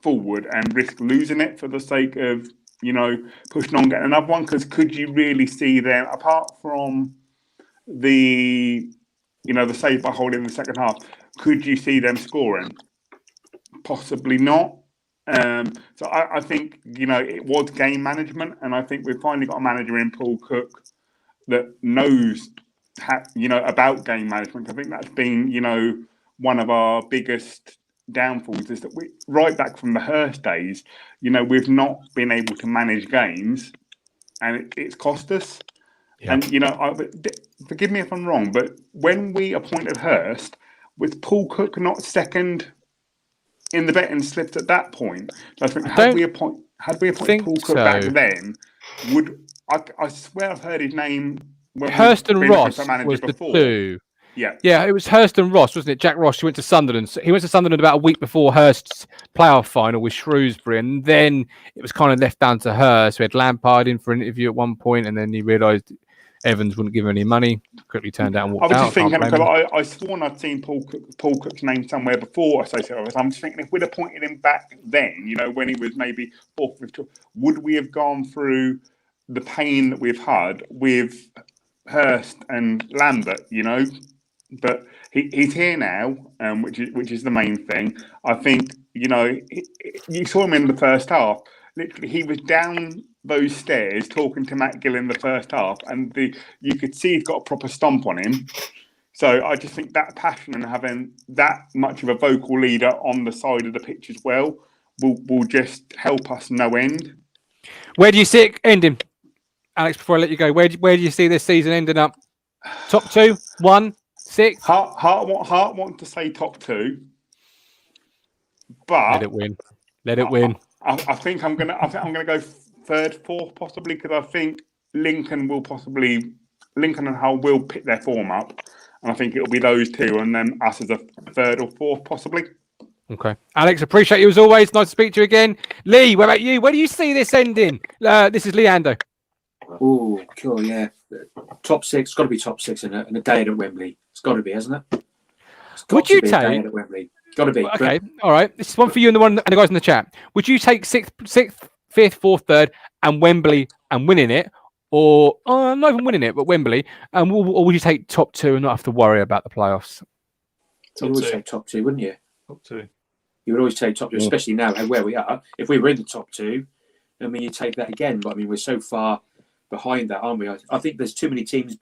forward and risk losing it for the sake of, pushing on, getting another one. Because could you really see them, apart from the save by holding in the second half, could you see them scoring? Possibly not. So I think, it was game management, and I think we've finally got a manager in Paul Cook that knows, about game management. I think that's been, one of our biggest downfalls, is that we, right back from the Hurst days, we've not been able to manage games, and it's cost us. Yeah. And, forgive me if I'm wrong, but when we appointed Hurst, was Paul Cook not second in the betting slips at that point? I think had we appointed Paul Cook back then, I swear I've heard his name. Hurst and Ross was before. The two. Yeah, it was Hurst and Ross, wasn't it? Jack Ross. He went to Sunderland. He went to Sunderland about a week before Hurst's playoff final with Shrewsbury, and then it was kind of left down to Hurst. We had Lampard in for an interview at one point, and then he realised Evans wouldn't give him any money. Quickly turned out and walked out. I was just thinking, because I sworn I'd seen Paul Cook's name somewhere before associated with us. I'm just thinking, if we'd appointed him back then, when he was maybe fourth, fifth, would we have gone through the pain that we've had with Hurst and Lambert? But he's here now, which is the main thing. I think, you saw him in the first half. Literally, he was down those stairs talking to Matt Gill in the first half, and you could see he's got a proper stomp on him. So I just think that passion and having that much of a vocal leader on the side of the pitch as well will just help us no end. Where do you see it ending, Alex? Before I let you go, where do you see this season ending up? Top 2, 1, 6. Hart want to say top 2, but let it win. Let it win. I think I'm gonna go third, fourth, possibly, because I think Lincoln and Hull will pick their form up, and I think it'll be those two, and then us as a third or fourth, possibly. Okay, Alex, appreciate you as always. Nice to speak to you again. Lee, what about you? Where do you see this ending? This is Leando. Oh, cool, yeah. Top 6, it's got to be top 6 in a day at Wembley. It's got to be, hasn't it? Would you take? A day at Wembley. Got to be. Okay, all right. This is one for you and the guys in the chat. Would you take 6th, 5th, 4th, 3rd, and Wembley and winning it, or not even winning it, but Wembley, or would you take top 2 and not have to worry about the playoffs? You'd always take top 2, wouldn't you? Top 2. You would always take top 2, especially now and where we are. If we were in the top 2, you take that again. But we're so far behind that, aren't we? I think there's too many teams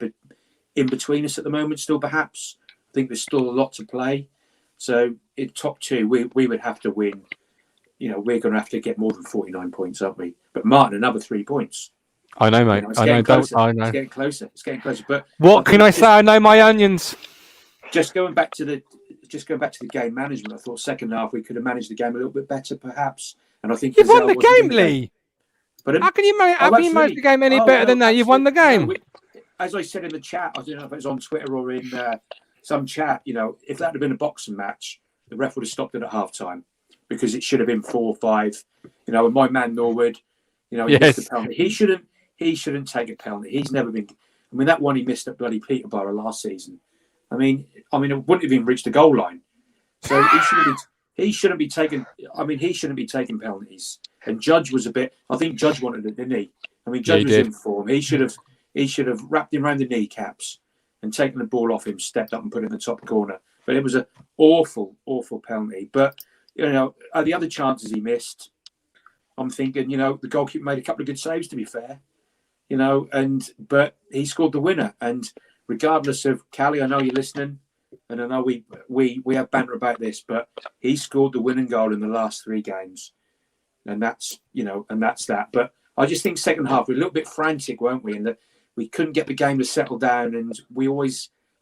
in between us at the moment still, perhaps. I think there's still a lot to play. So in top 2, we would have to win. We're going to have to get more than 49 points, aren't we? But Martin, another 3 points. I know, mate. I know. It's getting closer. It's getting closer. But what can I say? I know my onions. Just going back to the game management, I thought second half we could have managed the game a little bit better, perhaps. And I think you've won the game, Lee. But how can you manage the game any better than that? You've won the game. As I said in the chat, I don't know if it was on Twitter or in some chat. If that had been a boxing match, the ref would have stopped it at half time, because it should have been 4-5. And my man Norwood, he missed a penalty. He shouldn't take a penalty. He's never been. That one he missed at bloody Peterborough last season. It wouldn't have even reached the goal line. So he shouldn't be taking. He shouldn't be taking penalties. And Judge was a bit. I think Judge wanted it, didn't he? Judge was in form. He should have wrapped him around the kneecaps and taken the ball off him, stepped up and put it in the top corner. But it was an awful, awful penalty. But the other chances he missed, I'm thinking, the goalkeeper made a couple of good saves, to be fair. But he scored the winner. And regardless of Callie, I know you're listening, and I know we have banter about this, but he scored the winning goal in the last 3 games. And that's that. But I just think second half we're a little bit frantic, weren't we? And that we couldn't get the game to settle down, and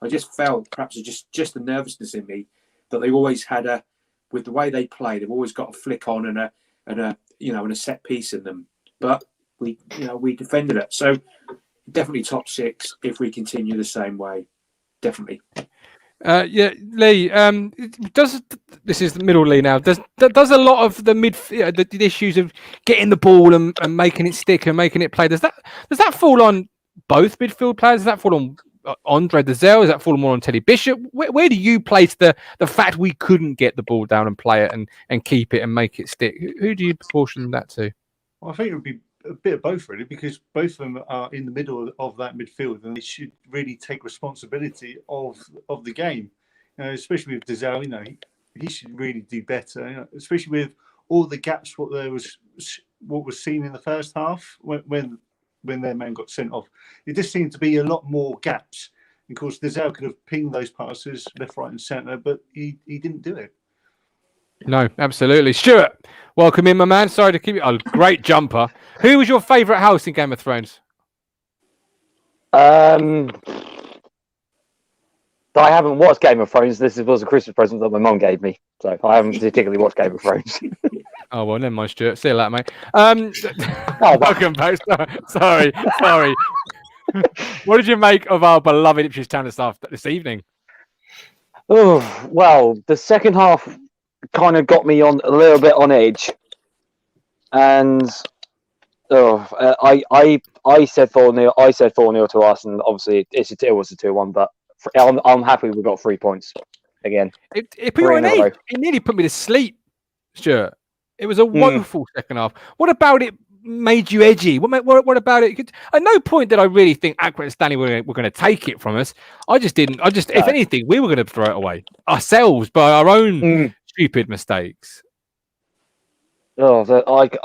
I just felt, perhaps it's just the nervousness in me, that they always had with the way they play, they've always got a flick on and a set piece in them. But we defended it. So definitely top 6 if we continue the same way. Definitely. Yeah, Lee. This is the middle, Lee? Now, does a lot of the the issues of getting the ball and making it stick and making it play? Does that fall on both midfield players? Does that fall on Andre Dazelle? Does that fall more on Teddy Bishop? Where do you place the fact we couldn't get the ball down and play it and keep it and make it stick? Who do you proportion that to? Well, I think it would be a bit of both, really, because both of them are in the middle of that midfield, and they should really take responsibility of the game. Especially with Dazelle, he should really do better. Especially with all the gaps, what was seen in the first half when their man got sent off. It just seemed to be a lot more gaps. Of course, Dazelle could have pinged those passes left, right, and centre, but he didn't do it. No, absolutely. Stuart, welcome in, my man. Sorry to keep you. Oh, great jumper. Who was your favourite house in Game of Thrones? I haven't watched Game of Thrones. This was a Christmas present that my mum gave me, so I haven't particularly watched Game of Thrones. Oh, well, never mind, Stuart. See you later, mate. Welcome back. Sorry. What did you make of our beloved Ipswich Town staff this evening? Oh, well, the second half kind of got me on a little bit on edge, and I said 4-0. I said 4-0 to us, and obviously it was a 2-1. But I'm happy we got 3 points again. It put you on edge. It nearly put me to sleep, Stuart. It was a woeful second half. What about it made you edgy? What about it? At no point did I really think Accrington and Stanley were going to take it from us. I just didn't. If anything, we were going to throw it away ourselves by our own stupid mistakes. Oh,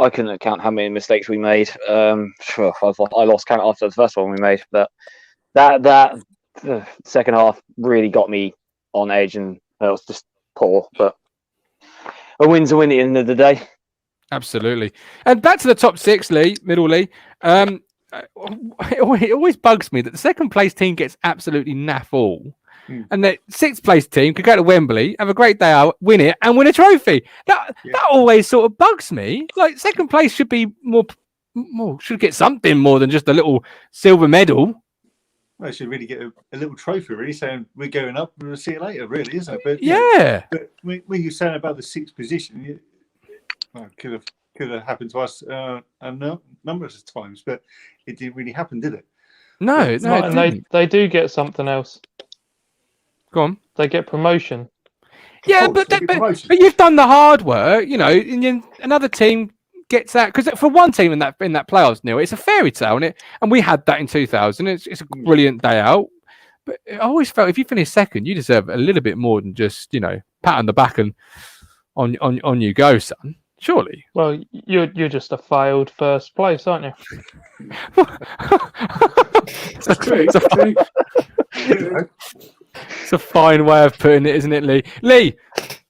I couldn't count how many mistakes we made. I lost count after the first one we made, but that second half really got me on edge, and it was just poor. But a win's a win at the end of the day. Absolutely. And back to the top six, Lee, middle Lee. It always bugs me that the second place team gets absolutely naff all. And the sixth place team could go to Wembley, have a great day out, win it, and win a trophy. That always sort of bugs me. Like, second place should be more should get something more than just a little silver medal. Well, it should really get a little trophy, really, saying we're going up, we'll see you later, really, isn't it? But but when you're saying about the sixth position, it could have happened to us a number of times, but it didn't really happen, did it? No, and they do get something else. Go on. They get promotion. Yeah, but you've done the hard work, and another team gets that, because for one team in that playoffs, Neil, it's a fairy tale, and we had that in 2000. It's a brilliant day out, but I always felt if you finish second, you deserve a little bit more than just pat on the back and on you go, son. Surely. Well, you're just a failed first place, aren't you? That's true. It's a fine way of putting it, isn't it, Lee? Lee,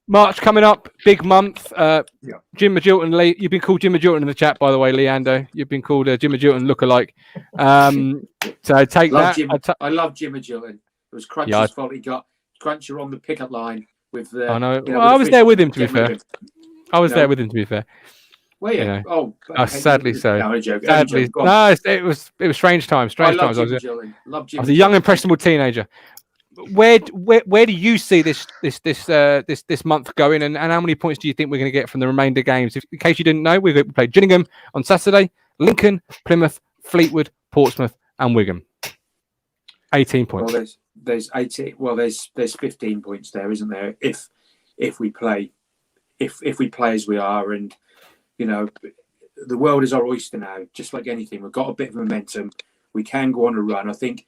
March coming up, big month. Jim Magilton, Lee. You've been called Jim Magilton in the chat, by the way, Leando. You've been called Jim Magilton lookalike. So take that. I love Jim Magilton. It was Cruncher's fault. He got Cruncher on the pickup line with the. I know. I was there with him, to be fair. Well, yeah. Sadly so. No, a joke. Sadly, no. It was strange times. I was a young, impressionable teenager. Where do you see this month going, and how many points do you think we're going to get from the remainder games? In case you didn't know, we play Gillingham on Saturday, Lincoln, Plymouth, Fleetwood, Portsmouth, and Wigan. 18 points. Well, there's 18. Well, there's 15 points there, isn't there? If we play as we are, and the world is our oyster now. Just like anything, we've got a bit of momentum. We can go on a run. I think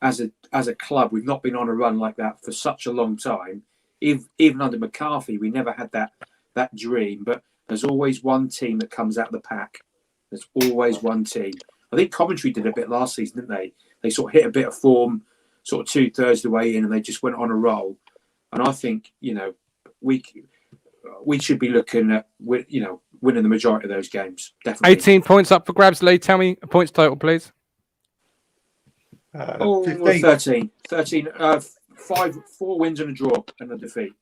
as a club, we've not been on a run like that for such a long time. Even under McCarthy, we never had that dream. But there's always one team that comes out of the pack. There's always one team. I think Coventry did a bit last season, didn't they? They sort of hit a bit of form, sort of 2/3 the way in, and they just went on a roll. And I think we should be looking at winning the majority of those games. Definitely. 18 points up for grabs, Lee. Tell me a points total, please. 13. 4 wins and a draw and a defeat.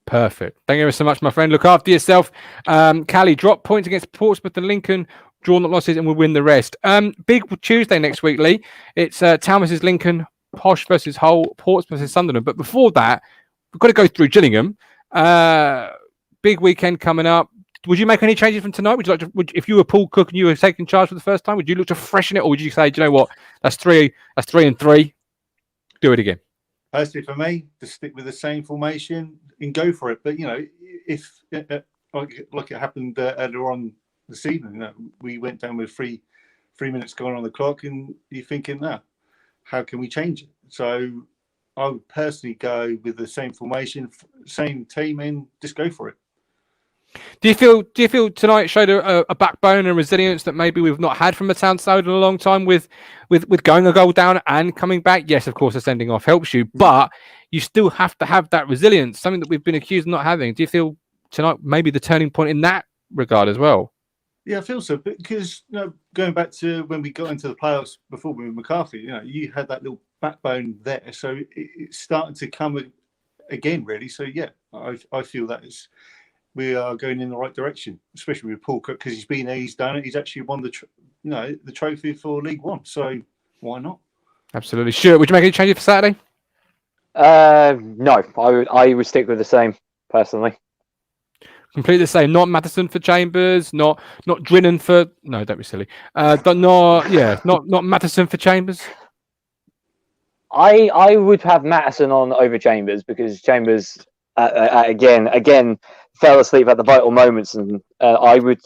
Perfect. Thank you so much, my friend. Look after yourself. Callie, drop points against Portsmouth and Lincoln. Draw, not losses, and we'll win the rest. Big Tuesday next week, Lee. It's Town versus Lincoln, Posh versus Hull, Portsmouth versus Sunderland. But before that, we've got to go through Gillingham. Big weekend coming up. Would you make any changes from tonight? Would you like to? If you were Paul Cook and you were taking charge for the first time, would you look to freshen it, or would you say, do you know what? That's 3 and 3. Do it again. Personally, for me, to stick with the same formation and go for it. But if like it happened earlier on this evening, we went down with three minutes gone on the clock, and you're thinking, how can we change it? So I would personally go with the same formation, same team, and just go for it. Do you feel tonight showed a backbone and resilience that maybe we've not had from a town side in a long time with going a goal down and coming back? Yes, of course, the sending off helps you, but you still have to have that resilience, something that we've been accused of not having. Do you feel tonight maybe the turning point in that regard as well? Yeah, I feel so, because going back to when we got into the playoffs before with McCarthy, you had that little backbone there, so it's starting to come again, really. So yeah, I feel that we are going in the right direction, especially with Paul Cook, because he's been there, he's done it, he's actually won the trophy for League One. So why not? Absolutely. Sure. Would you make any changes for Saturday? No, I would stick with the same personally. Completely the same. Not Matheson for Chambers. Not Drinnan for. No, don't be silly. Not Matheson for Chambers. I would have Matheson on over Chambers, because Chambers again fell asleep at the vital moments, and I would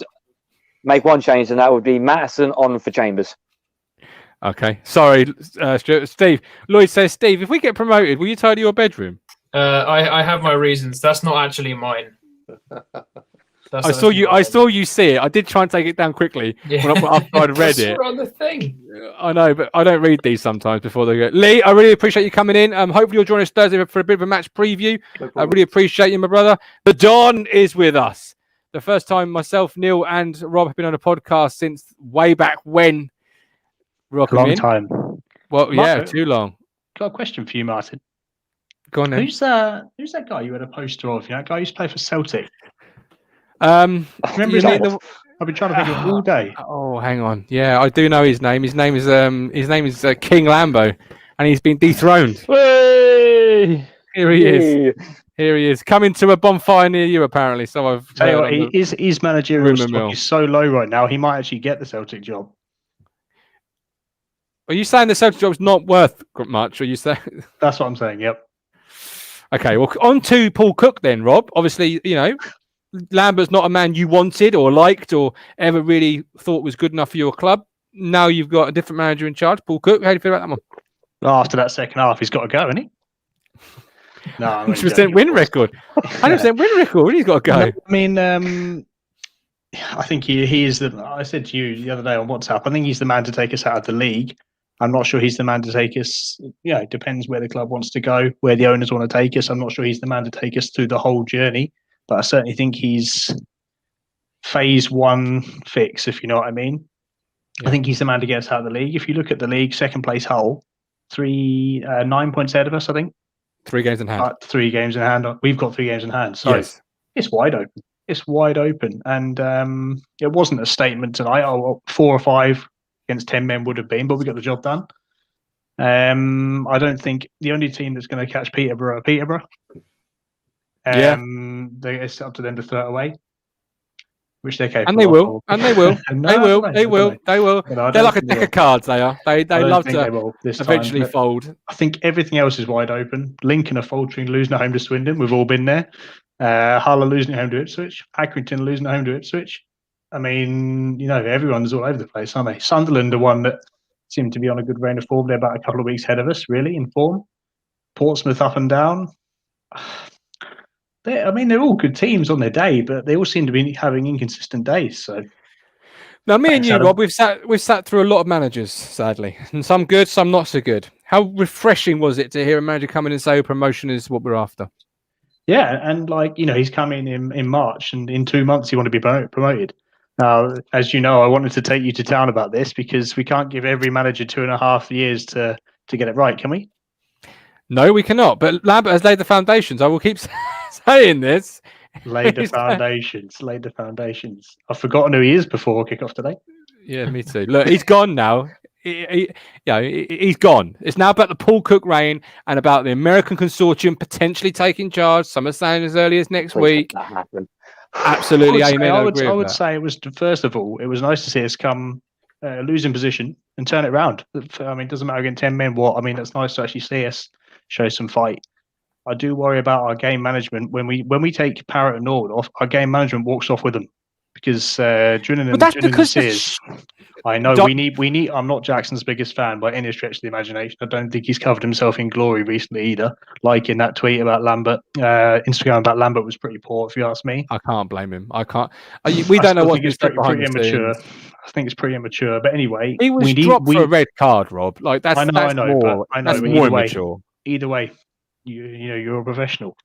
make one change, and that would be Matheson on for Chambers. Okay, sorry, Stuart. Steve. Lloyd says, Steve, if we get promoted, will you tidy your bedroom? I have my reasons. That's not actually mine. I saw you see it. I did try and take it down quickly after I'd read it. On the thing. I know, but I don't read these sometimes before they go. Lee, I really appreciate you coming in. Hopefully you'll join us Thursday for a bit of a match preview. I really appreciate you, my brother. The Don is with us. The first time myself, Neil, and Rob have been on a podcast since way back when. Long time. Well, yeah, too long. Got a question for you, Martin. Go on then. Who's that guy you had a poster of? That guy used to play for Celtic. Remember his name? I've been trying to think of it all day. Oh, hang on. Yeah, I do know his name. His name is King Lambo, and he's been dethroned. Hey! Here he is. Here he is, coming to a bonfire near you, apparently. So I've tell you what, his managerial stock is so low right now. He might actually get the Celtic job. Are you saying the Celtic job's not worth much? Or you say that's what I'm saying? Yep. Okay, well, on to Paul Cook then, Rob. Obviously, Lambert's not a man you wanted or liked or ever really thought was good enough for your club. Now you've got a different manager in charge, Paul Cook. How do you feel about that one? Well, after that second half, he's got to go, hasn't he? No, 100% win record. 100% win record. He's got to go. I mean, I think he is the. I said to you the other day on WhatsApp, I think he's the man to take us out of the league. I'm not sure he's the man to take us. It depends where the club wants to go, where the owners want to take us. I'm not sure he's the man to take us through the whole journey, but I certainly think he's phase one fix, if you know what I mean. Yeah. I think he's the man to get us out of the league. If you look at the league, second place Hull, 9 points ahead of us, I think. 3 games in hand. 3 games in hand. We've got 3 games in hand. So yes. It's wide open. It's wide open. And it wasn't a statement tonight. 4 or 5 against 10 men would have been, but we got the job done. I don't think the only team that's going to catch Peterborough are Peterborough. It's up to them to throw it away, which they're capable of. And they will. They will. They're like a deck of cards, they are. They love to eventually fold. I think everything else is wide open. Lincoln are faltering, losing at home to Swindon. We've all been there. Hull are losing at home to Ipswich. Accrington losing at home to Ipswich. I mean, everyone's all over the place, aren't they? Sunderland are one that seem to be on a good reign of form. They're about a couple of weeks ahead of us, really, in form. Portsmouth up and down. They're all good teams on their day, but they all seem to be having inconsistent days. So now, me and you, Rob, we've sat through a lot of managers, sadly, and some good, some not so good. How refreshing was it to hear a manager come in and say promotion is what we're after? Yeah, and he's coming in March, and in 2 months he want to be promoted. Now, as you know, I wanted to take you to town about this because we can't give every manager 2.5 years to get it right, can we? No, we cannot. But Lambert has laid the foundations. I will keep saying this. Laid the foundations. I've forgotten who he is before kick-off today. Yeah, me too. Look, he's gone now. he's gone. It's now about the Paul Cook reign and about the American consortium potentially taking charge. Some are saying as early as next week. That happen. Absolutely, amen. I would say it was, first of all, it was nice to see us come losing position and turn it around. I mean, it doesn't matter against 10 men. It's nice to actually see us show some fight. I do worry about our game management when we take Parrott and Norwood off. Our game management walks off with them because Drinnan and Sears. I know we need. I'm not Jackson's biggest fan by any stretch of the imagination. I don't think he's covered himself in glory recently either. Like in that tweet about Lambert, Instagram about Lambert was pretty poor, if you ask me. I can't blame him. I can't. We don't know what's pretty immature. I think it's pretty immature. But anyway, he was dropped for a red card, Rob. Like that's I know, more immature. Either way, you're a professional.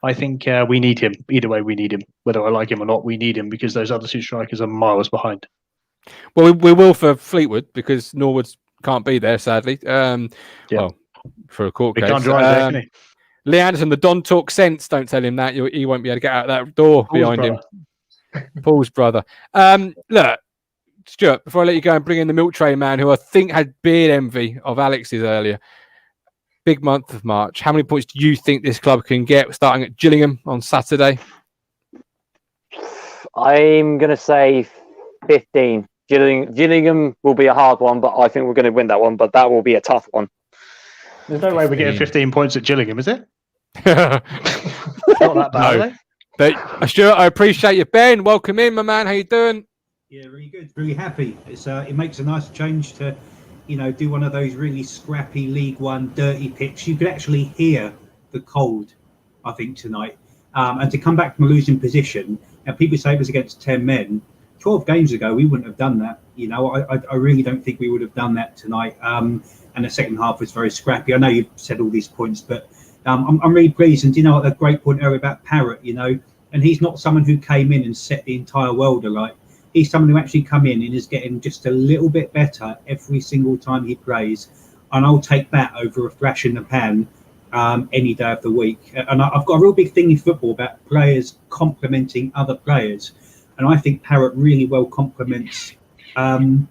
I think we need him. Either way, we need him. Whether I like him or not, we need him because those other two strikers are miles behind. Well, we will for Fleetwood because Norwood can't be there, sadly. Well, for a court case. Can't drive there, can he? Lee Anderson, the Don talk sense. Don't tell him that. He won't be able to get out that door behind him. Paul's brother. Look, Stuart, before I let you go and bring in the milk tray man, who I think had beard envy of Alex's earlier. Big month of March. How many points do you think this club can get starting at Gillingham on Saturday? I'm going to say 15. Gillingham will be a hard one, but I think we're going to win that one. But that will be a tough one. There's no way we're getting 15 points at Gillingham, is it? Not that bad, no. But Stuart, I appreciate you. Ben, welcome in, my man. How you doing? Yeah, really good. Really happy. It makes a nice change to, do one of those really scrappy League One dirty pitch. You could actually hear the cold, I think, tonight. And to come back from a losing position, and people say it was against 10 men. 12 games ago, we wouldn't have done that. I really don't think we would have done that tonight. And the second half was very scrappy. I know you've said all these points, but I'm really pleased. And a great point earlier about Parrott, and he's not someone who came in and set the entire world alight. He's someone who actually come in and is getting just a little bit better every single time he plays. And I'll take that over a flash in the pan any day of the week. And I've got a real big thing in football about players complementing other players. And I think Parrott really well complements Norwood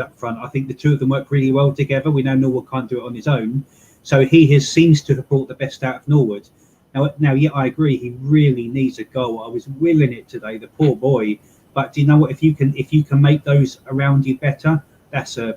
up front. I think the two of them work really well together. We know Norwood can't do it on his own. So he seems to have brought the best out of Norwood. Now, yeah, I agree. He really needs a goal. I was willing it today, the poor boy. But do you know what? If you can make those around you better, that's a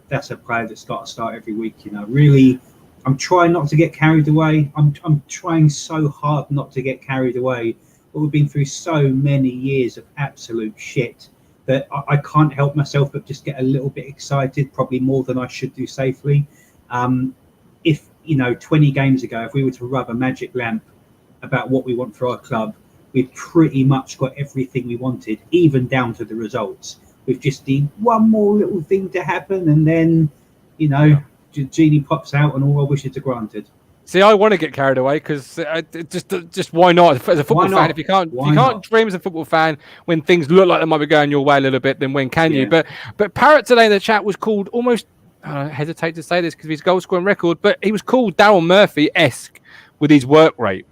player that's got to start every week. Really, I'm trying not to get carried away. I'm trying so hard not to get carried away. But we've been through so many years of absolute shit that I can't help myself but just get a little bit excited, probably more than I should do safely. If 20 games ago, if we were to rub a magic lamp about what we want for our club, we've pretty much got everything we wanted, even down to the results. We've just need one more little thing to happen, and then, Genie pops out and all our wishes are granted. See, I want to get carried away because just why not? As a football fan, if you can't dream as a football fan when things look like they might be going your way a little bit, then when can you? But Parrott today in the chat was called almost. I hesitate to say this because of his goal scoring record, but he was called Daryl Murphy-esque with his work rate.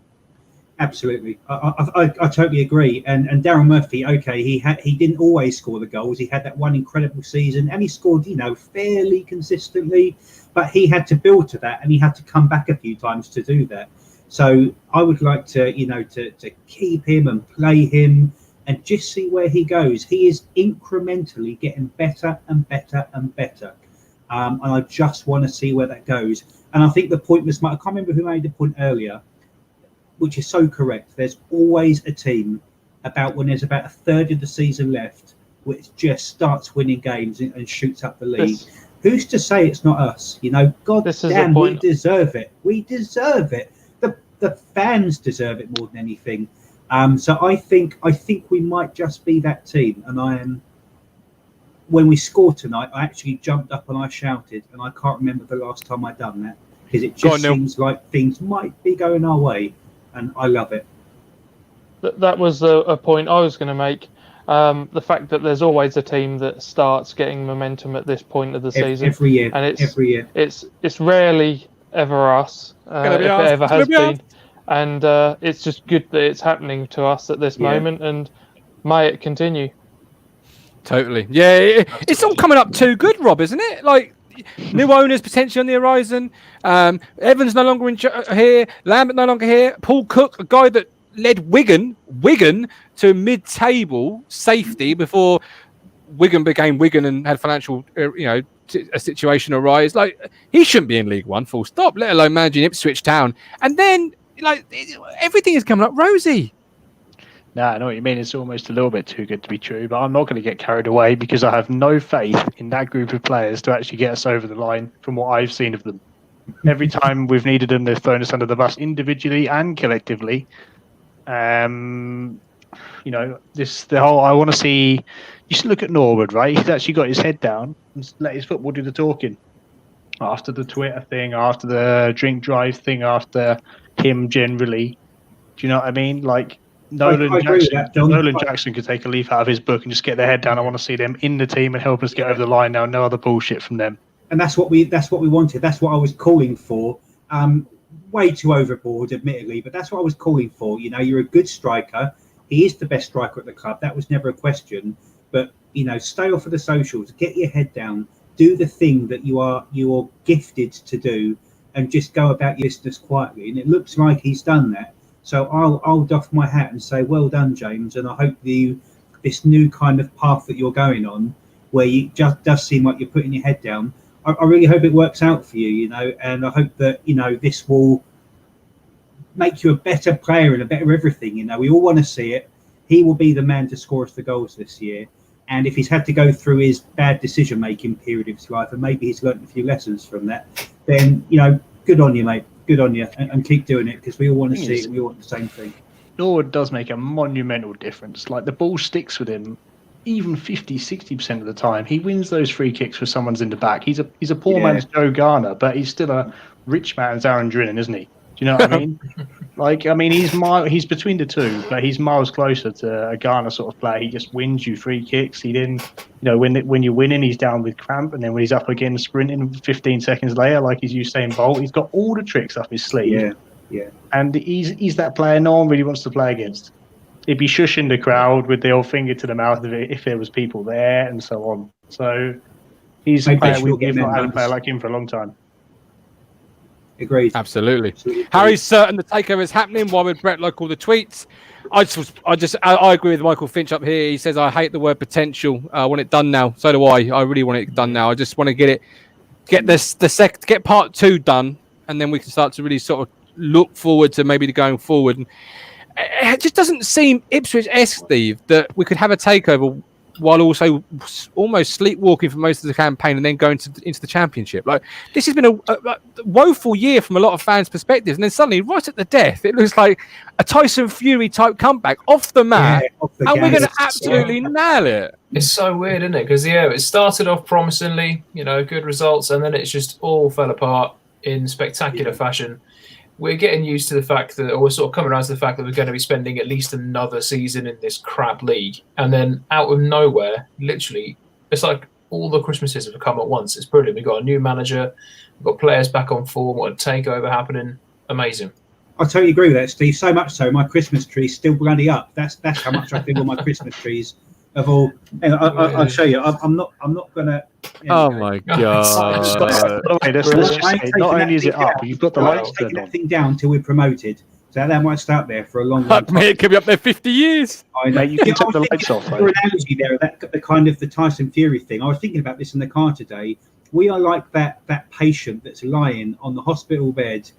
Absolutely, I totally agree. And Daryl Murphy, okay, he didn't always score the goals. He had that one incredible season, and he scored, fairly consistently. But he had to build to that, and he had to come back a few times to do that. So I would like to, to keep him and play him, and just see where he goes. He is incrementally getting better and better and better, and I just want to see where that goes. And I think the point was, I can't remember who made the point earlier, which is so correct. There's always a team when there's about a third of the season left, which just starts winning games and shoots up the league. Who's to say it's not us? God damn, we deserve it. We deserve it. The fans deserve it more than anything. So I think we might just be that team. And when we scored tonight, I actually jumped up and I shouted. And I can't remember the last time I'd done that because it just seems like things might be going our way. And I love it. That was a point I was going to make. The fact that there's always a team that starts getting momentum at this point of the season every year, and every year. It's rarely ever us, if it ever has been, and it's just good that it's happening to us at this moment, and may it continue. Totally. Yeah, it's all coming up too good, Rob, isn't it? Like, new owners potentially on the horizon. Evans no longer here. Lambert no longer here. Paul Cook, a guy that led Wigan to mid-table safety before Wigan became Wigan and had financial, a situation arise. Like, he shouldn't be in League One, full stop, let alone managing Ipswich Town. And then, like, everything is coming up rosy. No, I know what you mean. It's almost a little bit too good to be true, but I'm not going to get carried away because I have no faith in that group of players to actually get us over the line from what I've seen of them. Every time we've needed them, they've thrown us under the bus individually and collectively. I want to see. You should look at Norwood, right? He's actually got his head down and let his football do the talking. After the Twitter thing, after the drink drive thing, after him generally. Do you know what I mean? Like, Nolan Jackson could take a leaf out of his book and just get their head down. I want to see them in the team and help us get over the line now. No other bullshit from them. And that's what we wanted. That's what I was calling for. Way too overboard, admittedly, but that's what I was calling for. You're a good striker. He is the best striker at the club. That was never a question. But stay off of the socials. Get your head down. Do the thing that you're gifted to do, and just go about your business quietly. And it looks like he's done that. So I'll doff my hat and say, well done, James. And I hope this new kind of path that you're going on, where you just does seem like you're putting your head down, I really hope it works out for you, and I hope that, this will make you a better player and a better everything. We all want to see it. He will be the man to score us the goals this year. And if he's had to go through his bad decision-making period of his life, and maybe he's learned a few lessons from that, then, good on you, mate. Good on you, and keep doing it, because we all want to see it. We all want the same thing. Norwood does make a monumental difference. Like, the ball sticks with him even 50-60% of the time. He wins those free kicks when someone's in the back. He's a poor man's Joe Garner, but he's still a rich man's Aaron Drinnan, isn't he? Do you know what I mean? He's between the two, but he's miles closer to a Garner sort of player. He just wins you free kicks. He then, when you're winning, he's down with cramp, and then when he's up again sprinting 15 seconds later, like he's Usain Bolt, he's got all the tricks up his sleeve. Yeah. And he's that player no one really wants to play against. He'd be shushing the crowd with the old finger to the mouth of it if there was people there and so on. So he's a player we've not had a player like him for a long time. Agreed. Absolutely. Harry's certain the takeover is happening. Why would Brett like all the tweets? I agree with Michael Finch up here. He says, I hate the word potential. I want it done now. So do I. I really want it done now. I just want to get part 2 done, and then we can start to really sort of look forward to maybe going forward. And it just doesn't seem Ipswich-esque, Steve, that we could have a takeover while also almost sleepwalking for most of the campaign and then going into the championship. Like, this has been a woeful year from a lot of fans' perspectives, and then suddenly, right at the death, it looks like a Tyson Fury type comeback off the mat, and we're going to absolutely nail it. It's so weird, isn't it? Because it started off promisingly, good results, and then it's just all fell apart in spectacular fashion. We're getting used to the fact that, or we're sort of coming around to the fact that we're going to be spending at least another season in this crap league. And then out of nowhere, literally, it's like all the Christmases have come at once. It's brilliant. We've got a new manager. We've got players back on form. What a takeover happening. Amazing. I totally agree with that, Steve. So much so, my Christmas tree's still bloody up. That's how much I think all my Christmas trees have all. I'll show you. I'm not going to. Oh my god! Not only is it up, but you've got the lights turned on. That thing down till we're promoted, so that might stay up there for a long time. Mate, it could be up there 50 years. I know. You can take the lights off. Your analogy there, the kind of the Tyson Fury thing. I was thinking about this in the car today. We are like that patient that's lying on the hospital bed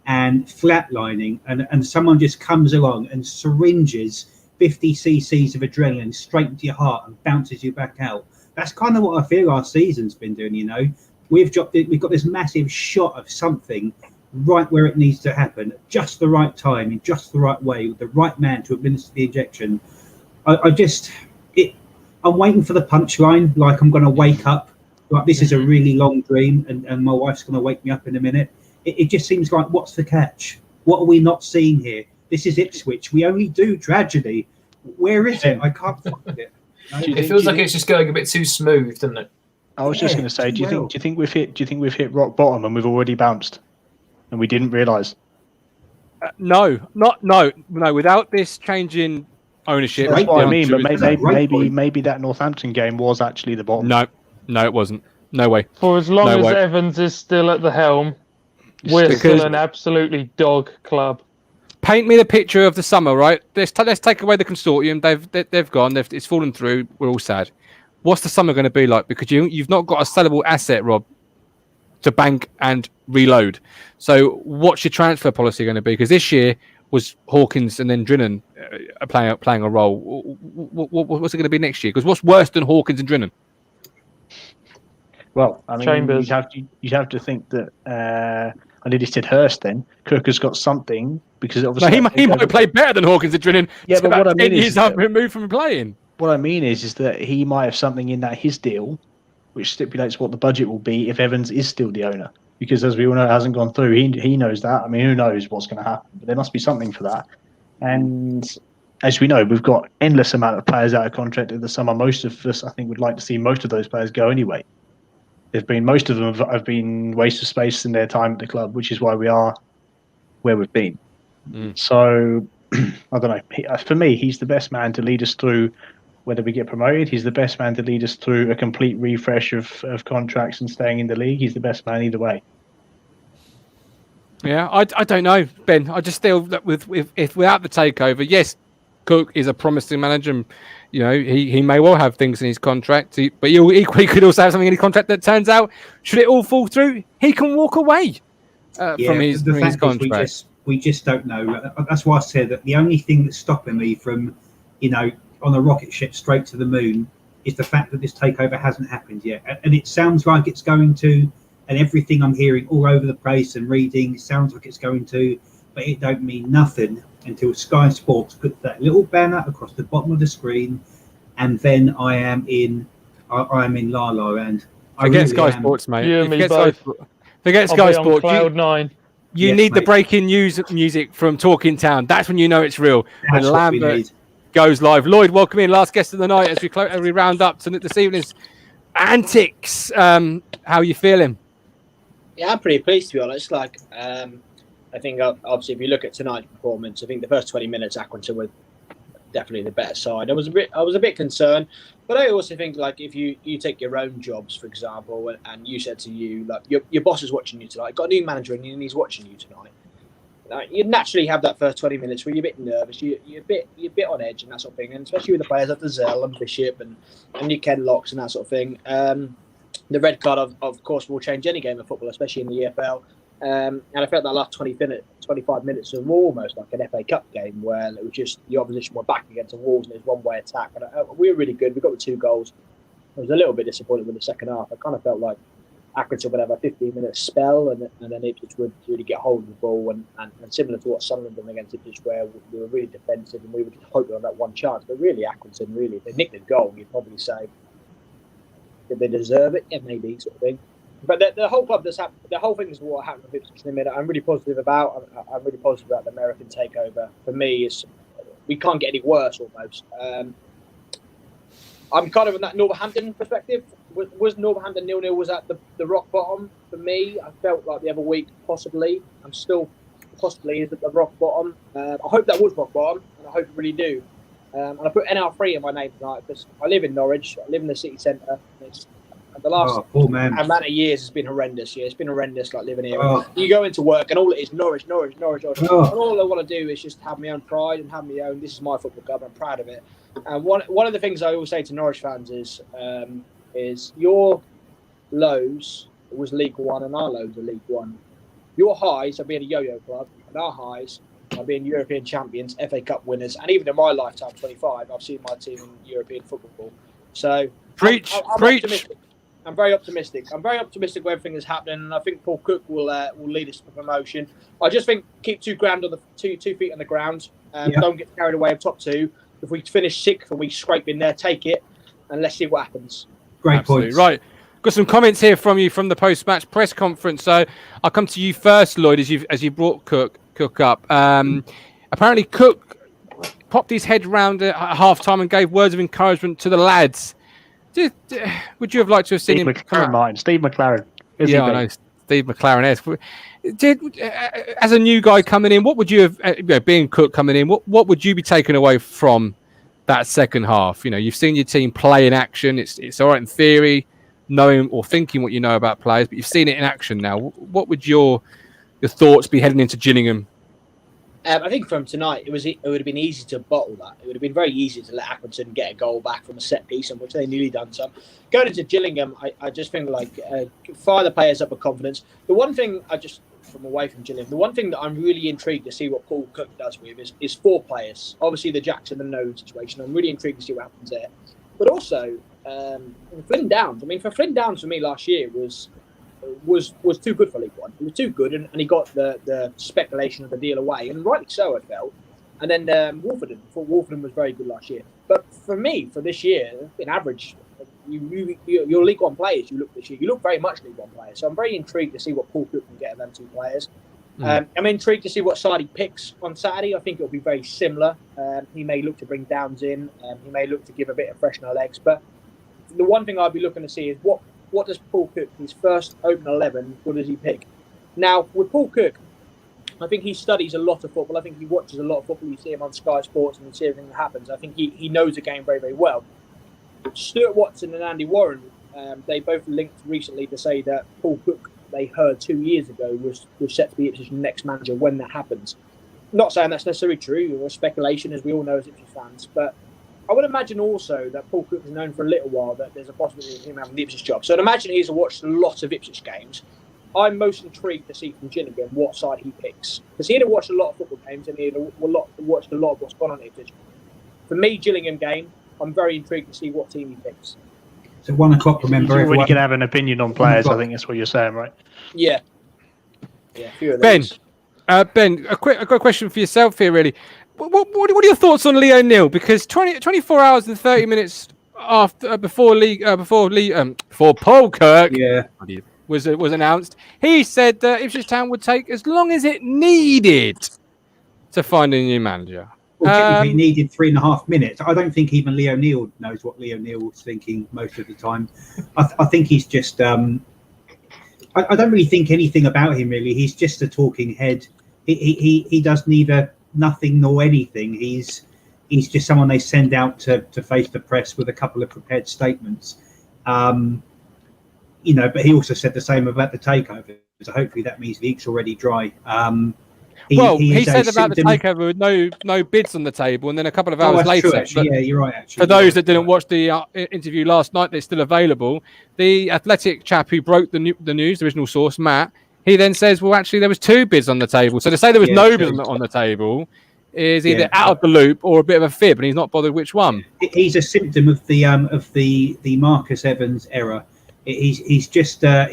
and flatlining, and someone just comes along and syringes 50 cc's of adrenaline straight into your heart and bounces you back out. That's kind of what I feel our season's been doing. We've got this massive shot of something right where it needs to happen, at just the right time, in just the right way, with the right man to administer the injection. I'm waiting for the punchline, like I'm going to wake up, like this is a really long dream, and my wife's going to wake me up in a minute. It just seems like, what's the catch? What are we not seeing here? This is Ipswich. We only do tragedy. Where is it? I can't find it. It feels like it's just going a bit too smooth, doesn't it? I was just going to say, do you think we've hit rock bottom and we've already bounced, and we didn't realise? No. Without this changing ownership. That's what I mean. But maybe maybe that Northampton game was actually the bottom. No, it wasn't. No way. For as long No as way. Evans is still at the helm, we're still an absolutely dog club. Paint me the picture of the summer, right? Let's take away the consortium. They've gone. It's fallen through. We're all sad. What's the summer going to be like? Because you've not got a sellable asset, Rob, to bank and reload. So what's your transfer policy going to be? Because this year was Hawkins and then Drinnan playing a role. What's it going to be next year? Because what's worse than Hawkins and Drinnan? Well, I mean, Chambers. you'd have to think that. I nearly said Hurst. Then Cook has got something because obviously he might play better than Hawkins and Drinnan. Yeah, but what I mean is removed from playing. What I mean is that he might have something in that his deal, which stipulates what the budget will be if Evans is still the owner. Because as we all know, it hasn't gone through. He knows that. I mean, who knows what's going to happen? But there must be something for that. And as we know, we've got endless amount of players out of contract in the summer. Most of us, I think, would like to see most of those players go anyway. Most of them have been waste of space in their time at the club, which is why we are where we've been. So I don't know. For me, he's the best man to lead us through whether we get promoted. He's the best man to lead us through a complete refresh of contracts and staying in the league. He's the best man either way. Yeah, I don't know, Ben. I just feel that if without the takeover, yes, Cook is a promising manager. And, you know, he may well have things in his contract, but he equally could also have something in his contract that turns out, should it all fall through, he can walk away from his contract. We just don't know. That's why I said that the only thing that's stopping me from, on a rocket ship straight to the moon is the fact that this takeover hasn't happened yet. And it sounds like it's going to, and everything I'm hearing all over the place and reading sounds like it's going to, but it don't mean nothing until Sky Sports puts that little banner across the bottom of the screen, and then I am in La La Land. Forget Sky Sports, mate. You and me both. Forget Sky Sports. Cloud 9. You need the breaking news music from Talking Town. That's when you know it's real. When Lambert goes live. Lloyd, welcome in. Last guest of the night as we round up to this evening's antics. How are you feeling? Yeah, I'm pretty pleased, to be honest. I think obviously if you look at tonight's performance, I think the first 20 minutes Accrington were definitely the better side. I was a bit concerned, but I also think if you take your own jobs, for example, and you said to you your boss is watching you tonight, got a new manager and he's watching you tonight. You naturally have that first 20 minutes where you're a bit nervous, you're a bit on edge and that sort of thing, and especially with the players like Zell and Bishop and your Ken Locks and that sort of thing. The red card, of course, will change any game of football, especially in the EFL. And I felt that last 25 minutes were almost like an FA Cup game where it was just the opposition were back against the walls and it was one-way attack. And we were really good. We got the 2 goals. I was a little bit disappointed with the second half. I kind of felt like Accrington would have a 15-minute spell and then Ipswich would really get hold of the ball and similar to what Sunderland done against Ipswich, where we were really defensive and we were just hoping on that one chance. But really, Accrington, if they nicked the goal, you'd probably say, did they deserve it? Yeah, maybe, sort of thing. But the whole club does happen. The whole thing is what happened with Ipswich in a minute. I'm really positive about. I'm really positive about the American takeover. For me, we can't get any worse almost. I'm kind of in that Northampton perspective. Was Northampton 0-0? Was that the rock bottom for me? I felt like the other week possibly. I'm still possibly is at the rock bottom. I hope that was rock bottom, and I hope it really do. And I put NR3 in my name tonight because I live in Norwich. I live in the city centre. The last amount of years has been horrendous. Yeah, it's been horrendous, living here. You go into work and all it is Norwich. And all I want to do is just have my own pride and have my own. This is my football club. I'm proud of it. And one of the things I always say to Norwich fans is your lows was League One and our lows are League One. Your highs are being a yo-yo club, and our highs are being European champions, FA Cup winners, and even in my lifetime, 25, I've seen my team in European football. So preach. Optimistic. I'm very optimistic. I'm very optimistic with everything that's happening, and I think Paul Cook will lead us to promotion. I just think keep 2 feet on the ground. Don't get carried away of top 2. If we finish 6th and we scrape in there, take it, and let's see what happens. Great point. Right. Got some comments here from you from the post-match press conference. So I'll come to you first, Lloyd, as you brought Cook up. Apparently, Cook popped his head round at half-time and gave words of encouragement to the lads. Would you have liked to have seen him? Steve McLaren. I know Steve McLaren. As a new guy coming in, what would you have? Being Cook coming in, what would you be taking away from that second half? You know, you've seen your team play in action. It's all right in theory, knowing or thinking what you know about players, but you've seen it in action now. What would your thoughts be heading into Gillingham? I think from tonight, it would have been easy to bottle that. It would have been very easy to let Accrington get a goal back from a set piece, in which they nearly done so. Going into Gillingham, I just think fire the players up with confidence. The one thing from away from Gillingham, the one thing that I'm really intrigued to see what Paul Cook does with is 4 players. Obviously, the Jackson and Node situation. I'm really intrigued to see what happens there. But also, Flynn Downs. I mean, for Flynn Downs, for me last year was too good for League One. He was too good, and he got the speculation of the deal away, and rightly so, I felt. And then Wolverton. I thought Wolverton was very good last year. But for me, for this year, in average, your League One players you look this year, you look very much League One players. So I'm very intrigued to see what Paul Cook can get of them 2 players. I'm intrigued to see what side he picks on Saturday. I think it'll be very similar. He may look to bring Downs in. He may look to give a bit of freshener legs. But the one thing I'll be looking to see is what does Paul Cook, his first open 11, what does he pick? Now, with Paul Cook, I think he studies a lot of football. I think he watches a lot of football. You see him on Sky Sports and you see everything that happens. I think he knows the game very, very well. Stuart Watson and Andy Warren, they both linked recently to say that Paul Cook, they heard 2 years ago, was set to be Ipswich's next manager when that happens. Not saying that's necessarily true, or speculation, as we all know as Ipswich fans, but I would imagine also that Paul Cook has known for a little while that there's a possibility of him having the Ipswich job. So I'd imagine he's watched a lot of Ipswich games. I'm most intrigued to see from Gillingham what side he picks. Because he'd have watched a lot of football games and he'd have watched a lot of what's gone on at Ipswich. For me, Gillingham game, I'm very intrigued to see what team he picks. So 1 o'clock, remember, you can have an opinion on players. I think that's what you're saying, right? Yeah. Yeah. A few of Ben, those. Ben, I've got a question for yourself here, really. What are your thoughts on Lee O'Neill? Because 24 hours and 30 minutes before Paul Kirk was announced, he said that Ipswich Town would take as long as it needed to find a new manager. Well, technically, it needed 3.5 minutes. I don't think even Lee O'Neill knows what Lee O'Neill was thinking most of the time. I think he's just. I don't really think anything about him, really. He's just a talking head. He does neither nothing nor anything. He's just someone they send out to face the press with a couple of prepared statements. But he also said the same about the takeover. So hopefully that means the ink's already dry. He said about the takeover with no bids on the table, and then a couple of hours later. True, yeah, you're right. Actually, for those that didn't watch the interview last night, that's still available. The Athletic chap who broke the news, the original source, Matt, he then says, "Well, actually, there was 2 bids on the table." So to say there was no bid on the table is either out of the loop or a bit of a fib, and he's not bothered which one. He's a symptom of the Marcus Evans era. He's just a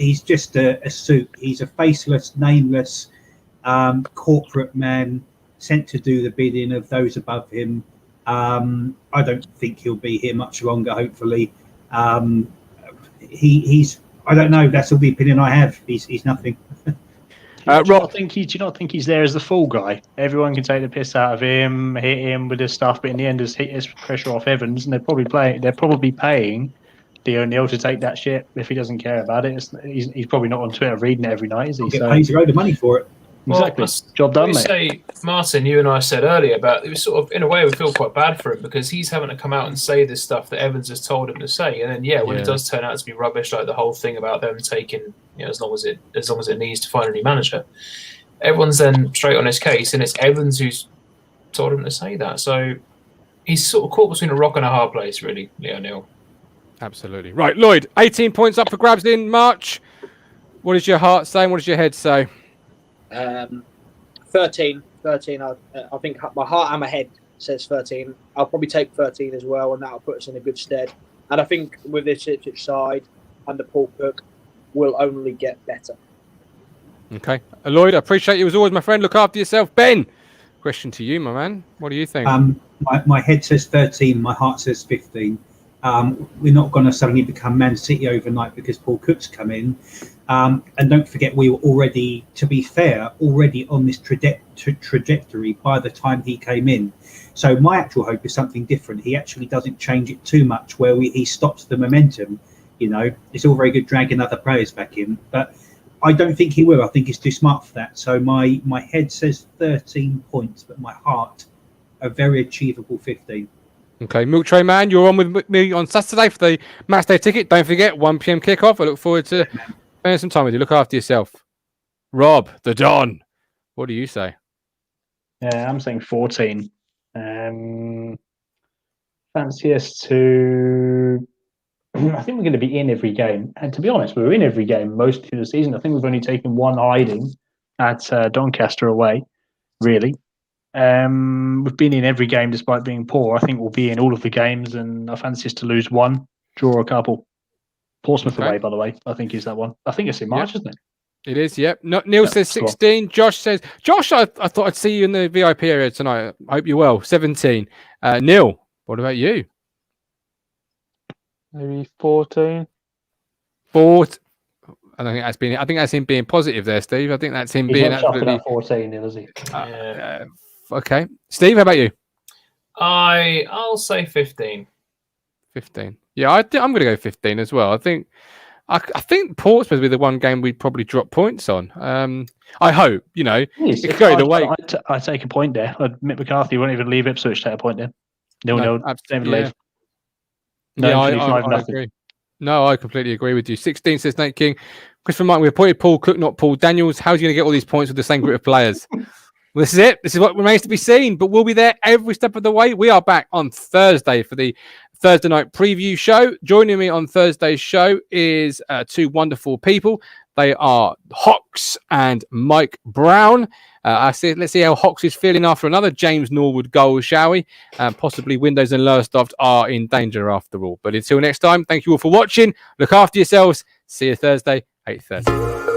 suit. He's a faceless, nameless. Corporate man sent to do the bidding of those above him. I don't think he'll be here much longer. Hopefully, he's. I don't know. That's all the opinion I have. He's nothing. Do you not think he's there as the fall guy? Everyone can take the piss out of him, hit him with his stuff, but in the end, it's pressure off Evans, and they're probably paying Lee O'Neill to take that shit if he doesn't care about it. He's probably not on Twitter reading it every night, is he? He pays a load of money for it. Exactly. Job done, mate. Say, Martin, you and I said earlier about it was sort of, in a way, we feel quite bad for him because he's having to come out and say this stuff that Evans has told him to say, and then when it does turn out to be rubbish, like the whole thing about them taking, as long as it needs to find a new manager, everyone's then straight on his case, and it's Evans who's told him to say that. So he's sort of caught between a rock and a hard place, really, Lee O'Neill. Absolutely right, Lloyd. 18 points up for grabs in March. What does your heart say? And what does your head say? 13. I think my heart and my head says 13. I'll probably take 13 as well, and that'll put us in a good stead. And I think with this Ipswich side under Paul Cook, we'll only get better. Okay. Lloyd, I appreciate you as always, my friend. Look after yourself. Ben, question to you, my man. What do you think? My head says 13. My heart says 15. We're not going to suddenly become Man City overnight because Paul Cook's come in. And don't forget, we were already, to be fair, on this trajectory by the time he came in. So my actual hope is something different. He actually doesn't change it too much where he stops the momentum. It's all very good dragging other players back in, but I don't think he will. I think he's too smart for that. So my head says 13 points, but my heart, a very achievable 15. Okay, Milk Tray Man, you're on with me on Saturday for the match day ticket. Don't forget, 1 p.m. kickoff. I look forward to spending some time with you. Look after yourself. Rob, the Don, what do you say? Yeah, I'm saying 14. Fancy us to... I think we're going to be in every game. And to be honest, we were in every game most of the season. I think we've only taken one hiding at Doncaster away, really. We've been in every game despite being poor. I think we'll be in all of the games, and I fancy us to lose one, draw a couple. Portsmouth away, by the way, I think is that one. I think it's in March, isn't it? It is, yep. No, Neil says 16. Josh says, Josh, I thought I'd see you in the VIP area tonight. I hope you're well. 17. Neil, what about you? Maybe 14. 14. I don't think that's been. I think that's him being positive there, Steve. I think that's him He's being not shocked absolutely. about 14, is he? Okay, Steve, how about you? I'll say 15. 15. Yeah, I'm going to go 15 as well. I think Portsmouth will be the one game we'd probably drop points on. I hope, it could go either way. I take a point there. Mick McCarthy won't even leave Ipswich to take a point there. No, David leave. No, I agree. No, I completely agree with you. 16 says Nate King. Christopher Martin, we appointed Paul Cook, not Paul Daniels. How's he going to get all these points with the same group of players? Well, this is it. This is what remains to be seen, but we'll be there every step of the way. We are back on Thursday for the Thursday night preview show. Joining me on Thursday's show is two wonderful people. They are Hawks and Mike Brown. Let's see how Hawks is feeling after another James Norwood goal, shall we? Possibly Windows and Lowestoft are in danger after all. But until next time, thank you all for watching. Look after yourselves. See you Thursday, 8:30.